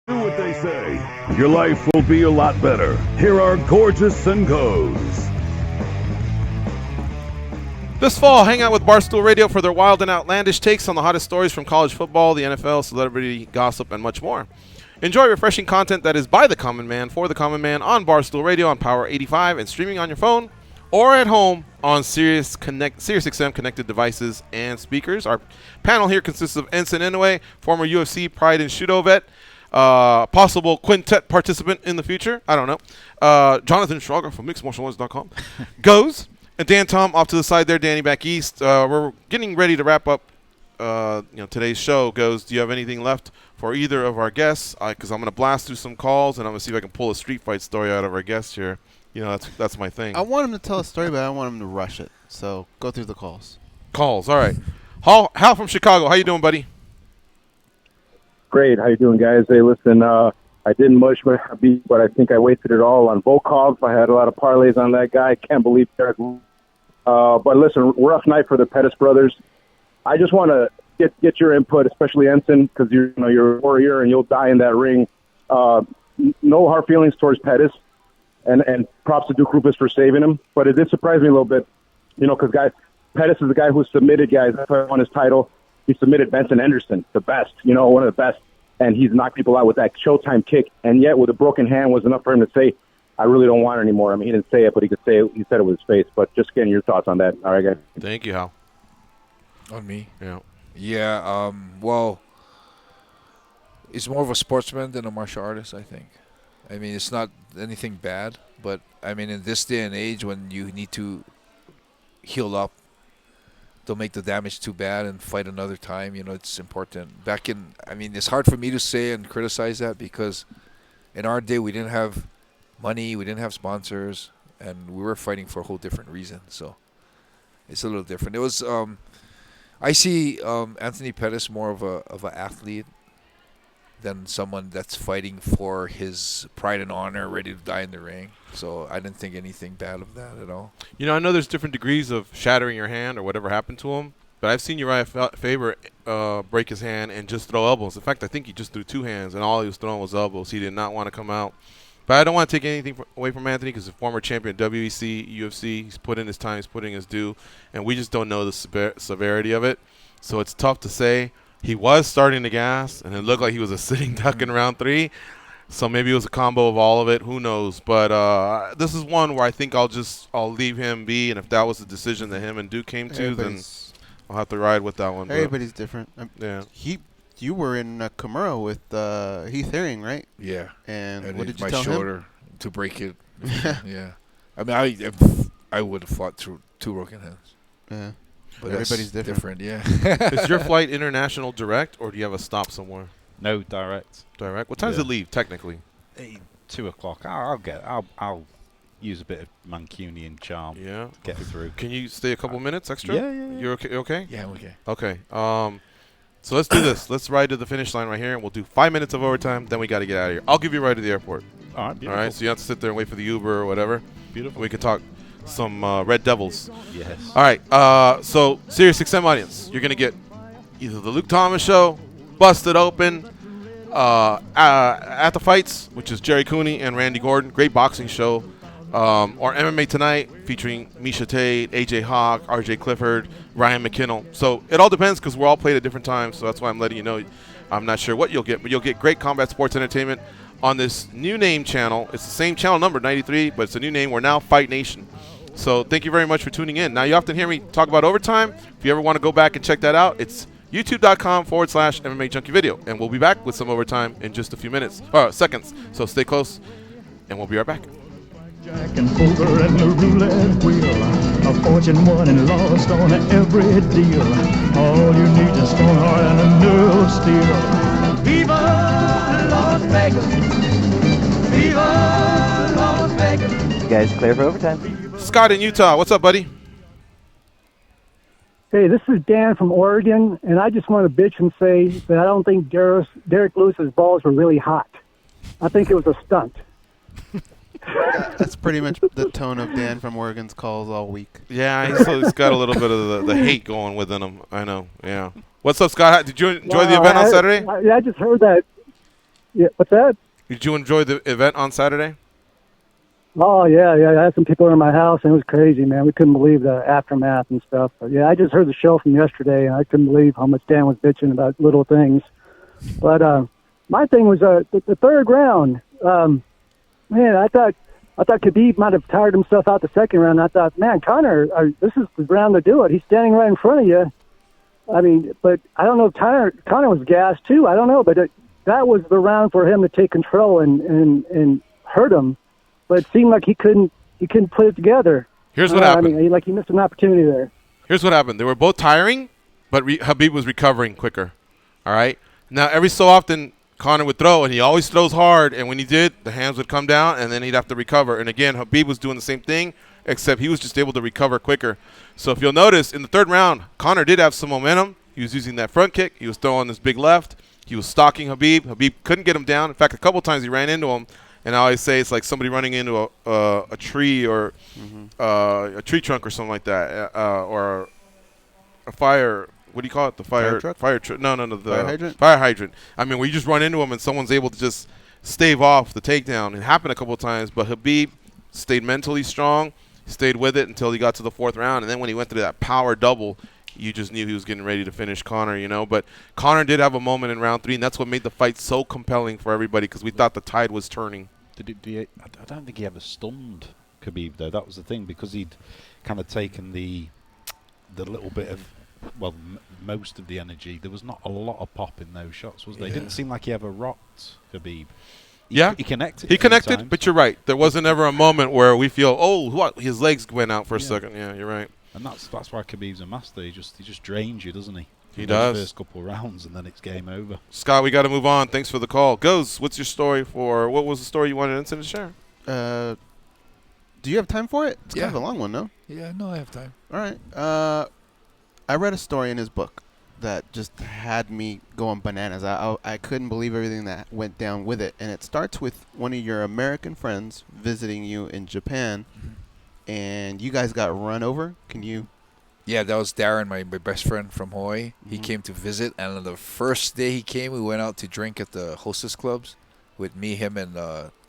H: Do what they say. Your life will be a lot better. Here are Gorgeous and Goes.
B: This fall, hang out with Barstool Radio for their wild and outlandish takes on the hottest stories from college football, the NFL, celebrity gossip, and much more. Enjoy refreshing content that is by the common man for the common man on Barstool Radio on Power 85 and streaming on your phone or at home on SiriusXM connected devices and speakers. Our panel here consists of Enson Inoue, former UFC Pride and Judo vet, possible Quintet participant in the future. I don't know. Jonathan Shrager from MixedMartialArts.com. Goes. And Dan Tom off to the side there, Danny back east. We're getting ready to wrap up today's show. Goes, do you have anything left for either of our guests? Because I'm going to blast through some calls, and I'm going to see if I can pull a street fight story out of our guests here. You know, that's my thing.
A: I want him to tell a story, but I don't want him to rush it. So go through the calls.
B: Calls, all right. Hal from Chicago, how you doing, buddy?
O: Great. How you doing, guys? Hey, listen, I didn't mush my beat, but I think I wasted it all on Volkov. I had a lot of parlays on that guy. Can't believe Derrick. But listen, rough night for the Pettis brothers. I just want to get your input, especially Enson, because you're a warrior and you'll die in that ring. No hard feelings towards Pettis, and props to Duke Rufus for saving him. But it did surprise me a little bit, because Pettis is the guy who submitted guys. That's why he won his title. He submitted Benson Henderson, the best, one of the best, and he's knocked people out with that Showtime kick. And yet, with a broken hand, was enough for him to say, I really don't want it anymore. I mean, he didn't say it, but he could say it. He said it with his face. But just getting your thoughts on that. All right, guys.
B: Thank you, Hal.
E: On me?
B: Yeah.
E: Yeah, well, he's more of a sportsman than a martial artist, I think. I mean, it's not anything bad, but, I mean, in this day and age when you need to heal up, don't make the damage too bad and fight another time, it's important. It's hard for me to say and criticize that because in our day we didn't have money, we didn't have sponsors, and we were fighting for a whole different reason. So it's a little different. It was I see Anthony Pettis more of an athlete than someone that's fighting for his pride and honor, ready to die in the ring. So I didn't think anything bad of that at all.
B: I know there's different degrees of shattering your hand or whatever happened to him, but I've seen Uriah Faber break his hand and just throw elbows. In fact, I think he just threw two hands, and all he was throwing was elbows. He did not want to come out. But I don't want to take anything away from Anthony because he's a former champion at WEC, UFC. He's put in his time. He's putting his due. And we just don't know the severity of it. So it's tough to say. He was starting to gas, and it looked like he was a sitting duck in round 3. So maybe it was a combo of all of it. Who knows? But this is one where I think I'll leave him be. And if that was the decision that him and Duke came to, then I'll have to ride with that one.
A: Everybody's different.
B: Yeah.
A: You were in Kimura with Heath Herring, right?
E: Yeah.
A: And what did you
E: my
A: tell
E: shoulder
A: him?
E: To break it. Yeah. I mean, I would have fought through 2 broken hands.
A: Yeah.
E: But
A: everybody's different.
E: Yeah.
B: Is your flight international direct, or do you have a stop somewhere?
N: No, direct.
B: Direct. What time does it leave technically?
N: 2 o'clock. I'll use a bit of Mancunian charm.
B: Yeah.
N: Get through.
B: Can you stay a couple minutes extra?
N: Yeah.
B: You're okay? Okay.
E: Yeah, I'm okay.
B: Okay. So let's do this. Let's ride to the finish line right here, and we'll do 5 minutes of overtime. Then we got to get out of here. I'll give you a ride to the airport.
N: All right. Beautiful.
B: All right. So you have to sit there and wait for the Uber or whatever.
N: Beautiful.
B: We can talk some Red Devils.
N: Yes.
B: All right. So SiriusXM audience, you're gonna get either the Luke Thomas show, Busted Open, At the Fights, which is Jerry Cooney and Randy Gordon, great boxing show, or MMA Tonight featuring Misha Tate, AJ Hawk, RJ Clifford, Ryan McKinnell. So it all depends because we're all played at different times. So that's why I'm letting you know. I'm not sure what you'll get, but you'll get great combat sports entertainment on this new name channel. It's the same channel number, 93, but it's a new name. We're now Fight Nation. So thank you very much for tuning in. Now, you often hear me talk about overtime. If you ever want to go back and check that out, it's youtube.com/MMAjunkie video. And we'll be back with some overtime in just a few seconds. So stay close, and we'll be right back.
P: Jack and poker and the roulette wheel, a fortune won and lost on every deal. All you need is strong heart and a nerve of steel. Viva Las Vegas! Viva Las Vegas!
D: You guys clear for overtime?
B: Scott in Utah, what's up, buddy?
Q: Hey, this is Dan from Oregon, and I just want to bitch and say that I don't think Derrick Lewis's balls were really hot. I think it was a stunt.
A: That's pretty much the tone of Dan from Oregon's calls all week.
B: Yeah, he's got a little bit of the hate going within him. I know, yeah. What's up, Scott? Did you enjoy the event on Saturday?
Q: I just heard that Yeah, what's that?
B: Did you enjoy the event on Saturday?
Q: Oh, yeah. I had some people in my house, and it was crazy, man. We couldn't believe the aftermath and stuff. But, yeah, I just heard the show from yesterday, and I couldn't believe how much Dan was bitching about little things. But my thing was the third round. Man, I thought Khabib might have tired himself out the second round. I thought, man, Conor, this is the round to do it. He's standing right in front of you. I mean, but I don't know if Conor was gassed, too. I don't know, but that was the round for him to take control and hurt him. But it seemed like he couldn't put it together.
B: Here's what happened.
Q: I mean, he missed an opportunity there.
B: Here's what happened. They were both tiring, but Khabib was recovering quicker. All right? Now, every so often, Conor would throw, and he always throws hard. And when he did, the hands would come down, and then he'd have to recover. And, again, Khabib was doing the same thing, except he was just able to recover quicker. So if you'll notice, in the third round, Conor did have some momentum. He was using that front kick. He was throwing this big left. He was stalking Khabib. Khabib couldn't get him down. In fact, a couple times he ran into him. And I always say it's like somebody running into a tree or a tree trunk or something like that, or a fire. What do you call it? The fire truck? No. The
A: fire hydrant.
B: Fire hydrant. I mean, where you just run into them and someone's able to just stave off the takedown. It happened a couple of times, but Khabib stayed mentally strong. He stayed with it until he got to the fourth round, and then when he went to that power double, you just knew he was getting ready to finish Conor, you know. But Conor did have a moment in round 3, and that's what made the fight so compelling for everybody because we thought the tide was turning.
N: I don't think he ever stunned Khabib, though. That was the thing, because he'd kind of taken the little bit of, most of the energy. There was not a lot of pop in those shots, was there? It didn't seem like he ever rocked Khabib. He connected.
B: He connected, but you're right. There wasn't ever a moment where we feel, his legs went out for a second. Yeah, you're right.
N: And that's why Khabib's a master. He just drains you, doesn't he?
B: He does.
N: The first couple of rounds, and then it's game over.
B: Scott, we got to move on. Thanks for the call. Goes, what's your story for? What was the story you wanted Enson to share?
A: Do you have time for it? It's kind of a long one, no?
E: Yeah, no, I have time.
A: All right. I read a story in his book that just had me going bananas. I couldn't believe everything that went down with it. And it starts with one of your American friends visiting you in Japan, and you guys got run over. Can you...
E: Yeah, that was Darren, my best friend from Hawaii. He came to visit, and on the first day he came, we went out to drink at the hostess clubs with me, him, and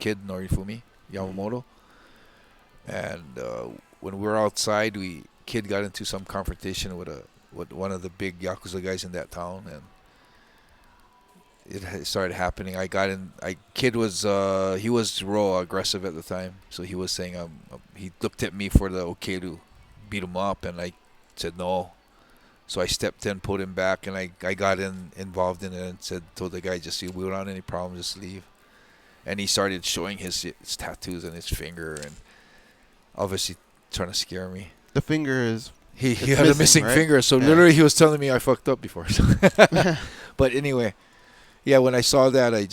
E: Kid Yamamoto. And when we were outside, Kid got into some confrontation with one of the big Yakuza guys in that town, and it started happening. Kid was he was real aggressive at the time, so he was saying he looked at me for the okay to beat him up, and I said no. So I stepped in, put him back, and I got involved in it and told the guy, just, we don't have any problem, just leave. And he started showing his tattoos on his finger and obviously trying to scare me.
A: The finger is...
E: He had a missing finger, so literally he was telling me I fucked up before. But anyway, yeah, when I saw that, I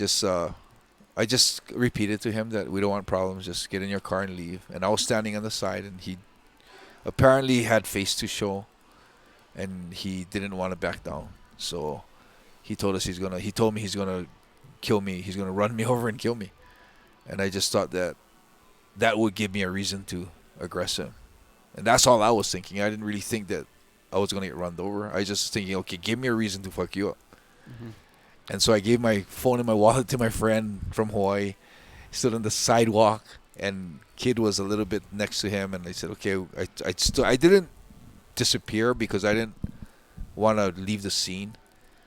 E: just repeated to him that we don't want problems, just get in your car and leave. And I was standing on the side, and he apparently had face to show, and he didn't want to back down. So he told me he's gonna kill me. He's gonna run me over and kill me. And I just thought that would give me a reason to aggress him. And that's all I was thinking. I didn't really think that I was gonna get run over. I was just thinking, okay, give me a reason to fuck you up. And so I gave my phone and my wallet to my friend from Hawaii. He stood on the sidewalk, and Kid was a little bit next to him, and I said, okay, I didn't disappear because I didn't want to leave the scene.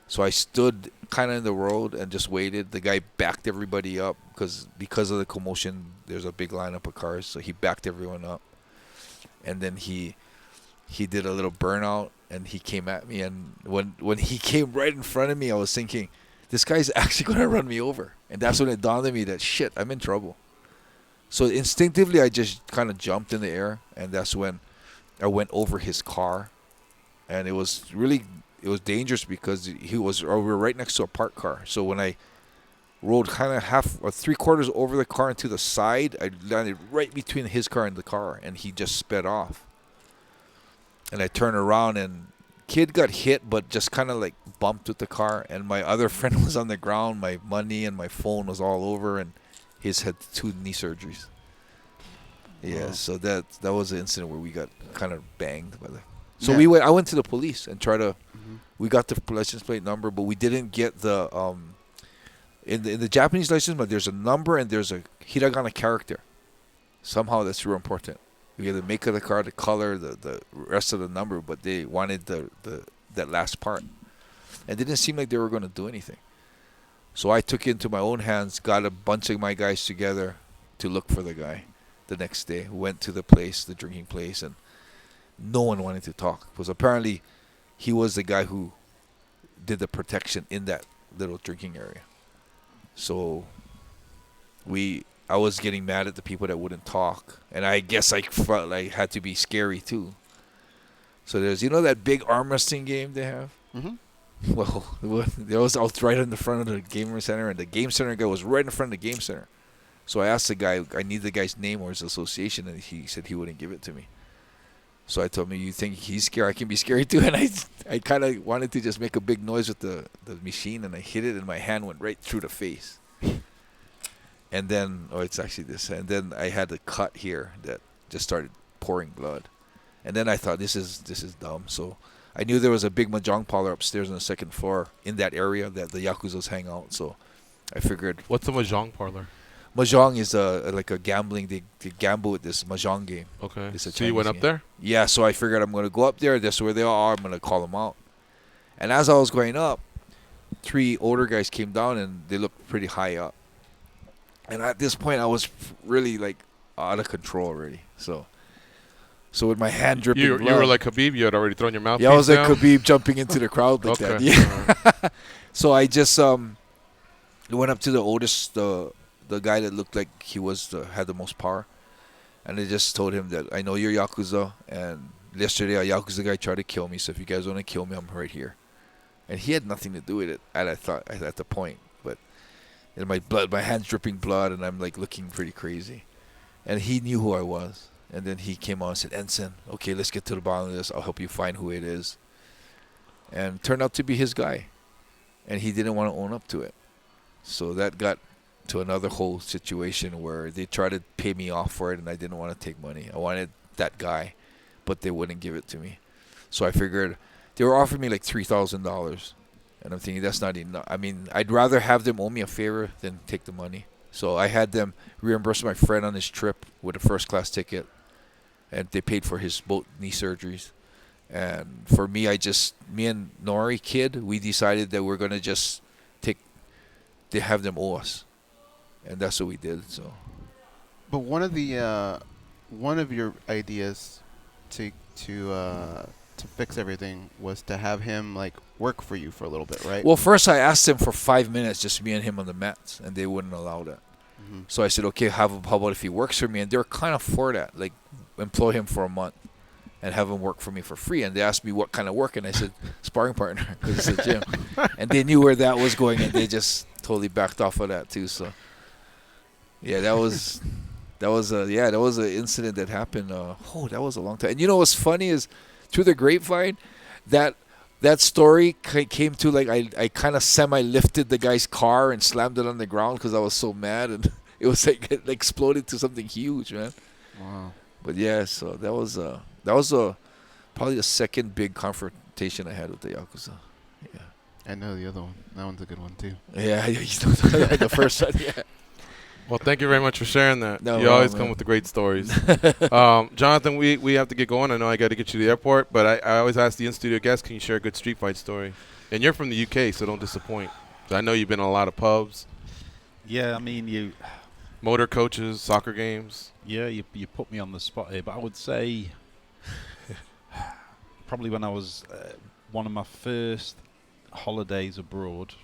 E: So I stood kind of in the road and just waited. The guy backed everybody up because of the commotion. There's a big lineup of cars, so he backed everyone up. And then he did a little burnout, and he came at me. And when he came right in front of me, I was thinking, this guy's actually going to run me over. And that's when it dawned on me that, shit, I'm in trouble. So instinctively, I just kind of jumped in the air, and that's when I went over his car. And it was dangerous because we were right next to a parked car. So when I rolled kind of half or 3/4 over the car and to the side, I landed right between his car and the car, and he just sped off. And I turned around, and Kid got hit, but just kind of like bumped with the car. And my other friend was on the ground. My money and my phone was all over, and he's had 2 knee surgeries. Yeah, wow. So that was an incident where we got kind of banged by the. So I went to the police and tried to. We got the license plate number, but we didn't get the. In the Japanese license plate, there's a number and there's a hiragana character. Somehow that's real important. You get the make of the car, the color, the rest of the number, but they wanted that last part. And it didn't seem like they were going to do anything. So I took it into my own hands, got a bunch of my guys together to look for the guy the next day. Went to the place, the drinking place, and no one wanted to talk. Because apparently he was the guy who did the protection in that little drinking area. So I was getting mad at the people that wouldn't talk. And I guess I felt like I had to be scary too. So there's, that big arm wrestling game they have?
A: Mm-hmm.
E: Well, I was right in the front of the game center, and the game center guy was right in front of the game center. So I asked the guy, I need the guy's name or his association, and he said he wouldn't give it to me. So I told him, you think he's scary? I can be scary too. And I kind of wanted to just make a big noise with the machine, and I hit it, and my hand went right through the face. And then, it's actually this. And then I had a cut here that just started pouring blood. And then I thought, this is dumb. So I knew there was a big mahjong parlor upstairs on the second floor in that area that the Yakuzas hang out. So I figured.
B: What's a mahjong parlor?
E: Mahjong is like a gambling. They gamble with this mahjong game.
B: Okay.
E: It's a
B: So you went
E: Chinese
B: up
E: game.
B: there?
E: Yeah, so I figured I'm going to go up there. That's where they are. I'm going to call them out. And as I was going up, 3 older guys came down, and they looked pretty high up. And at this point, I was really, out of control already. So with my hand dripping
B: You
E: blood.
B: were like Khabib. You had already thrown your mouthpiece
E: Yeah, I was like
B: down?
E: Khabib jumping into the crowd like that.
B: Okay.
E: Yeah. So I just went up to the oldest, the guy that looked like he had the most power. And I just told him that I know you're Yakuza, and yesterday a Yakuza guy tried to kill me, so if you guys want to kill me, I'm right here. And he had nothing to do with it, I thought, at the point. But my hand's dripping blood, and I'm looking pretty crazy. And he knew who I was. And then he came on and said, Enson, okay, let's get to the bottom of this. I'll help you find who it is. And it turned out to be his guy. And he didn't want to own up to it. So that got to another whole situation where they tried to pay me off for it, and I didn't want to take money. I wanted that guy, but they wouldn't give it to me. So I figured they were offering me $3,000. And I'm thinking that's not enough. I mean, I'd rather have them owe me a favor than take the money. So I had them reimburse my friend on his trip with a first-class ticket. And they paid for his both knee surgeries. And for me, me and Nori, Kid, we decided that we're going to just have them owe us. And that's what we did. So,
A: But one of your ideas to fix everything was to have him work for you for a little bit, right?
E: well, first I asked him for 5 minutes, just me and him on the mats, and they wouldn't allow that.
A: Mm-hmm.
E: So I said, okay, how about if he works for me? And they were kind of for that, employ him for a month and have him work for me for free. And they asked me what kind of work, and I said sparring partner, because it's a gym. And they knew where that was going, and they just totally backed off of that too. So yeah, that was an incident that happened. That was a long time. And what's funny is, through the grapevine, that story came to I kind of semi-lifted the guy's car and slammed it on the ground because I was so mad, and it was it exploded to something huge, man.
A: Wow.
E: But yeah, so that was probably the second big confrontation I had with the Yakuza. Yeah.
A: I know the other one. That one's a good one too.
E: Yeah, the first one. Yeah.
B: Well, thank you very much for sharing that.
E: No
B: You always
E: problem,
B: come
E: man.
B: with the great stories. Jonathan, we have to get going. I know I got to get you to the airport, but I always ask the in-studio guests, can you share a good street fight story? And you're from the UK, so don't disappoint. I know you've been in a lot of pubs.
N: Yeah, I mean,
B: motor coaches, soccer games.
N: Yeah, you put me on the spot here, but I would say probably when I was one of my first holidays abroad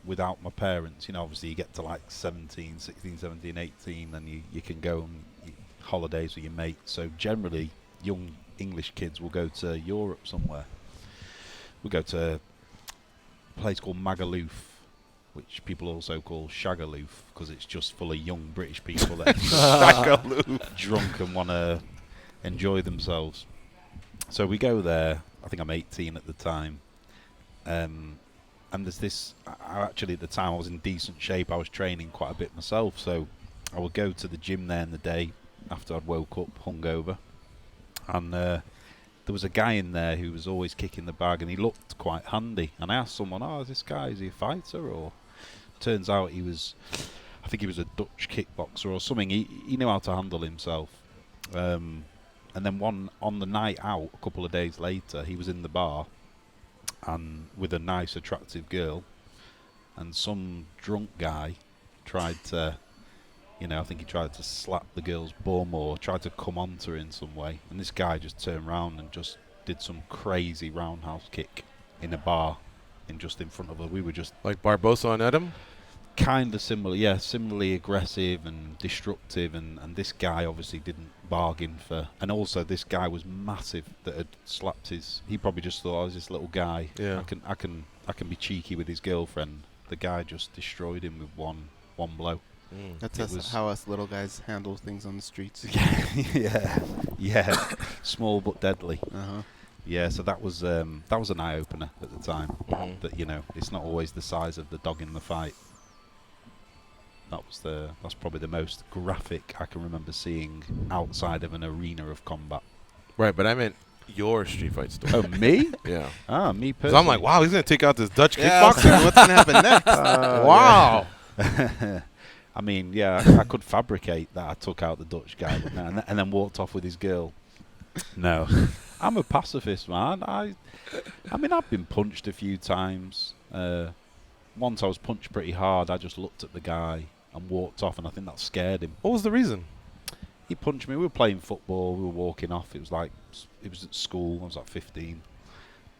N: without my parents. Obviously you get to 16, 17, 18, and you can go on holidays with your mates. So generally, young English kids will go to Europe somewhere. We'll go to a place called Magaluf, which people also call Shagaloof, because it's just full of young British people that are drunk and want to enjoy themselves. So we go there. I think I'm 18 at the time. And there's this, actually at the time I was in decent shape. I was training quite a bit myself, so I would go to the gym there in the day after I'd woke up hungover. And there was a guy in there who was always kicking the bag, and he looked quite handy. And I asked someone, is this guy, is he a fighter? turns out I think he was a Dutch kickboxer or something. He knew how to handle himself. And then on the night out, a couple of days later, he was in the bar and with a nice, attractive girl, and some drunk guy tried to, I think he tried to slap the girl's bum or tried to come onto her in some way. And this guy just turned around and just did some crazy roundhouse kick in a bar, just in front of her. We were just
B: like Barbosa and Edom.
N: Kind of similar, yeah, similarly aggressive and destructive, and this guy obviously didn't bargain for, and also this guy was massive that had slapped his. He probably just thought, I was this little guy.
B: Yeah.
N: I can be cheeky with his girlfriend. The guy just destroyed him with one blow.
A: That's how us little guys handle things on the streets.
N: yeah, small but deadly.
A: Uh-huh.
N: Yeah, so that was an eye opener at the time. That it's not always the size of the dog in the fight. That's probably the most graphic I can remember seeing outside of an arena of combat.
B: Right, but I meant your street fight story.
N: Oh, me?
B: Yeah.
N: Me personally.
B: Because I'm like, wow, he's going to take out this Dutch
A: Yeah,
B: kickboxer?
A: what's going to happen next?
B: Wow.
N: I mean, yeah, I could fabricate that I took out the Dutch guy and then walked off with his girl. No. I'm a pacifist, man. I mean, I've been punched a few times. Once I was punched pretty hard. I just looked at the guy and walked off, and I think that scared him.
B: What was the reason?
N: He punched me. We were playing football. We were walking off. It was at school. I was like 15.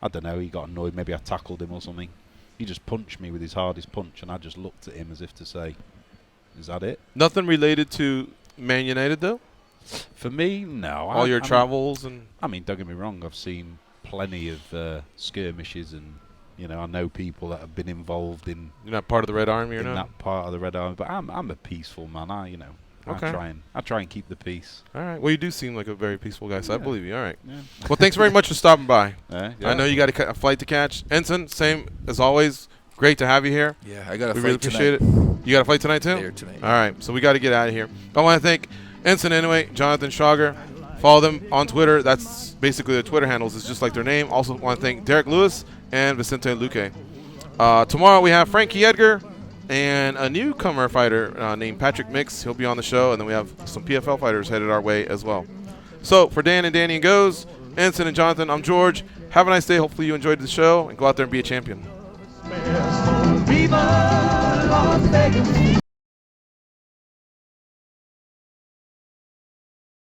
N: I don't know. He got annoyed. Maybe I tackled him or something. He just punched me with his hardest punch, and I just looked at him as if to say, is that it?
B: Nothing related to Man United, though?
N: For me, no.
B: All your travels?
N: I mean, don't get me wrong. I've seen plenty of skirmishes, and I know people that have been involved in.
B: You're not part of the Red Army, or not?
N: That part of the Red Army, but I'm a peaceful man. I try and keep the peace.
B: All right. Well, you do seem like a very peaceful guy, so I believe you. All right.
N: Yeah.
B: Well, thanks very much for stopping by.
N: Yeah.
B: I know you got a flight to catch. Enson, same as always. Great to have you here.
E: Yeah, I got a
B: we
E: flight
B: really appreciate it. You got a flight tonight too?
E: Later tonight.
B: All right. So we got to get out of here. I want to thank Enson Inoue, Jonathan Shrager. Follow them on Twitter. That's basically their Twitter handles. It's just like their name. Also want to thank Derrick Lewis and Vicente Luque. Tomorrow we have Frankie Edgar and a newcomer fighter named Patrick Mix. He'll be on the show, and then we have some PFL fighters headed our way as well. So for Dan and Danny and Goes, Enson and Jonathan, I'm George. Have a nice day. Hopefully you enjoyed the show, and go out there and be a champion.
P: Viva Las Vegas.